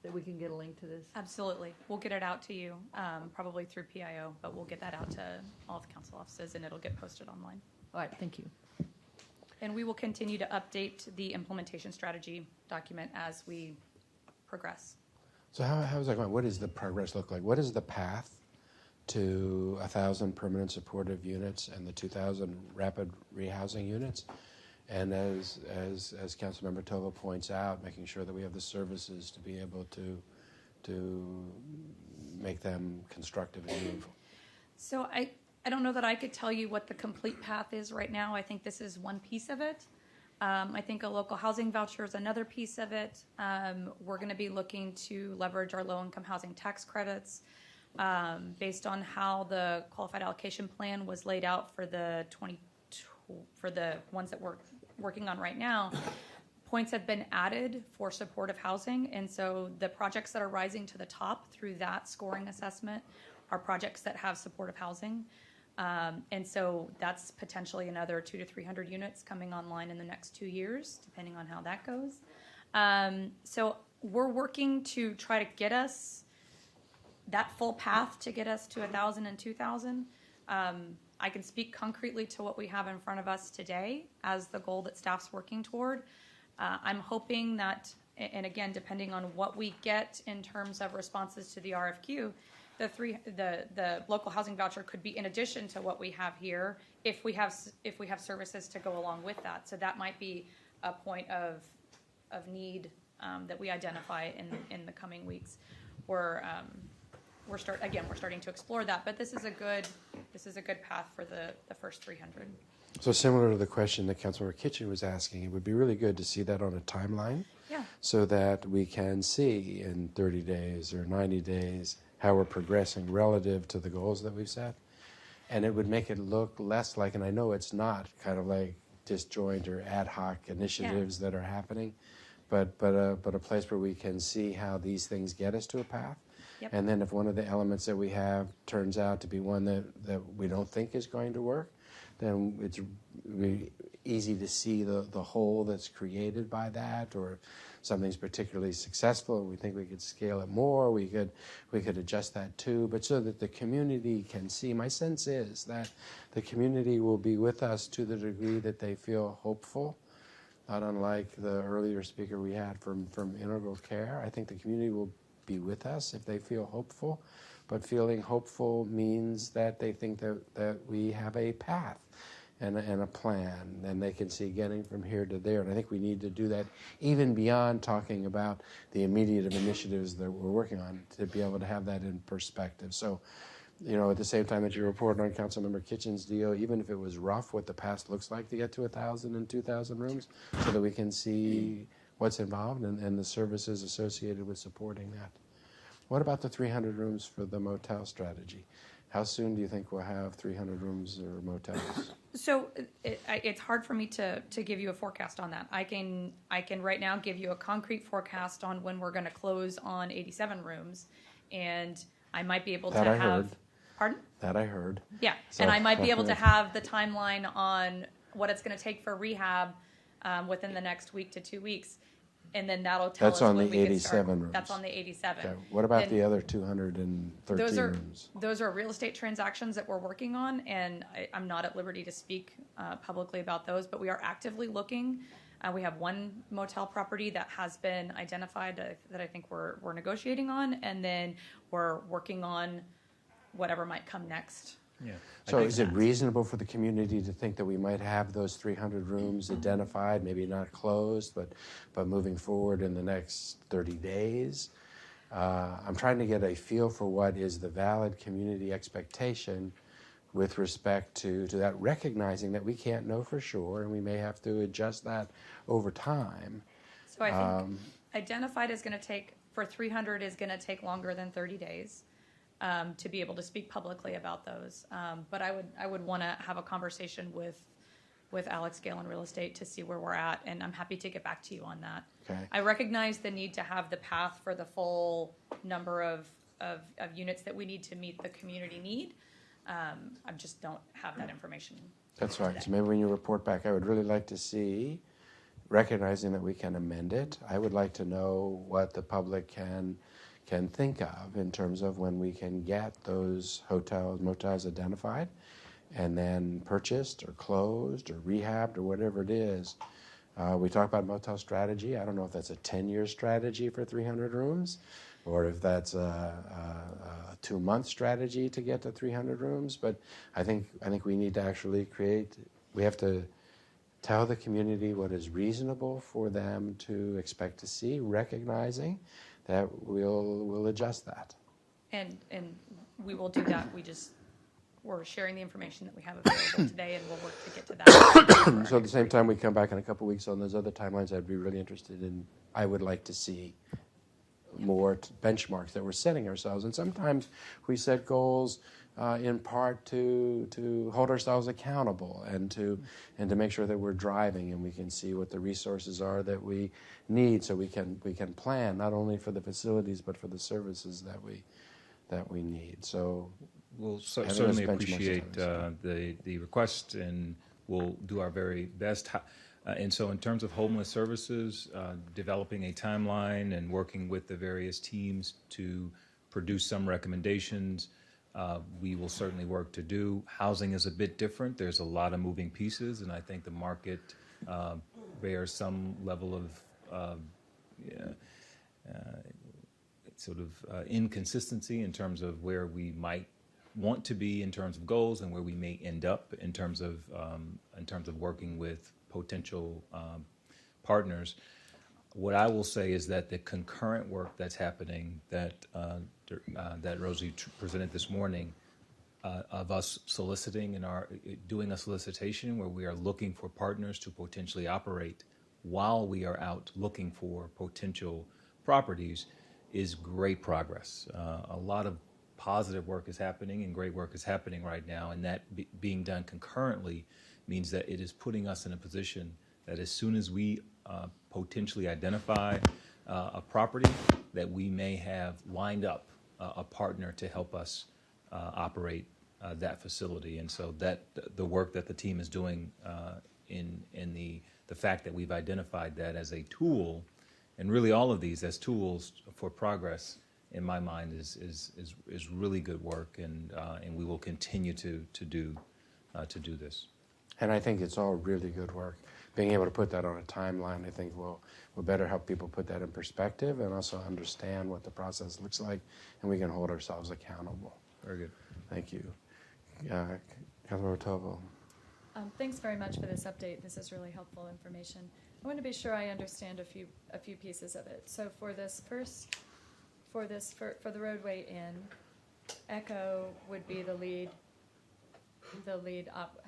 that we can get a link to this? Absolutely. We'll get it out to you, probably through PIO, but we'll get that out to all the council offices, and it'll get posted online. All right, thank you. And we will continue to update the implementation strategy document as we progress. So how is that going? What does the progress look like? What is the path to 1,000 permanent supportive units and the 2,000 rapid rehousing units? And as Councilmember Tova points out, making sure that we have the services to be able to make them constructive and meaningful. So I don't know that I could tell you what the complete path is right now. I think this is one piece of it. I think a local housing voucher is another piece of it. We're going to be looking to leverage our low-income housing tax credits based on how the qualified allocation plan was laid out for the ones that we're working on right now. Points have been added for supportive housing, and so the projects that are rising to the top through that scoring assessment are projects that have supportive housing. And so that's potentially another 200 to 300 units coming online in the next 2 years, depending on how that goes. So we're working to try to get us that full path to get us to 1,000 and 2,000. I can speak concretely to what we have in front of us today as the goal that staff's working toward. I'm hoping that, and again, depending on what we get in terms of responses to the RFQ, the local housing voucher could be in addition to what we have here if we have services to go along with that. So that might be a point of need that we identify in the coming weeks. We're starting to explore that, but this is a good path for the first 300. So similar to the question that Councilmember Kitchen was asking, it would be really good to see that on a timeline. Yeah. So that we can see in 30 days or 90 days how we're progressing relative to the goals that we've set. And it would make it look less like, and I know it's not kind of like disjoint or ad hoc initiatives that are happening, but a place where we can see how these things get us to a path. Yep. And then if one of the elements that we have turns out to be one that we don't think is going to work, then it's really easy to see the hole that's created by that, or something's particularly successful and we think we could scale it more, we could adjust that too, but so that the community can see. My sense is that the community will be with us to the degree that they feel hopeful, not unlike the earlier speaker we had from Integral Care. I think the community will be with us if they feel hopeful, but feeling hopeful means that they think that we have a path and a plan, and they can see getting from here to there. And I think we need to do that even beyond talking about the immediate initiatives that we're working on, to be able to have that in perspective. So, at the same time that you report on Councilmember Kitchen's deal, even if it was rough, what the path looks like to get to 1,000 and 2,000 rooms, so that we can see what's involved and the services associated with supporting that. What about the 300 rooms for the motel strategy? How soon do you think we'll have 300 rooms or motels? So it's hard for me to give you a forecast on that. I can right now give you a concrete forecast on when we're going to close on 87 rooms, and I might be able to have. Heard. Pardon? That I heard. Yeah, So, and I might be able to have the timeline on what it's going to take for rehab within the next week to 2 weeks. And then that'll tell us when we can start. Rooms. That's on the 87. Okay. What about Then the other 213 rooms? Those are real estate transactions that we're working on, and I'm not at liberty to speak publicly about those, but we are actively looking. We have one motel property that has been identified that I think we're negotiating on, and then we're working on whatever might come next Yeah. So is it reasonable for the community to think that we might have those 300 rooms identified, maybe not closed, but moving forward in the next 30 days? I'm trying to get a feel for what is the valid community expectation with respect to that, recognizing that we can't know for sure and we may have to adjust that over time. So I think identified is going to take, for 300 is going to take longer than 30 days. To be able to speak publicly about those. But I would want to have a conversation with Alex Gale in real estate to see where we're at, and I'm happy to get back to you on that. Okay. I recognize the need to have the path for the full number of units that we need to meet the community need. I just don't have that information. That's right. today. So maybe when you report back, I would really like to see, recognizing that we can amend it, I would like to know what the public can think of in terms of when we can get those hotels, motels identified and then purchased or closed or rehabbed or whatever it is. We talk about motel strategy. I don't know if that's a 10-year strategy for 300 rooms or if that's a 2-month strategy to get to 300 rooms. But I think we need to actually we have to tell the community what is reasonable for them to expect to see, recognizing that we'll adjust that. And we will do that. We're sharing the information that we have available today, and we'll work to get to that. So at the same time we come back in a couple weeks on those other timelines, I'd be really interested in, I would like to see more benchmarks that we're setting ourselves. And sometimes we set goals in part to hold ourselves accountable and to make sure that we're driving and we can see what the resources are that we need, so we can plan not only for the facilities but for the services that we need. So we'll having certainly those benchmarks appreciate is the request, and we'll do our very best. And so in terms of homeless services, developing a timeline and working with the various teams to produce some recommendations, we will certainly work to do. Housing is a bit different. There's a lot of moving pieces, and I think the market bears some level of inconsistency in terms of where we might want to be in terms of goals and where we may end up in terms of working with potential partners. What I will say is that the concurrent work that's happening that Rosie presented this morning, of us soliciting and doing a solicitation where we are looking for partners to potentially operate while we are out looking for potential properties, is great progress. A lot of positive work is happening and great work is happening right now, and that being done concurrently means that it is putting us in a position that as soon as we potentially identify a property, that we may have lined up a partner to help us operate that facility. And so that the work that the team is doing in the fact that we've identified that as a tool, and really all of these as tools for progress, in my mind, is really good work, and we will continue to do this. And I think it's all really good work. Being able to put that on a timeline, I think will better help people put that in perspective and also understand what the process looks like, and we can hold ourselves accountable. Very good. Thank you. Councilmember Tovo. Thanks very much for this update. This is really helpful information. I want to be sure I understand a few pieces of it. So for the roadway in, Echo would be the lead.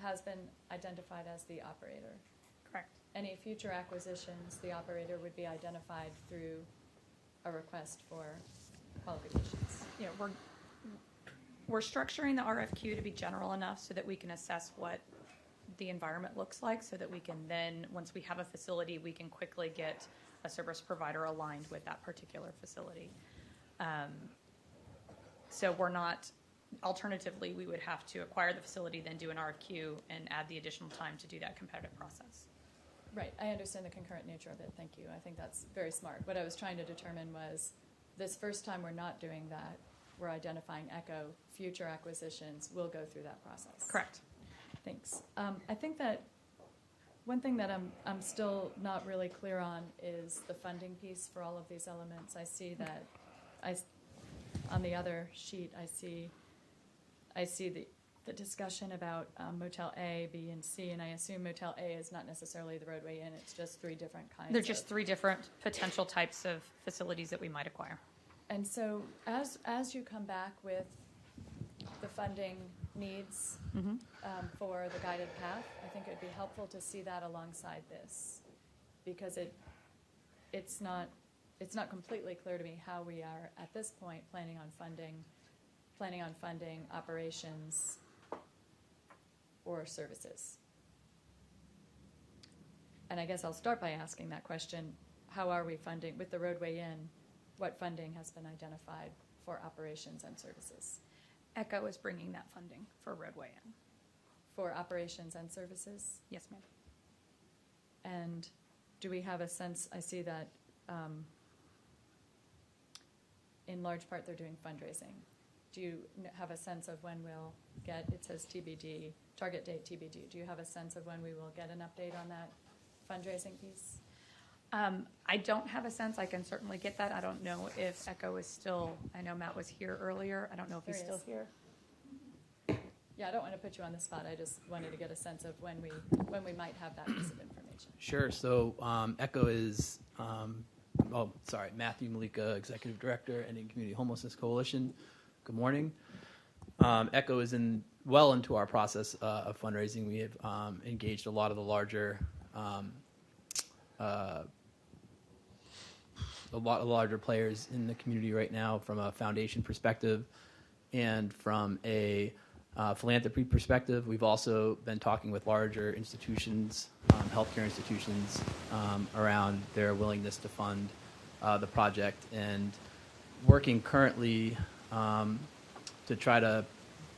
Has been identified as the operator. Correct. Any future acquisitions, the operator would be identified through a request for qualifications. Yeah, we're structuring the RFQ to be general enough so that we can assess what the environment looks like, so that we can then, once we have a facility, we can quickly get a service provider aligned with that particular facility. So we're not, alternatively, we would have to acquire the facility, then do an RFQ and add the additional time to do that competitive process. Right, I understand the concurrent nature of it, thank you. I think that's very smart. What I was trying to determine was, this first time we're not doing that, we're identifying Echo, future acquisitions will go through that process. Correct. Thanks. I think that one thing that I'm still not really clear on is the funding piece for all of these elements. I see that on the other sheet, I see the the discussion about Motel A, B, and C, and I assume Motel A is not necessarily the roadway inn, it's just three different kinds. They're just three different potential types of facilities that we might acquire. And so as you come back with the funding needs for the guided path, I think it'd be helpful to see that alongside this, because it's not completely clear to me how we are at this point planning on funding operations or services. And I guess I'll start by asking that question: how are we funding with the roadway in? What funding has been identified for operations and services? ECHO is bringing that funding for roadway in. For operations and services? Yes, ma'am. And do we have a sense, I see that in large part they're doing fundraising. Do you have a sense of when we'll get, it says TBD, target date TBD. Do you have a sense of when we will get an update on that fundraising piece? I don't have a sense. I can certainly get that. I don't know if ECHO is still, I know Matt was here earlier. I don't know if he's still here. Yeah, I don't want to put you on the spot. I just wanted to get a sense of when we might have that piece of information. Sure. So ECHO is, Matthew Malika, Executive Director, Ending Community Homelessness Coalition. Good morning. ECHO is well into our process of fundraising. We have engaged a lot of the larger players in the community right now from a foundation perspective and from a philanthropy perspective. We've also been talking with larger institutions, healthcare institutions, around their willingness to fund the project, and working currently to try to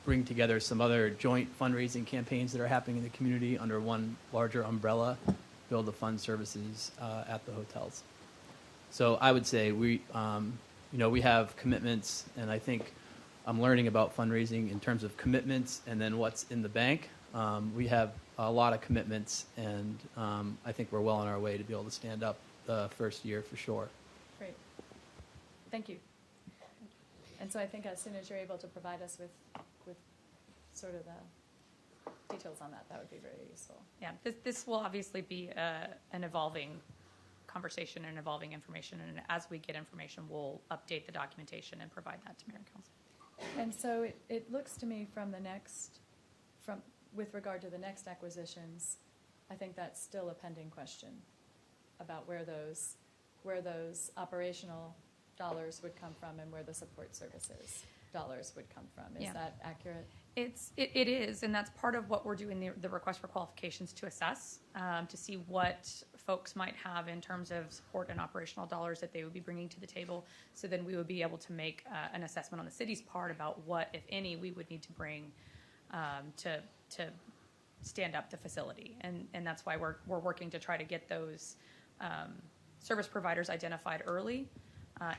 bring together some other joint fundraising campaigns that are happening in the community under one larger umbrella, build the fund services at the hotels. So I would say we have commitments, and I think I'm learning about fundraising in terms of commitments and then what's in the bank. We have a lot of commitments, and I think we're well on our way to be able to stand up the first year for sure. Great. Thank you. And so I think as soon as you're able to provide us with sort of the details on that would be very useful. Yeah, this will obviously be an evolving conversation and evolving information, and as we get information, we'll update the documentation and provide that to Mayor and Council. And so it looks to me with regard to the next acquisitions, I think that's still a pending question about where those operational dollars would come from and where the support services dollars would come from. Is that accurate? It is, and that's part of what we're doing the request for qualifications to assess, to see what folks might have in terms of support and operational dollars that they would be bringing to the table. So then we would be able to make an assessment on the city's part about what, if any, we would need to bring to stand up the facility, and that's why we're working to try to get those service providers identified early,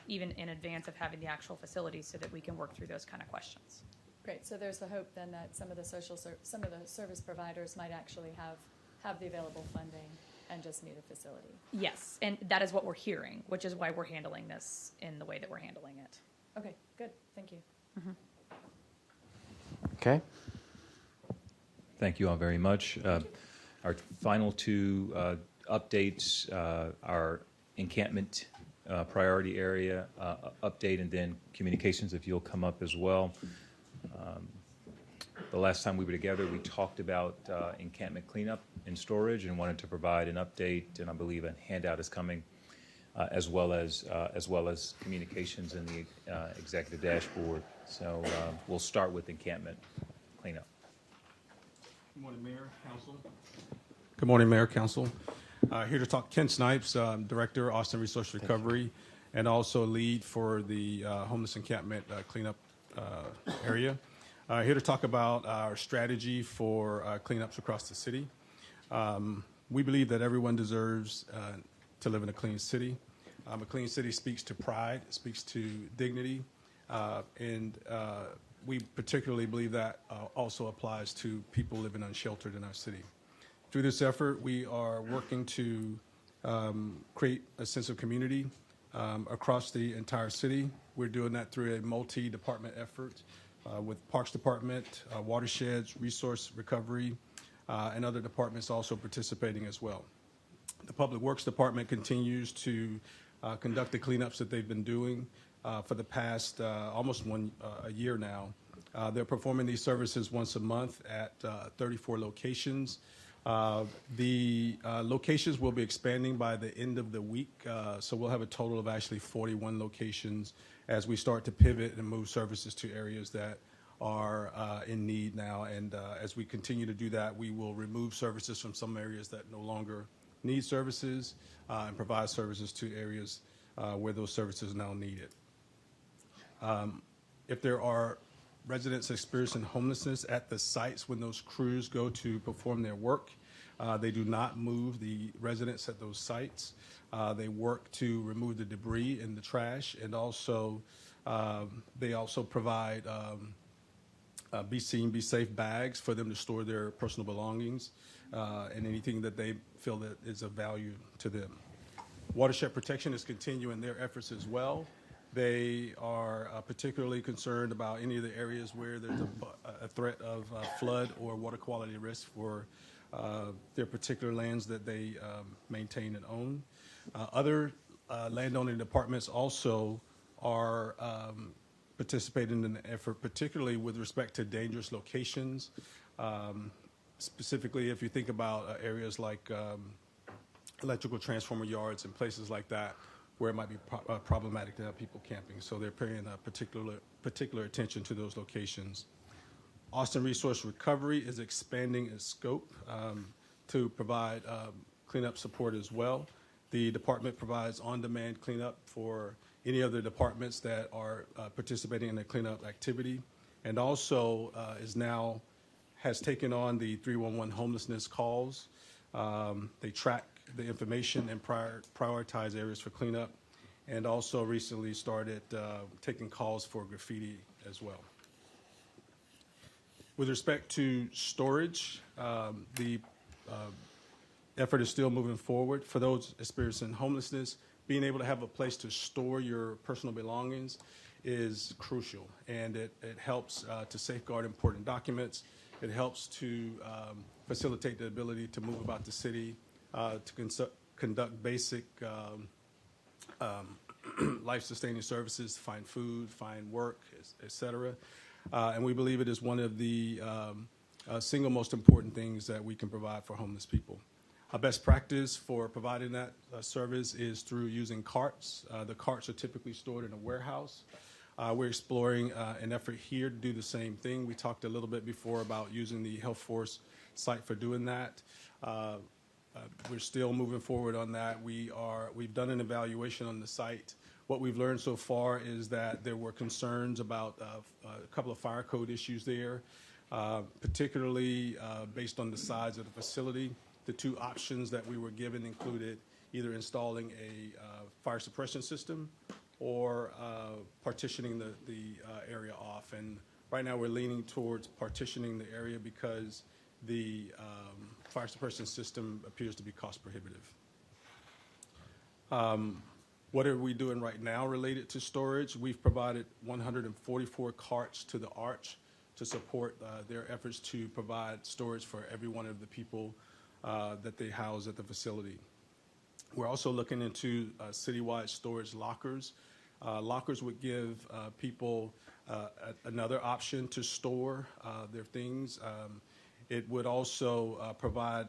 even in advance of having the actual facility, so that we can work through those kind of questions. Great. So there's the hope then that some of the service providers might actually have the available funding and just need a facility. Yes, and that is what we're hearing, which is why we're handling this in the way that we're handling it. Okay, good. Thank you. Mm-hmm. Okay. Thank you all very much. Our final two updates, our encampment priority area update, and then communications, if you'll come up as well. The last time we were together, we talked about encampment cleanup and storage, and wanted to provide an update, and I believe a handout is coming, as well as communications in the executive dashboard. So we'll start with encampment cleanup. Good morning, Mayor, Council. Good morning, Mayor, Council. Here to talk, Ken Snipes, Director, Austin Resource Recovery, and also lead for the homeless encampment cleanup area. Here to talk about our strategy for cleanups across the city. We believe that everyone deserves to live in a clean city. A clean city speaks to pride, speaks to dignity, and we particularly believe that also applies to people living unsheltered in our city. Through this effort, we are working to create a sense of community across the entire city. We're doing that through a multi-department effort with Parks Department, watersheds, resource recovery, and other departments also participating as well. The Public Works Department continues to conduct the cleanups that they've been doing for the past almost a year now. They're performing these services once a month at 34 locations. The locations will be expanding by the end of the week, so we'll have a total of actually 41 locations as we start to pivot and move services to areas that are in need now. And as we continue to do that, we will remove services from some areas that no longer need services and provide services to areas where those services are now needed. If there are residents experiencing homelessness at the sites when those crews go to perform their work, they do not move the residents at those sites. They work to remove the debris and the trash, and also they also provide be seen, be safe bags for them to store their personal belongings and anything that they feel that is of value to them. Watershed Protection is continuing their efforts as well. They are particularly concerned about any of the areas where there's a threat of flood or water quality risk for their particular lands that they maintain and own. Other landowning departments also are participating in the effort, particularly with respect to dangerous locations. Specifically, if you think about areas like electrical transformer yards and places like that, where it might be problematic to have people camping. So they're paying particular attention to those locations. Austin Resource Recovery is expanding its scope to provide cleanup support as well. The department provides on-demand cleanup for any other departments that are participating in the cleanup activity, and also has taken on the 311 homelessness calls. They track the information and prioritize areas for cleanup, and also recently started taking calls for graffiti as well. With respect to storage, the effort is still moving forward. For those experiencing homelessness, being able to have a place to store your personal belongings is crucial, and it helps to safeguard important documents. It helps to facilitate the ability to move about the city, to conduct basic life-sustaining services, find food, find work, et cetera. And we believe it is one of the single most important things that we can provide for homeless people. A best practice for providing that service is through using carts. The carts are typically stored in a warehouse. We're exploring an effort here to do the same thing. We talked a little bit before about using the Health Force site for doing that. We're still moving forward on that. We've done an evaluation on the site. What we've learned so far is that there were concerns about a couple of fire code issues there, particularly based on the size of the facility. The two options that we were given included either installing a fire suppression system or partitioning the area off. And right now we're leaning towards partitioning the area because the fire suppression system appears to be cost prohibitive. What are we doing right now related to storage? We've provided 144 carts to the Arch to support their efforts to provide storage for every one of the people that they house at the facility. We're also looking into citywide storage lockers. Lockers would give people another option to store their things. It would also provide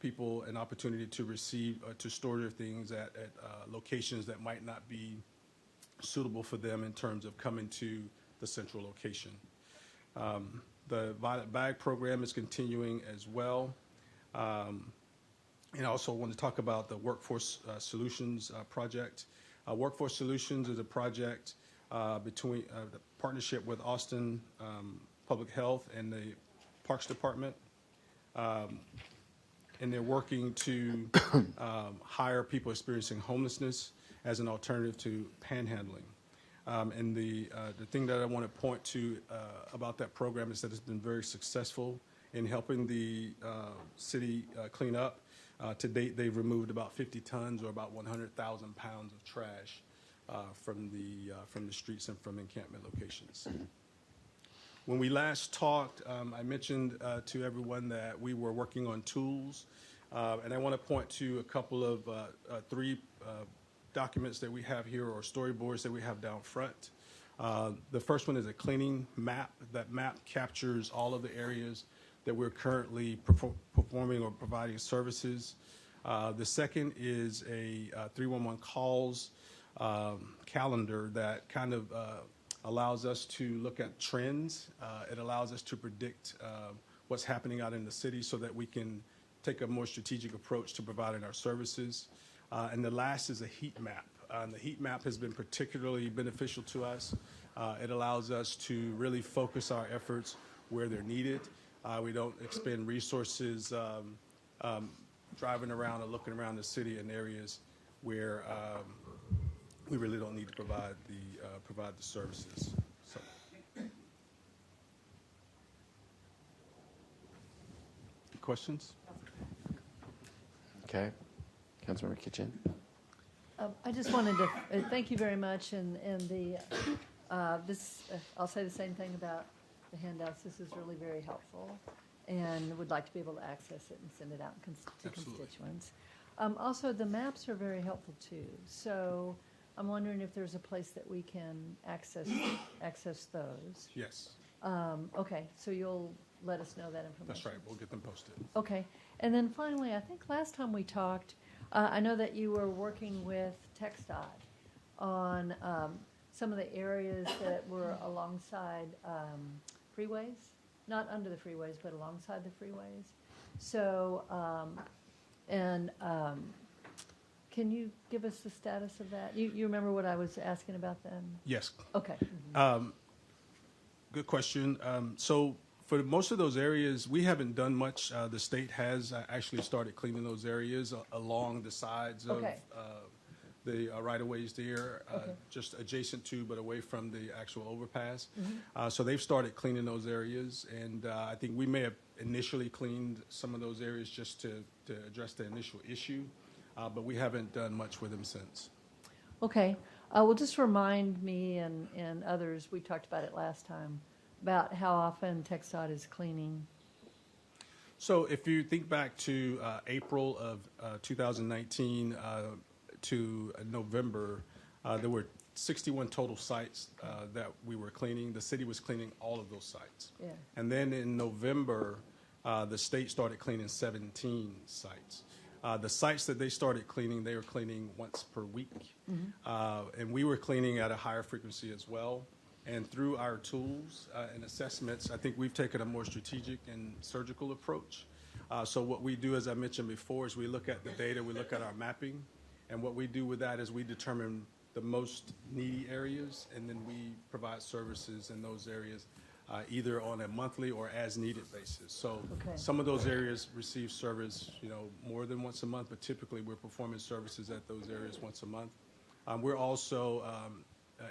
people an opportunity to receive, to store their things at locations that might not be suitable for them in terms of coming to the central location. The Violet Bag program is continuing as well. And I also want to talk about the Workforce Solutions project. Workforce Solutions is a project between the partnership with Austin Public Health and the Parks Department. And they're working to hire people experiencing homelessness as an alternative to panhandling. And the thing that I want to point to about that program is that it's been very successful in helping the city clean up. To date, they've removed about 50 tons or about 100,000 pounds of trash from the streets and from encampment locations. When we last talked, I mentioned to everyone that we were working on tools, and I want to point to a couple of three documents that we have here, or storyboards that we have down front. The first one is a cleaning map. That map captures all of the areas that we're currently performing or providing services. The second is a 311 calls calendar that kind of allows us to look at trends. It allows us to predict what's happening out in the city so that we can take a more strategic approach to providing our services. And the last is a heat map. The heat map has been particularly beneficial to us. It allows us to really focus our efforts where they're needed. We don't expend resources driving around or looking around the city in areas where we really don't need to provide the services. So. Questions? Okay. Councilmember Kitchen. I just wanted to thank you very much, and the this I'll say the same thing about the handouts. This is really very helpful, and would like to be able to access it and send it out to constituents. Also, the maps are very helpful too. So I'm wondering if there's a place that we can access those. Yes. Okay, so you'll let us know that information. That's right. We'll get them posted. Okay, and then finally, I think last time we talked, I know that you were working with TxDOT on some of the areas that were alongside freeways, not under the freeways, but alongside the freeways. So, can you give us the status of that? You remember what I was asking about then? Yes. Okay. Good question. So for most of those areas, we haven't done much. The state has actually started cleaning those areas along the sides of the right-of-ways there, just adjacent to but away from the actual overpass. So they've started cleaning those areas, and I think we may have initially cleaned some of those areas just to address the initial issue, but we haven't done much with them since. Okay. Well, just remind me and others, we talked about it last time, about how often TxDOT is cleaning. So if you think back to April of 2019 to November, there were 61 total sites that we were cleaning. The city was cleaning all of those sites. Yeah. And then in November, the state started cleaning 17 sites. The sites that they started cleaning, they were cleaning once per week. And we were cleaning at a higher frequency as well. And through our tools and assessments, I think we've taken a more strategic and surgical approach. So what we do, as I mentioned before, is we look at the data, we look at our mapping, and what we do with that is we determine the most needy areas, and then we provide services in those areas either on a monthly or as needed basis. So some of those areas receive service, more than once a month, but typically we're performing services at those areas once a month. We're also,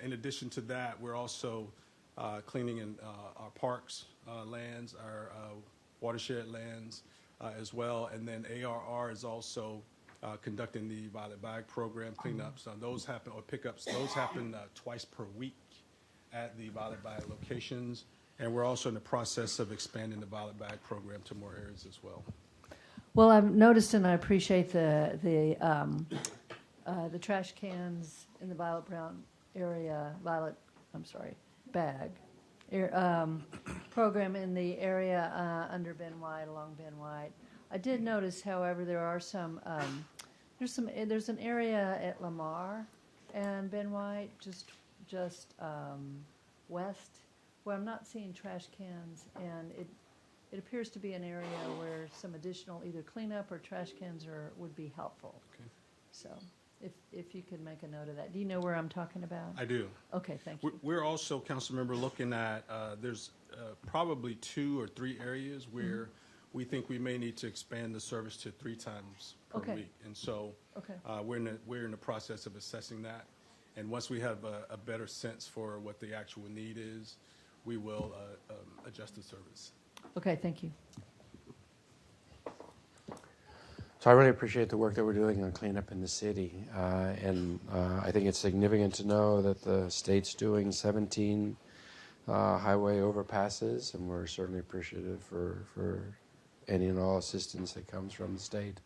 in addition to that, we're also cleaning in our parks lands, our watershed lands as well, and then ARR is also conducting the violet bag program cleanups. Those happen, or pickups, those happen twice per week at the violet bag locations. And we're also in the process of expanding the violet bag program to more areas as well. Well, I've noticed, and I appreciate the trash cans in the violet bag program in the area under Ben White, along Ben White. I did notice, however, there are some. There's an area at Lamar and Ben White, just west, where I'm not seeing trash cans, and it appears to be an area where some additional either cleanup or trash cans would be helpful. Okay. So if you could make a note of that. Do you know where I'm talking about? I do. Okay, thank you. We're also, Councilmember, looking at, there's probably 2 or 3 areas where we think we may need to expand the service to 3 times per week. And so we're in the process of assessing that. And once we have a better sense for what the actual need is, we will adjust the service. Okay, thank you. So I really appreciate the work that we're doing on cleanup in the city. And I think it's significant to know that the state's doing 17 highway overpasses, and we're certainly appreciative for any and all assistance that comes from the state.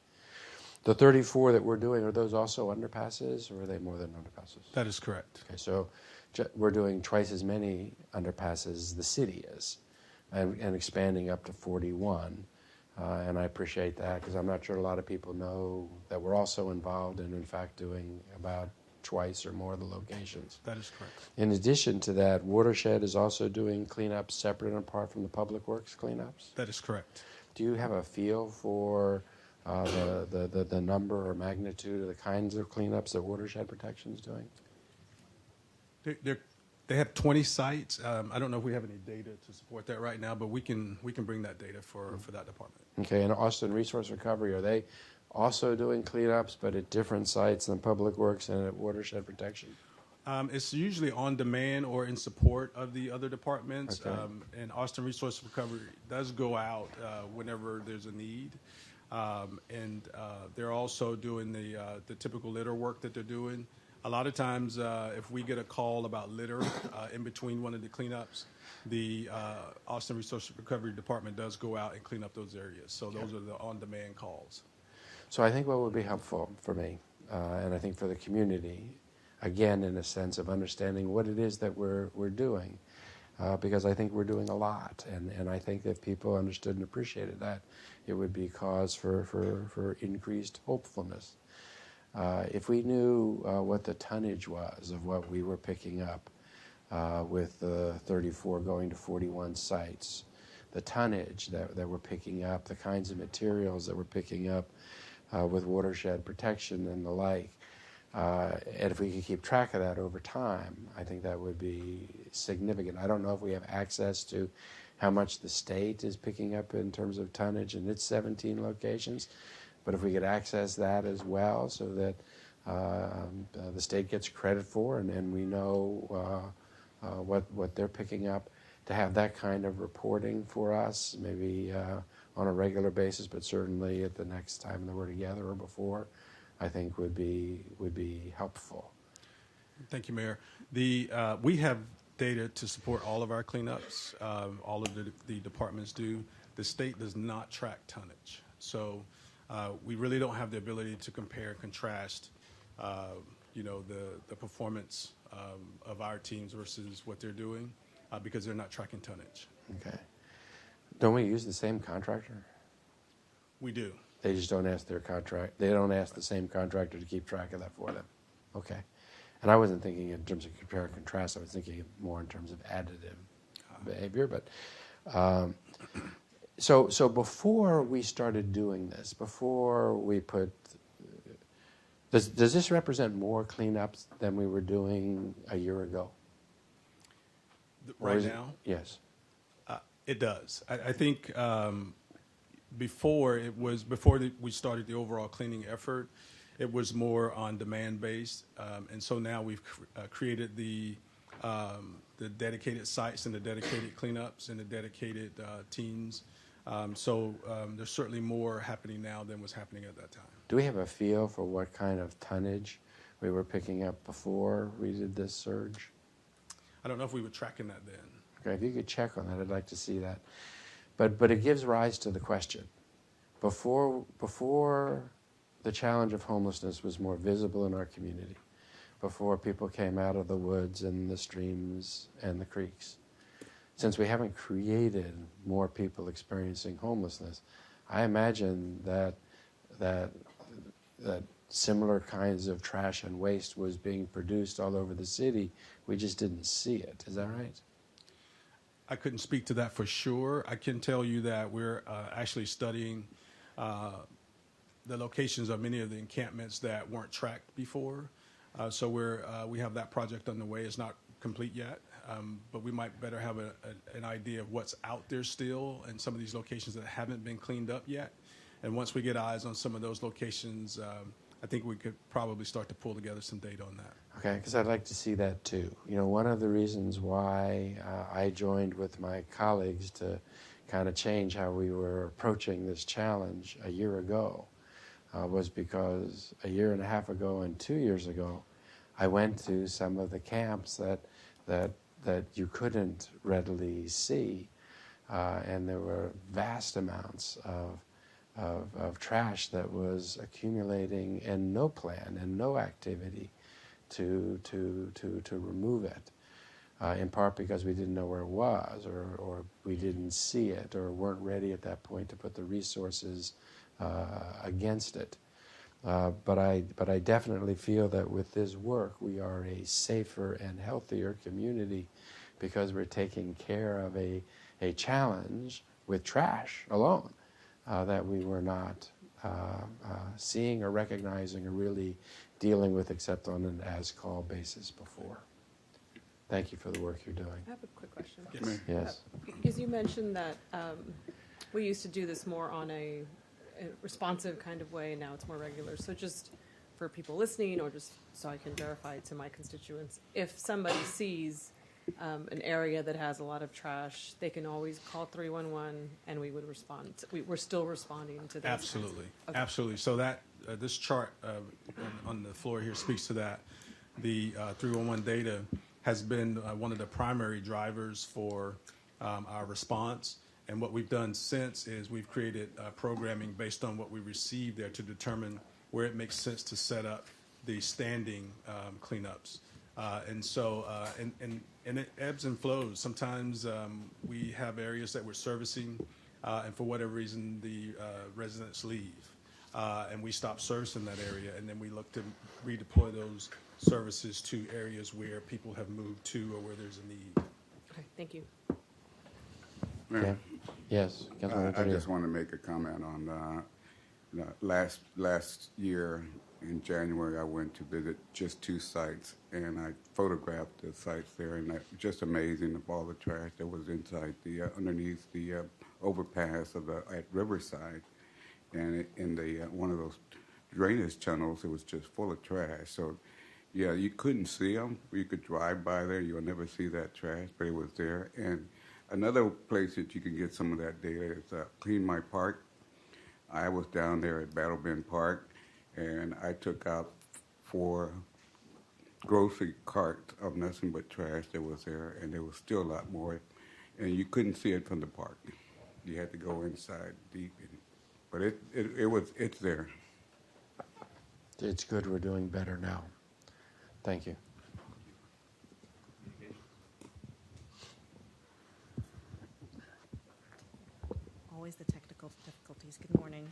The 34 that we're doing, are those also underpasses, or are they more than underpasses? That is correct. Okay, so we're doing twice as many underpasses as the city is, and expanding up to 41. And I appreciate that, because I'm not sure a lot of people know that we're also involved in fact, doing about twice or more of the locations. That is correct. In addition to that, Watershed is also doing cleanups separate and apart from the Public Works cleanups. That is correct. Do you have a feel for the number or magnitude of the kinds of cleanups that Watershed Protection is doing? They have 20 sites. I don't know if we have any data to support that right now, but we can bring that data for that department. Okay, and Austin Resource Recovery, are they also doing cleanups, but at different sites than Public Works and at Watershed Protection? It's usually on demand or in support of the other departments. Okay. And Austin Resource Recovery does go out whenever there's a need. And they're also doing the typical litter work that they're doing. A lot of times, if we get a call about litter in between one of the cleanups, the Austin Resource Recovery Department does go out and clean up those areas. So those are the on-demand calls. So I think what would be helpful for me, and I think for the community, again, in a sense of understanding what it is that we're doing, because I think we're doing a lot, and I think if people understood and appreciated that, it would be cause for increased hopefulness. If we knew what the tonnage was of what we were picking up with the 34 going to 41 sites, the tonnage that we're picking up, the kinds of materials that we're picking up with Watershed Protection and the like, and if we could keep track of that over time, I think that would be significant. I don't know if we have access to how much the state is picking up in terms of tonnage in its 17 locations, but if we could access that as well so that the state gets credit for and we know what they're picking up, to have that kind of reporting for us, maybe on a regular basis, but certainly at the next time that we're together or before, I think would be helpful. Thank you, Mayor. We have data to support all of our cleanups. All of the departments do. The state does not track tonnage, so we really don't have the ability to compare and contrast, the performance of our teams versus what they're doing because they're not tracking tonnage. Okay. Don't we use the same contractor? We do. They just don't ask their contract. They don't ask the same contractor to keep track of that for them. Okay. And I wasn't thinking in terms of compare and contrast. I was thinking more in terms of additive behavior. But so before we started doing this, before we put, does this represent more cleanups than we were doing a year ago? Right now? Yes. It does. I think before we started the overall cleaning effort, it was more on demand based, and so now we've created the dedicated sites and the dedicated cleanups and the dedicated teams. So there's certainly more happening now than was happening at that time. Do we have a feel for what kind of tonnage we were picking up before we did this surge? I don't know if we were tracking that then. Okay, if you could check on that, I'd like to see that. But it gives rise to the question. Before the challenge of homelessness was more visible in our community, before people came out of the woods and the streams and the creeks, since we haven't created more people experiencing homelessness, I imagine that similar kinds of trash and waste was being produced all over the city. We just didn't see it. Is that right? I couldn't speak to that for sure. I can tell you that we're actually studying the locations of many of the encampments that weren't tracked before. So we have that project underway. It's not complete yet, but we might better have an idea of what's out there still and some of these locations that haven't been cleaned up yet. And once we get eyes on some of those locations, I think we could probably start to pull together some data on that. Okay, because I'd like to see that too. You know, one of the reasons why I joined with my colleagues to kind of change how we were approaching this challenge a year ago was because a year and a half ago and 2 years ago, I went to some of the camps that that you couldn't readily see, and there were vast amounts of trash that was accumulating and no plan and no activity to remove it. In part because we didn't know where it was, or we didn't see it, or weren't ready at that point to put the resources against it. But I definitely feel that with this work, we are a safer and healthier community because we're taking care of a challenge with trash alone that we were not seeing or recognizing or really dealing with except on an as-call basis before. Thank you for the work you're doing. I have a quick question. Yes. Because you mentioned that we used to do this more on a responsive kind of way, now it's more regular. So just for people listening, or just so I can verify to my constituents, if somebody sees an area that has a lot of trash, they can always call 311 and we would respond. We're still responding to that. Absolutely. Absolutely. So that this chart on the floor here speaks to that. The 311 data has been one of the primary drivers for our response. And what we've done since is we've created programming based on what we received there to determine where it makes sense to set up the standing cleanups. And it ebbs and flows. Sometimes we have areas that we're servicing, and for whatever reason, the residents leave. And we stop servicing that area, and then we look to redeploy those services to areas where people have moved to or where there's a need. Okay, thank you. Okay. Yes. I just want to make a comment on last year in January. I went to visit just 2 sites, and I photographed the sites there, and that just amazing of all the trash that was inside the underneath the overpass at Riverside, and in the one of those drainage tunnels, it was just full of trash. So, yeah, you couldn't see them. You could drive by there, you'll never see that trash, but it was there. And another place that you can get some of that data is Clean My Park. I was down there at Battle Bend Park, and I took out 4 grocery carts of nothing but trash that was there, and there was still a lot more. And you couldn't see it from the park. You had to go inside deep. But it's there. It's good we're doing better now. Thank you. Always the technical difficulties. Good morning.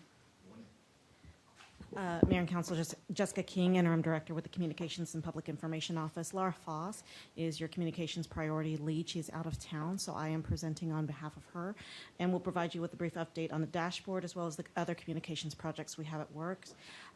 Mayor and Council, Jessica King, Interim Director with the Communications and Public Information Office. Laura Foss is your communications priority lead. She is out of town, so I am presenting on behalf of her, and we'll provide you with a brief update on the dashboard as well as the other communications projects we have at work.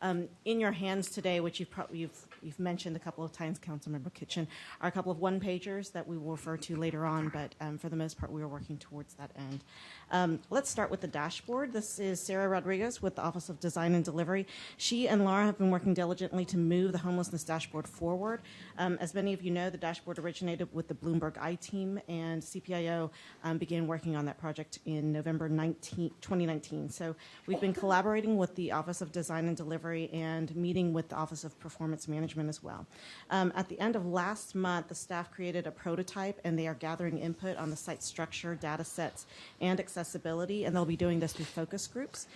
In your hands today, which you've mentioned a couple of times, Councilmember Kitchen, are a couple of one-pagers that we will refer to later on, but for the most part, we are working towards that end. Let's start with the dashboard. This is Sarah Rodriguez with the Office of Design and Delivery. She and Laura have been working diligently to move the homelessness dashboard forward. As many of you know, the dashboard originated with the Bloomberg I-Team, and CPIO began working on that project in November 2019. So we've been collaborating with the Office of Design and Delivery and meeting with the Office of Performance Management as well. At the end of last month, the staff created a prototype, and they are gathering input on the site structure, data sets, and accessibility, and they'll be doing this through focus groups,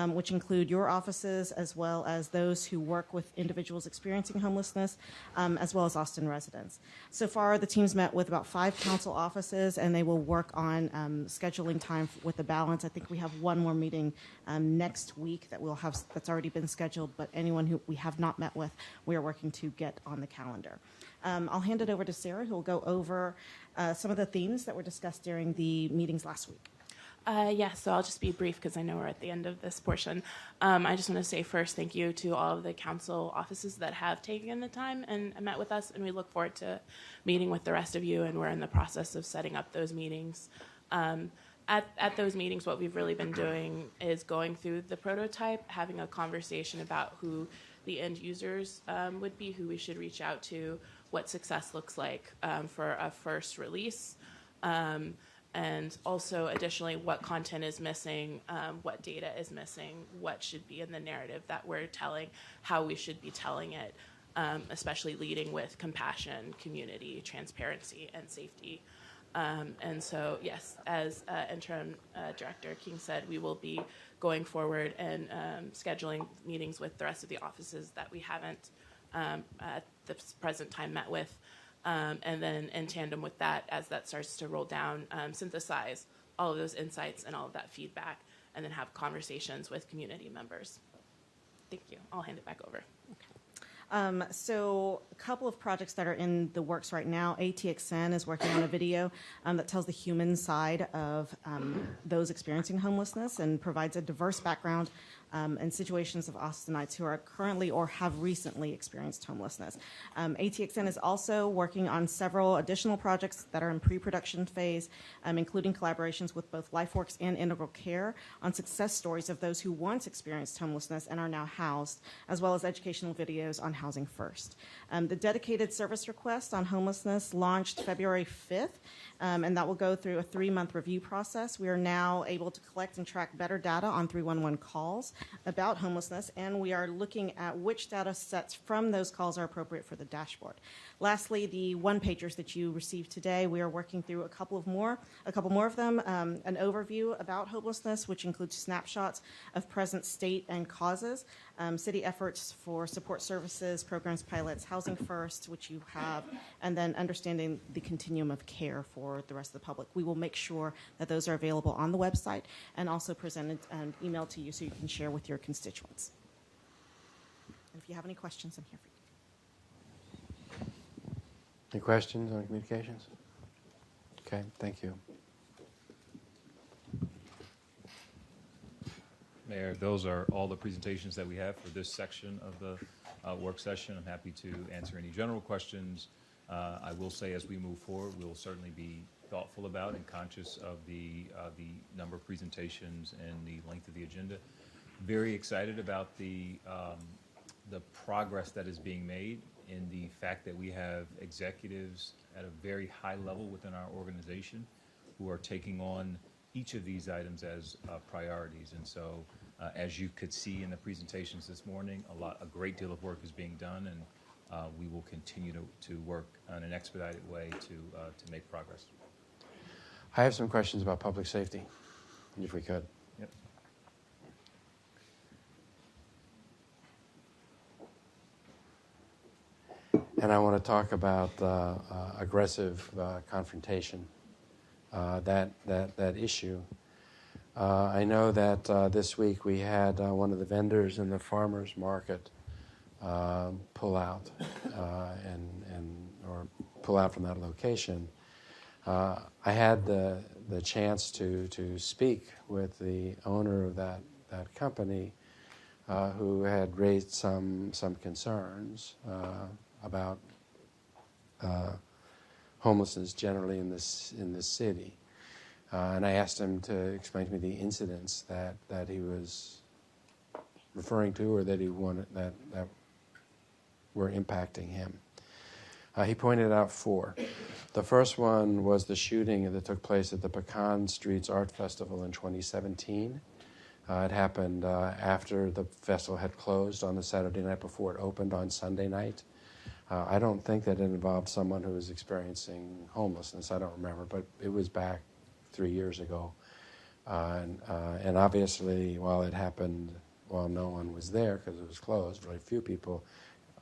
which include your offices as well as those who work with individuals experiencing homelessness, as well as Austin residents. So far, the team's met with about 5 council offices, and they will work on scheduling time with the balance. I think we have one more meeting next week that we'll have that's already been scheduled, but anyone who we have not met with, we are working to get on the calendar. I'll hand it over to Sarah, who will go over some of the themes that were discussed during the meetings last week. Yes, so I'll just be brief because I know we're at the end of this portion. I just want to say first thank you to all of the council offices that have taken the time and met with us, and we look forward to meeting with the rest of you, and we're in the process of setting up those meetings. At those meetings, what we've really been doing is going through the prototype, having a conversation about who the end users would be, who we should reach out to, what success looks like for a first release. And also, additionally, what content is missing, what data is missing, what should be in the narrative that we're telling, how we should be telling it. especially leading with compassion, community, transparency, and safety. And so, yes, as Interim Director King said, we will be going forward and scheduling meetings with the rest of the offices that we haven't at the present time met with. And then in tandem with that, as that starts to roll down, synthesize all of those insights and all of that feedback, and then have conversations with community members. Thank you. I'll hand it back over. So a couple of projects that are in the works right now. ATXN is working on a video that tells the human side of those experiencing homelessness and provides a diverse background and situations of Austinites who are currently or have recently experienced homelessness. ATXN is also working on several additional projects that are in pre-production phase, including collaborations with both LifeWorks and Integral Care on success stories of those who once experienced homelessness and are now housed, as well as educational videos on Housing First. The dedicated service request on homelessness launched February 5th, and that will go through a 3-month review process. We are now able to collect and track better data on 311 calls about homelessness, and we are looking at which data sets from those calls are appropriate for the dashboard. Lastly, the one-pagers that you received today, we are working through a couple more of them, an overview about homelessness, which includes snapshots of present state and causes, city efforts for support services, programs, pilots, Housing First, which you have, and then understanding the continuum of care for the rest of the public. We will make sure that those are available on the website and also presented and emailed to you so you can share with your constituents. And if you have any questions, I'm here for you. Any questions on communications? Okay, thank you. Mayor, those are all the presentations that we have for this section of the work session. I'm happy to answer any general questions. I will say as we move forward, we'll certainly be thoughtful about and conscious of the number of presentations and the length of the agenda. Very excited about the progress that is being made in the fact that we have executives at a very high level within our organization who are taking on each of these items as priorities. And so as you could see in the presentations this morning, a great deal of work is being done, and we will continue to work on an expedited way to make progress. I have some questions about public safety, if we could. Yep. And I want to talk about aggressive confrontation, that issue. I know that this week we had one of the vendors in the farmers market pull out or pull out from that location. I had the chance to speak with the owner of that company, who had raised some concerns about homelessness generally in this city, and I asked him to explain to me the incidents that he was referring to, or that he wanted that were impacting him. He pointed out 4. The first one was the shooting that took place at the Pecan Streets Art Festival in 2017. It happened after the festival had closed on the Saturday night before it opened on Sunday night. I don't think that it involved someone who was experiencing homelessness. I don't remember, but it was back 3 years ago. And obviously, while it happened while no one was there because it was closed, very few people,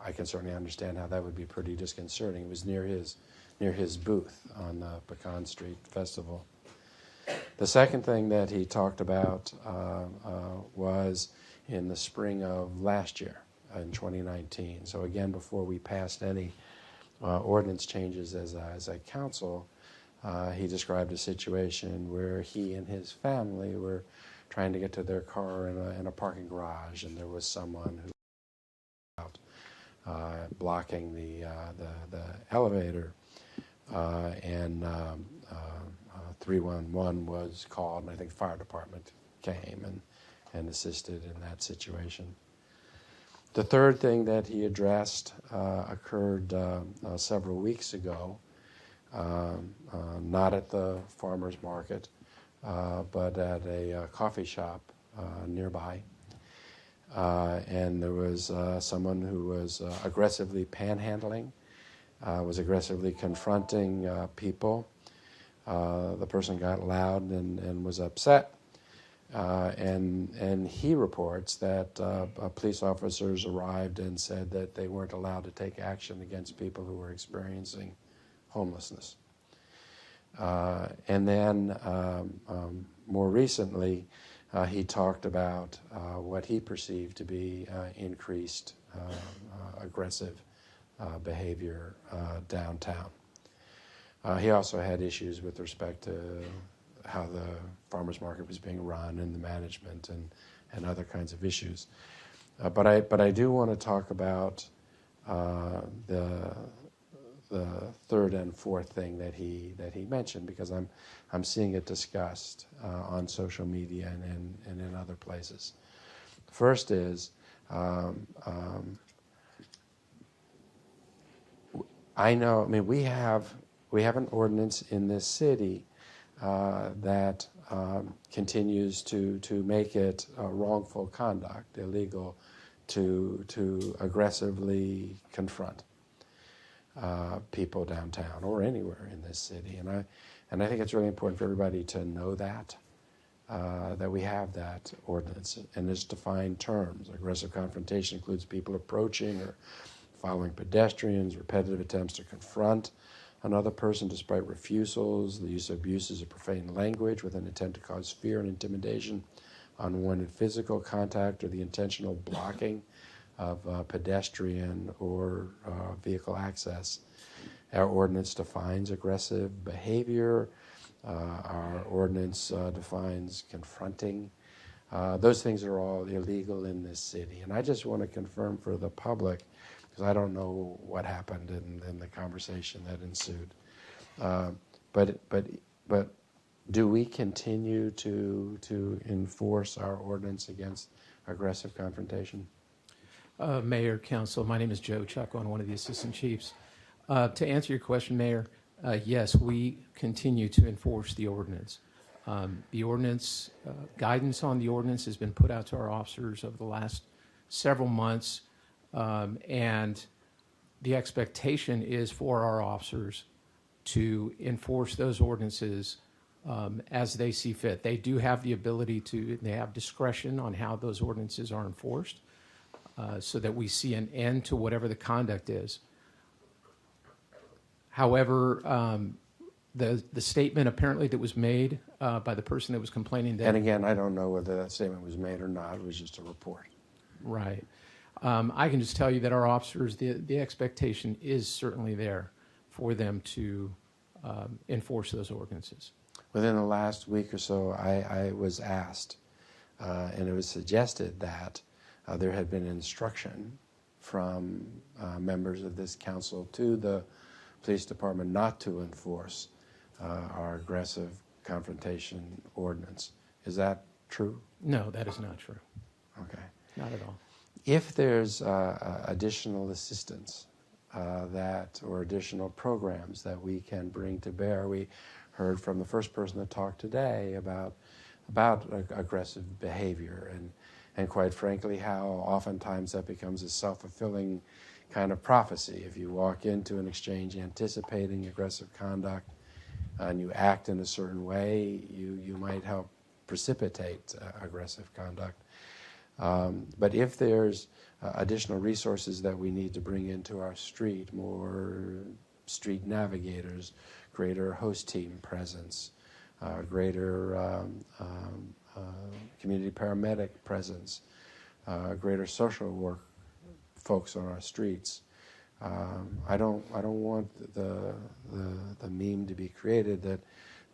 I can certainly understand how that would be pretty disconcerting. It was near his booth on the Pecan Street Festival. The second thing that he talked about was in the spring of last year, in 2019. So again, before we passed any ordinance changes as a council, he described a situation where he and his family were trying to get to their car in a parking garage, and there was someone who was out blocking the elevator, and 311 was called, and I think fire department came and assisted in that situation. The third thing that he addressed occurred several weeks ago, not at the farmer's market, but at a coffee shop nearby. and there was someone who was aggressively panhandling, was aggressively confronting people. The person got loud and was upset. And he reports that police officers arrived and said that they weren't allowed to take action against people who were experiencing homelessness. And then more recently, he talked about what he perceived to be increased aggressive behavior downtown. He also had issues with respect to how the farmers market was being run and the management and other kinds of issues. But I do want to talk about the third and fourth thing that he mentioned, because I'm seeing it discussed on social media and in other places. First is we have an ordinance in this city that continues to make it wrongful conduct, illegal, to aggressively confront people downtown or anywhere in this city, and I think it's really important for everybody to know that we have that ordinance, and it's defined terms. Aggressive confrontation includes people approaching or following pedestrians, repetitive attempts to confront another person despite refusals, the use of abuses of profane language with an intent to cause fear and intimidation, unwanted physical contact, or the intentional blocking of pedestrian or vehicle access. Our ordinance defines aggressive behavior. Our ordinance defines confronting. Those things are all illegal in this city. And I just want to confirm for the public, because I don't know what happened in the conversation that ensued. But do we continue to enforce our ordinance against aggressive confrontation? Mayor, Council, my name is Joe Chuck. I'm one of the assistant chiefs. To answer your question, Mayor, yes, we continue to enforce the ordinance. The ordinance, guidance on the ordinance has been put out to our officers over the last several months, and the expectation is for our officers to enforce those ordinances as they see fit. They do have the ability they have discretion on how those ordinances are enforced, so that we see an end to whatever the conduct is. However, the statement apparently that was made by the person that was complaining that... And again, I don't know whether that statement was made or not. It was just a report. Right. I can just tell you that our officers, the expectation is certainly there for them to enforce those ordinances. Within the last week or so, I was asked, and it was suggested that there had been instruction from members of this council to the police department not to enforce our aggressive confrontation ordinance. Is that true? No, that is not true. Okay. Not at all. If there's additional assistance or additional programs that we can bring to bear, we heard from the first person that talked today about aggressive behavior and quite frankly how oftentimes that becomes a self-fulfilling kind of prophecy. If you walk into an exchange anticipating aggressive conduct and you act in a certain way, you might help precipitate aggressive conduct. But if there's additional resources that we need to bring into our street, more street navigators, greater host team presence, greater community paramedic presence, greater social work folks on our streets. I don't want the meme to be created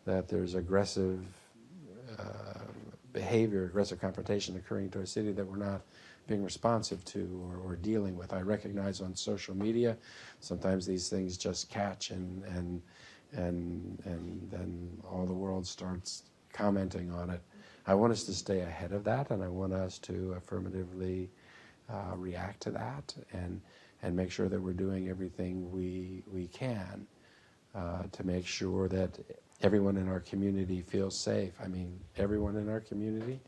that there's aggressive behavior, aggressive confrontation occurring to a city that we're not being responsive to or dealing with. I recognize on social media sometimes these things just catch and then all the world starts commenting on it. I want us to stay ahead of that, and I want us to affirmatively react to that and make sure that we're doing everything we can to make sure that everyone in our community feels safe. I mean, everyone in our community.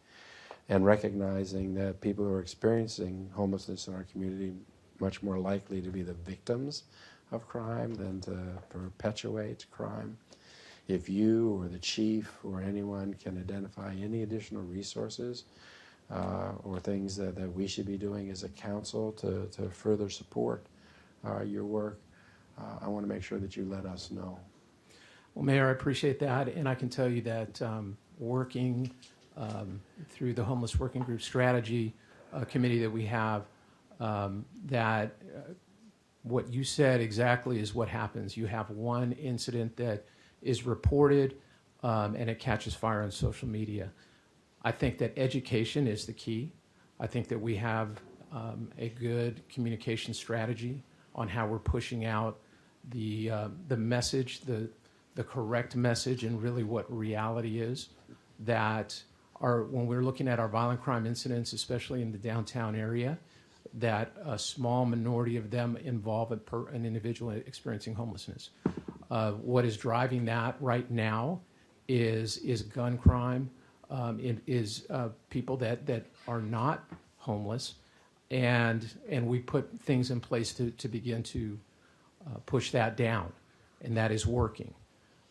and recognizing that people who are experiencing homelessness in our community much more likely to be the victims of crime than to perpetuate crime. If you or the chief or anyone can identify any additional resources or things that we should be doing as a council to further support your work, I want to make sure that you let us know. Well, Mayor, I appreciate that, and I can tell you that working through the Homeless Working Group Strategy Committee that we have, that what you said exactly is what happens. You have one incident that is reported, and it catches fire on social media. I think that education is the key. I think that we have a good communication strategy on how we're pushing out the message, the correct message, and really what reality is. That when we're looking at our violent crime incidents, especially in the downtown area, that a small minority of them involve an individual experiencing homelessness. What is driving that right now is gun crime, is people that are not homeless, and we put things in place to begin to push that down, and that is working.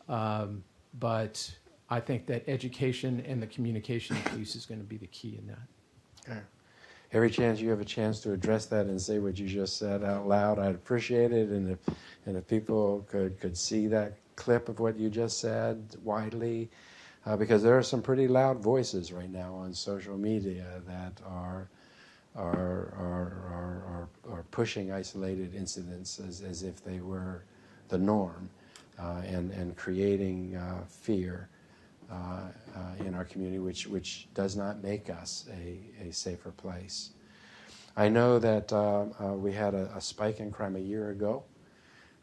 But I think that education and the communication piece is going to be the key in that. Okay. Every chance you have a chance to address that and say what you just said out loud, I'd appreciate it. And if people could see that clip of what you just said widely, because there are some pretty loud voices right now on social media that are pushing isolated incidents as if they were the norm, and creating fear in our community, which does not make us a safer place. I know that we had a spike in crime a year ago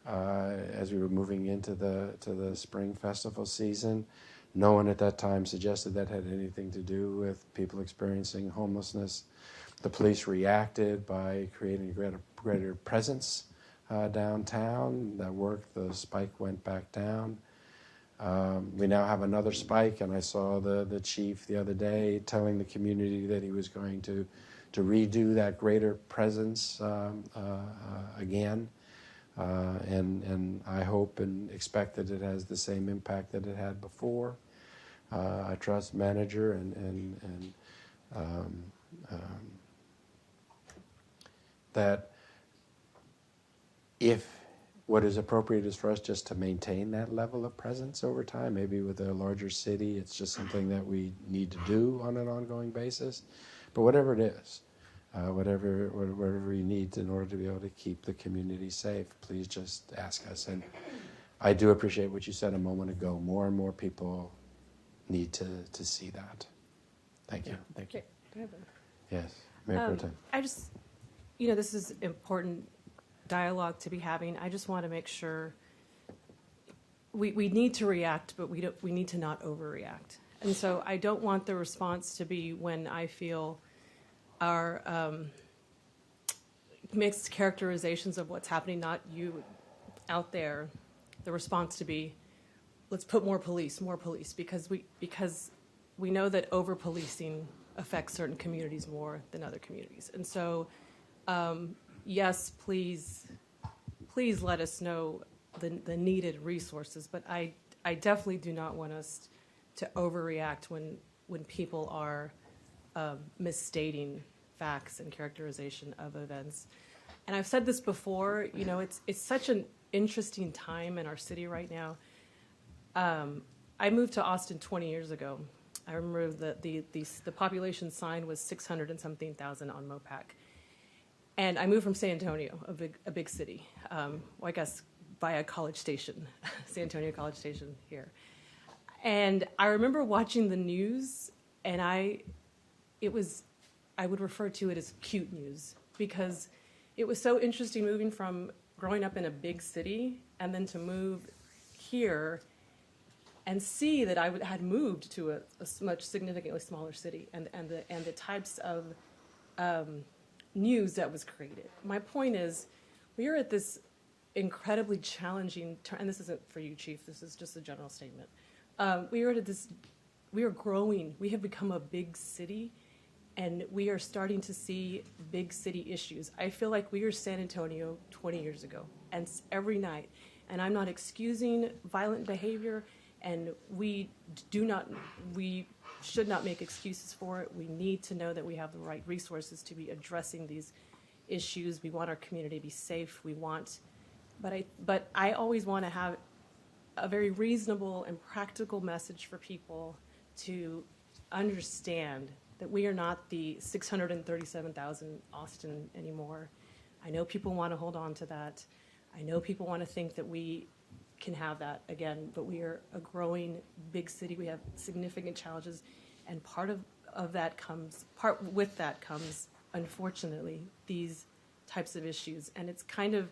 as we were moving into the spring festival season. No one at that time suggested that had anything to do with people experiencing homelessness. The police reacted by creating a greater presence downtown. That worked. The spike went back down. We now have another spike, and I saw the chief the other day telling the community that he was going to redo that greater presence again. And I hope and expect that it has the same impact that it had before. I trust manager and that if what is appropriate is for us just to maintain that level of presence over time, maybe with a larger city, it's just something that we need to do on an ongoing basis. But whatever it is, whatever you need in order to be able to keep the community safe, please just ask us. And I do appreciate what you said a moment ago. More and more people need to see that. Thank you. Thank you. Yes, Mayor Pro Tem. I just, this is important dialogue to be having. I just want to make sure we need to react, but we need to not overreact. And so I don't want the response to be when I feel our mixed characterizations of what's happening, not you out there, the response to be, let's put more police, because we know that over-policing affects certain communities more than other communities. And so, yes, please let us know the needed resources, but I definitely do not want us to overreact when people are misstating facts and characterization of events. And I've said this before, it's such an interesting time in our city right now. I moved to Austin 20 years ago. I remember the population sign was 600 and something thousand on MOPAC. And I moved from San Antonio, a big city, I guess via College Station, San Antonio College Station here. And I remember watching the news, and I would refer to it as cute news, because it was so interesting moving from growing up in a big city and then to move here and see that I had moved to a much significantly smaller city, and the types of news that was created. My point is, we are at this incredibly challenging and this isn't for you, Chief, this is just a general statement. We are growing. We have become a big city, and we are starting to see big city issues. I feel like we were San Antonio 20 years ago, and every night. And I'm not excusing violent behavior, and we should not make excuses for it. We need to know that we have the right resources to be addressing these issues. We want our community to be safe. But I always want to have a very reasonable and practical message for people to understand that we are not the 637,000 Austin anymore. I know people want to hold on to that. I know people want to think that we can have that again, but we are a growing big city. We have significant challenges, and part with that comes, unfortunately, these types of issues. And it's kind of,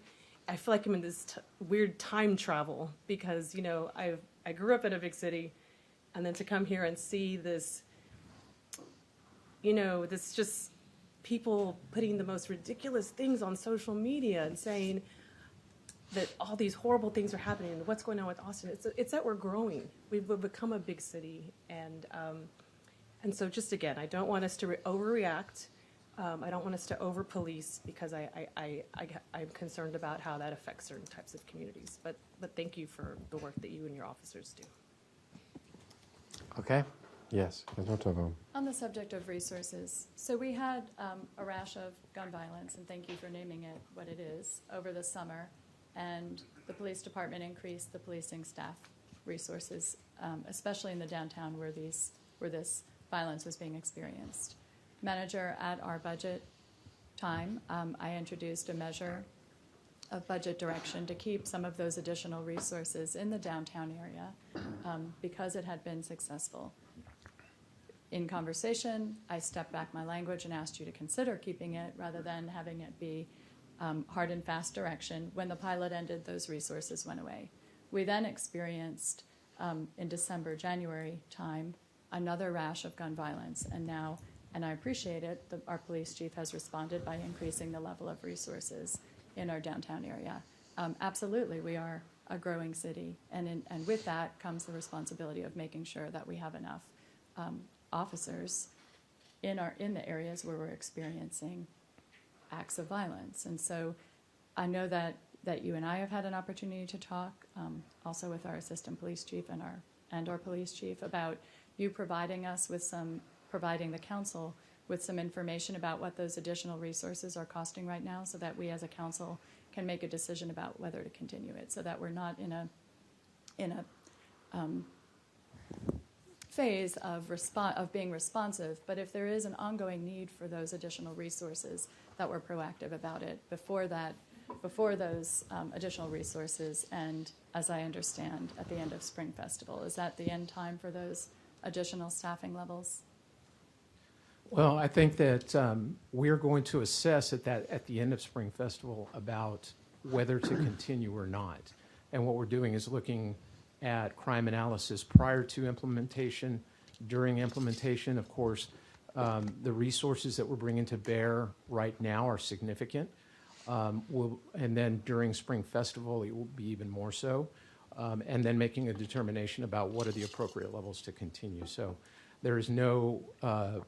I feel like I'm in this weird time travel because, I grew up in a big city, and then to come here and see this, this just people putting the most ridiculous things on social media and saying that all these horrible things are happening and what's going on with Austin. It's that we're growing. We've become a big city, and so just again, I don't want us to overreact. I don't want us to over-police because I'm concerned about how that affects certain types of communities. But thank you for the work that you and your officers do. Okay. Yes. On the subject of resources, so we had a rash of gun violence, and thank you for naming it what it is, over the summer. And the police department increased the policing staff resources, especially in the downtown where this violence was being experienced. Manager, at our budget time, I introduced a measure of budget direction to keep some of those additional resources in the downtown area because it had been successful. In conversation, I stepped back my language and asked you to consider keeping it rather than having it be hard and fast direction. When the pilot ended, those resources went away. We then experienced, in December, January time, another rash of gun violence. And now, and I appreciate it, our police chief has responded by increasing the level of resources in our downtown area. Absolutely, we are a growing city. And with that comes the responsibility of making sure that we have enough officers in the areas where we're experiencing acts of violence. And so I know that you and I have had an opportunity to talk also with our assistant police chief and our police chief about you providing the council with some information about what those additional resources are costing right now so that we as a council can make a decision about whether to continue it, so that we're not in a phase of being responsive, but if there is an ongoing need for those additional resources, that we're proactive about it before those additional resources. And as I understand, at the end of Spring Festival, is that the end time for those additional staffing levels? Well, I think that we're going to assess at the end of Spring Festival about whether to continue or not. And what we're doing is looking at crime analysis prior to implementation, during implementation. Of course, the resources that we're bringing to bear right now are significant. And then during Spring Festival, it will be even more so. And then making a determination about what are the appropriate levels to continue. So there is no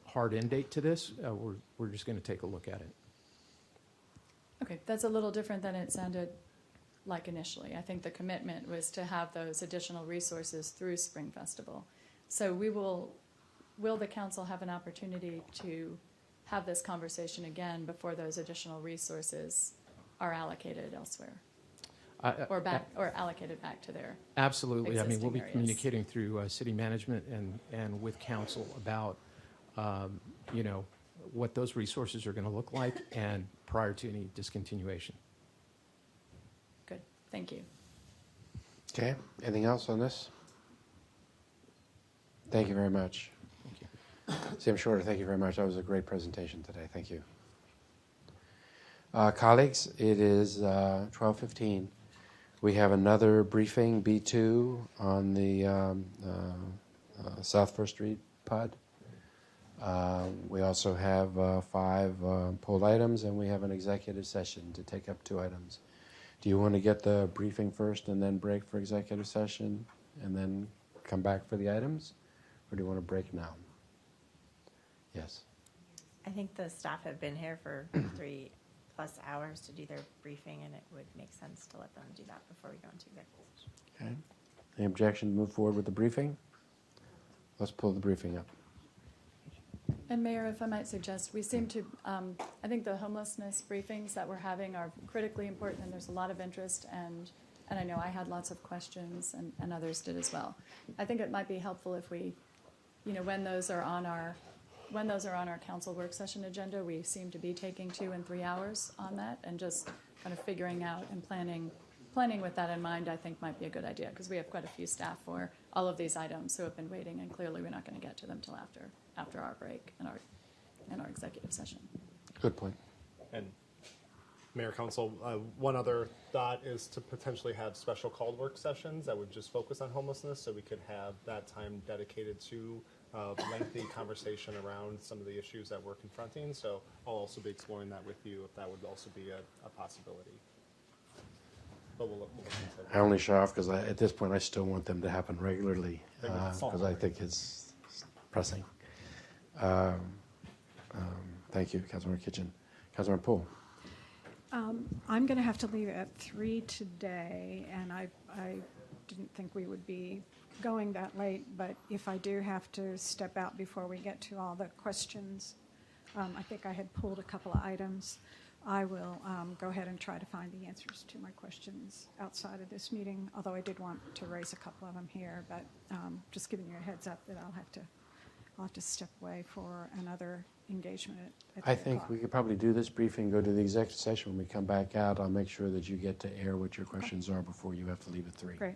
hard end date to this. We're just going to take a look at it. Okay, that's a little different than it sounded like initially. I think the commitment was to have those additional resources through Spring Festival. So will the council have an opportunity to have this conversation again before those additional resources are allocated elsewhere? Or allocated back to their Absolutely. I mean, we'll be areas. communicating through city management and with council about, what those resources are going to look like and prior to any discontinuation. Good. Thank you. Okay. Anything else on this? Thank you very much. Thank you. Sam Shorter, thank you very much. That was a great presentation today. Thank you. Colleagues, it is 12:15. We have another briefing, B2, on the South First Street PUD. We also have 5 pulled items, and we have an executive session to take up 2 items. Do you want to get the briefing first and then break for executive session and then come back for the items? Or do you want to break now? Yes. I think the staff have been here for 3+ hours to do their briefing, and it would make sense to let them do that before we go into executive session. Okay. Any objection to move forward with the briefing? Let's pull the briefing up. And Mayor, if I might suggest, we seem to, I think the homelessness briefings that we're having are critically important, and there's a lot of interest, and I know I had lots of questions, and others did as well. I think it might be helpful if we, when those are on our council work session agenda, we seem to be taking 2 and 3 hours on that, and just kind of figuring out and planning with that in mind, I think might be a good idea, because we have quite a few staff for all of these items who have been waiting, and clearly we're not going to get to them till after our break and our executive session. Good point. And Mayor, Council, one other thought is to potentially have special called work sessions that would just focus on homelessness, so we could have that time dedicated to lengthy conversation around some of the issues that we're confronting. So I'll also be exploring that with you, if that would also be a possibility. But we'll look into it. I only show off because at this point I still want them to happen regularly because I think it's pressing. Thank you, Councilmember Kitchen. Councilmember Poole. I'm going to have to leave at 3 today, and I didn't think we would be going that late, but if I do have to step out before we get to all the questions, I think I had pulled a couple of items. I will go ahead and try to find the answers to my questions outside of this meeting, although I did want to raise a couple of them here, but just giving you a heads up that I'll have to step away for another engagement at 3 I think o'clock. we could probably do this briefing, go to the executive session. When we come back out, I'll make sure that you get to air what your questions are before you have to leave at 3. Great.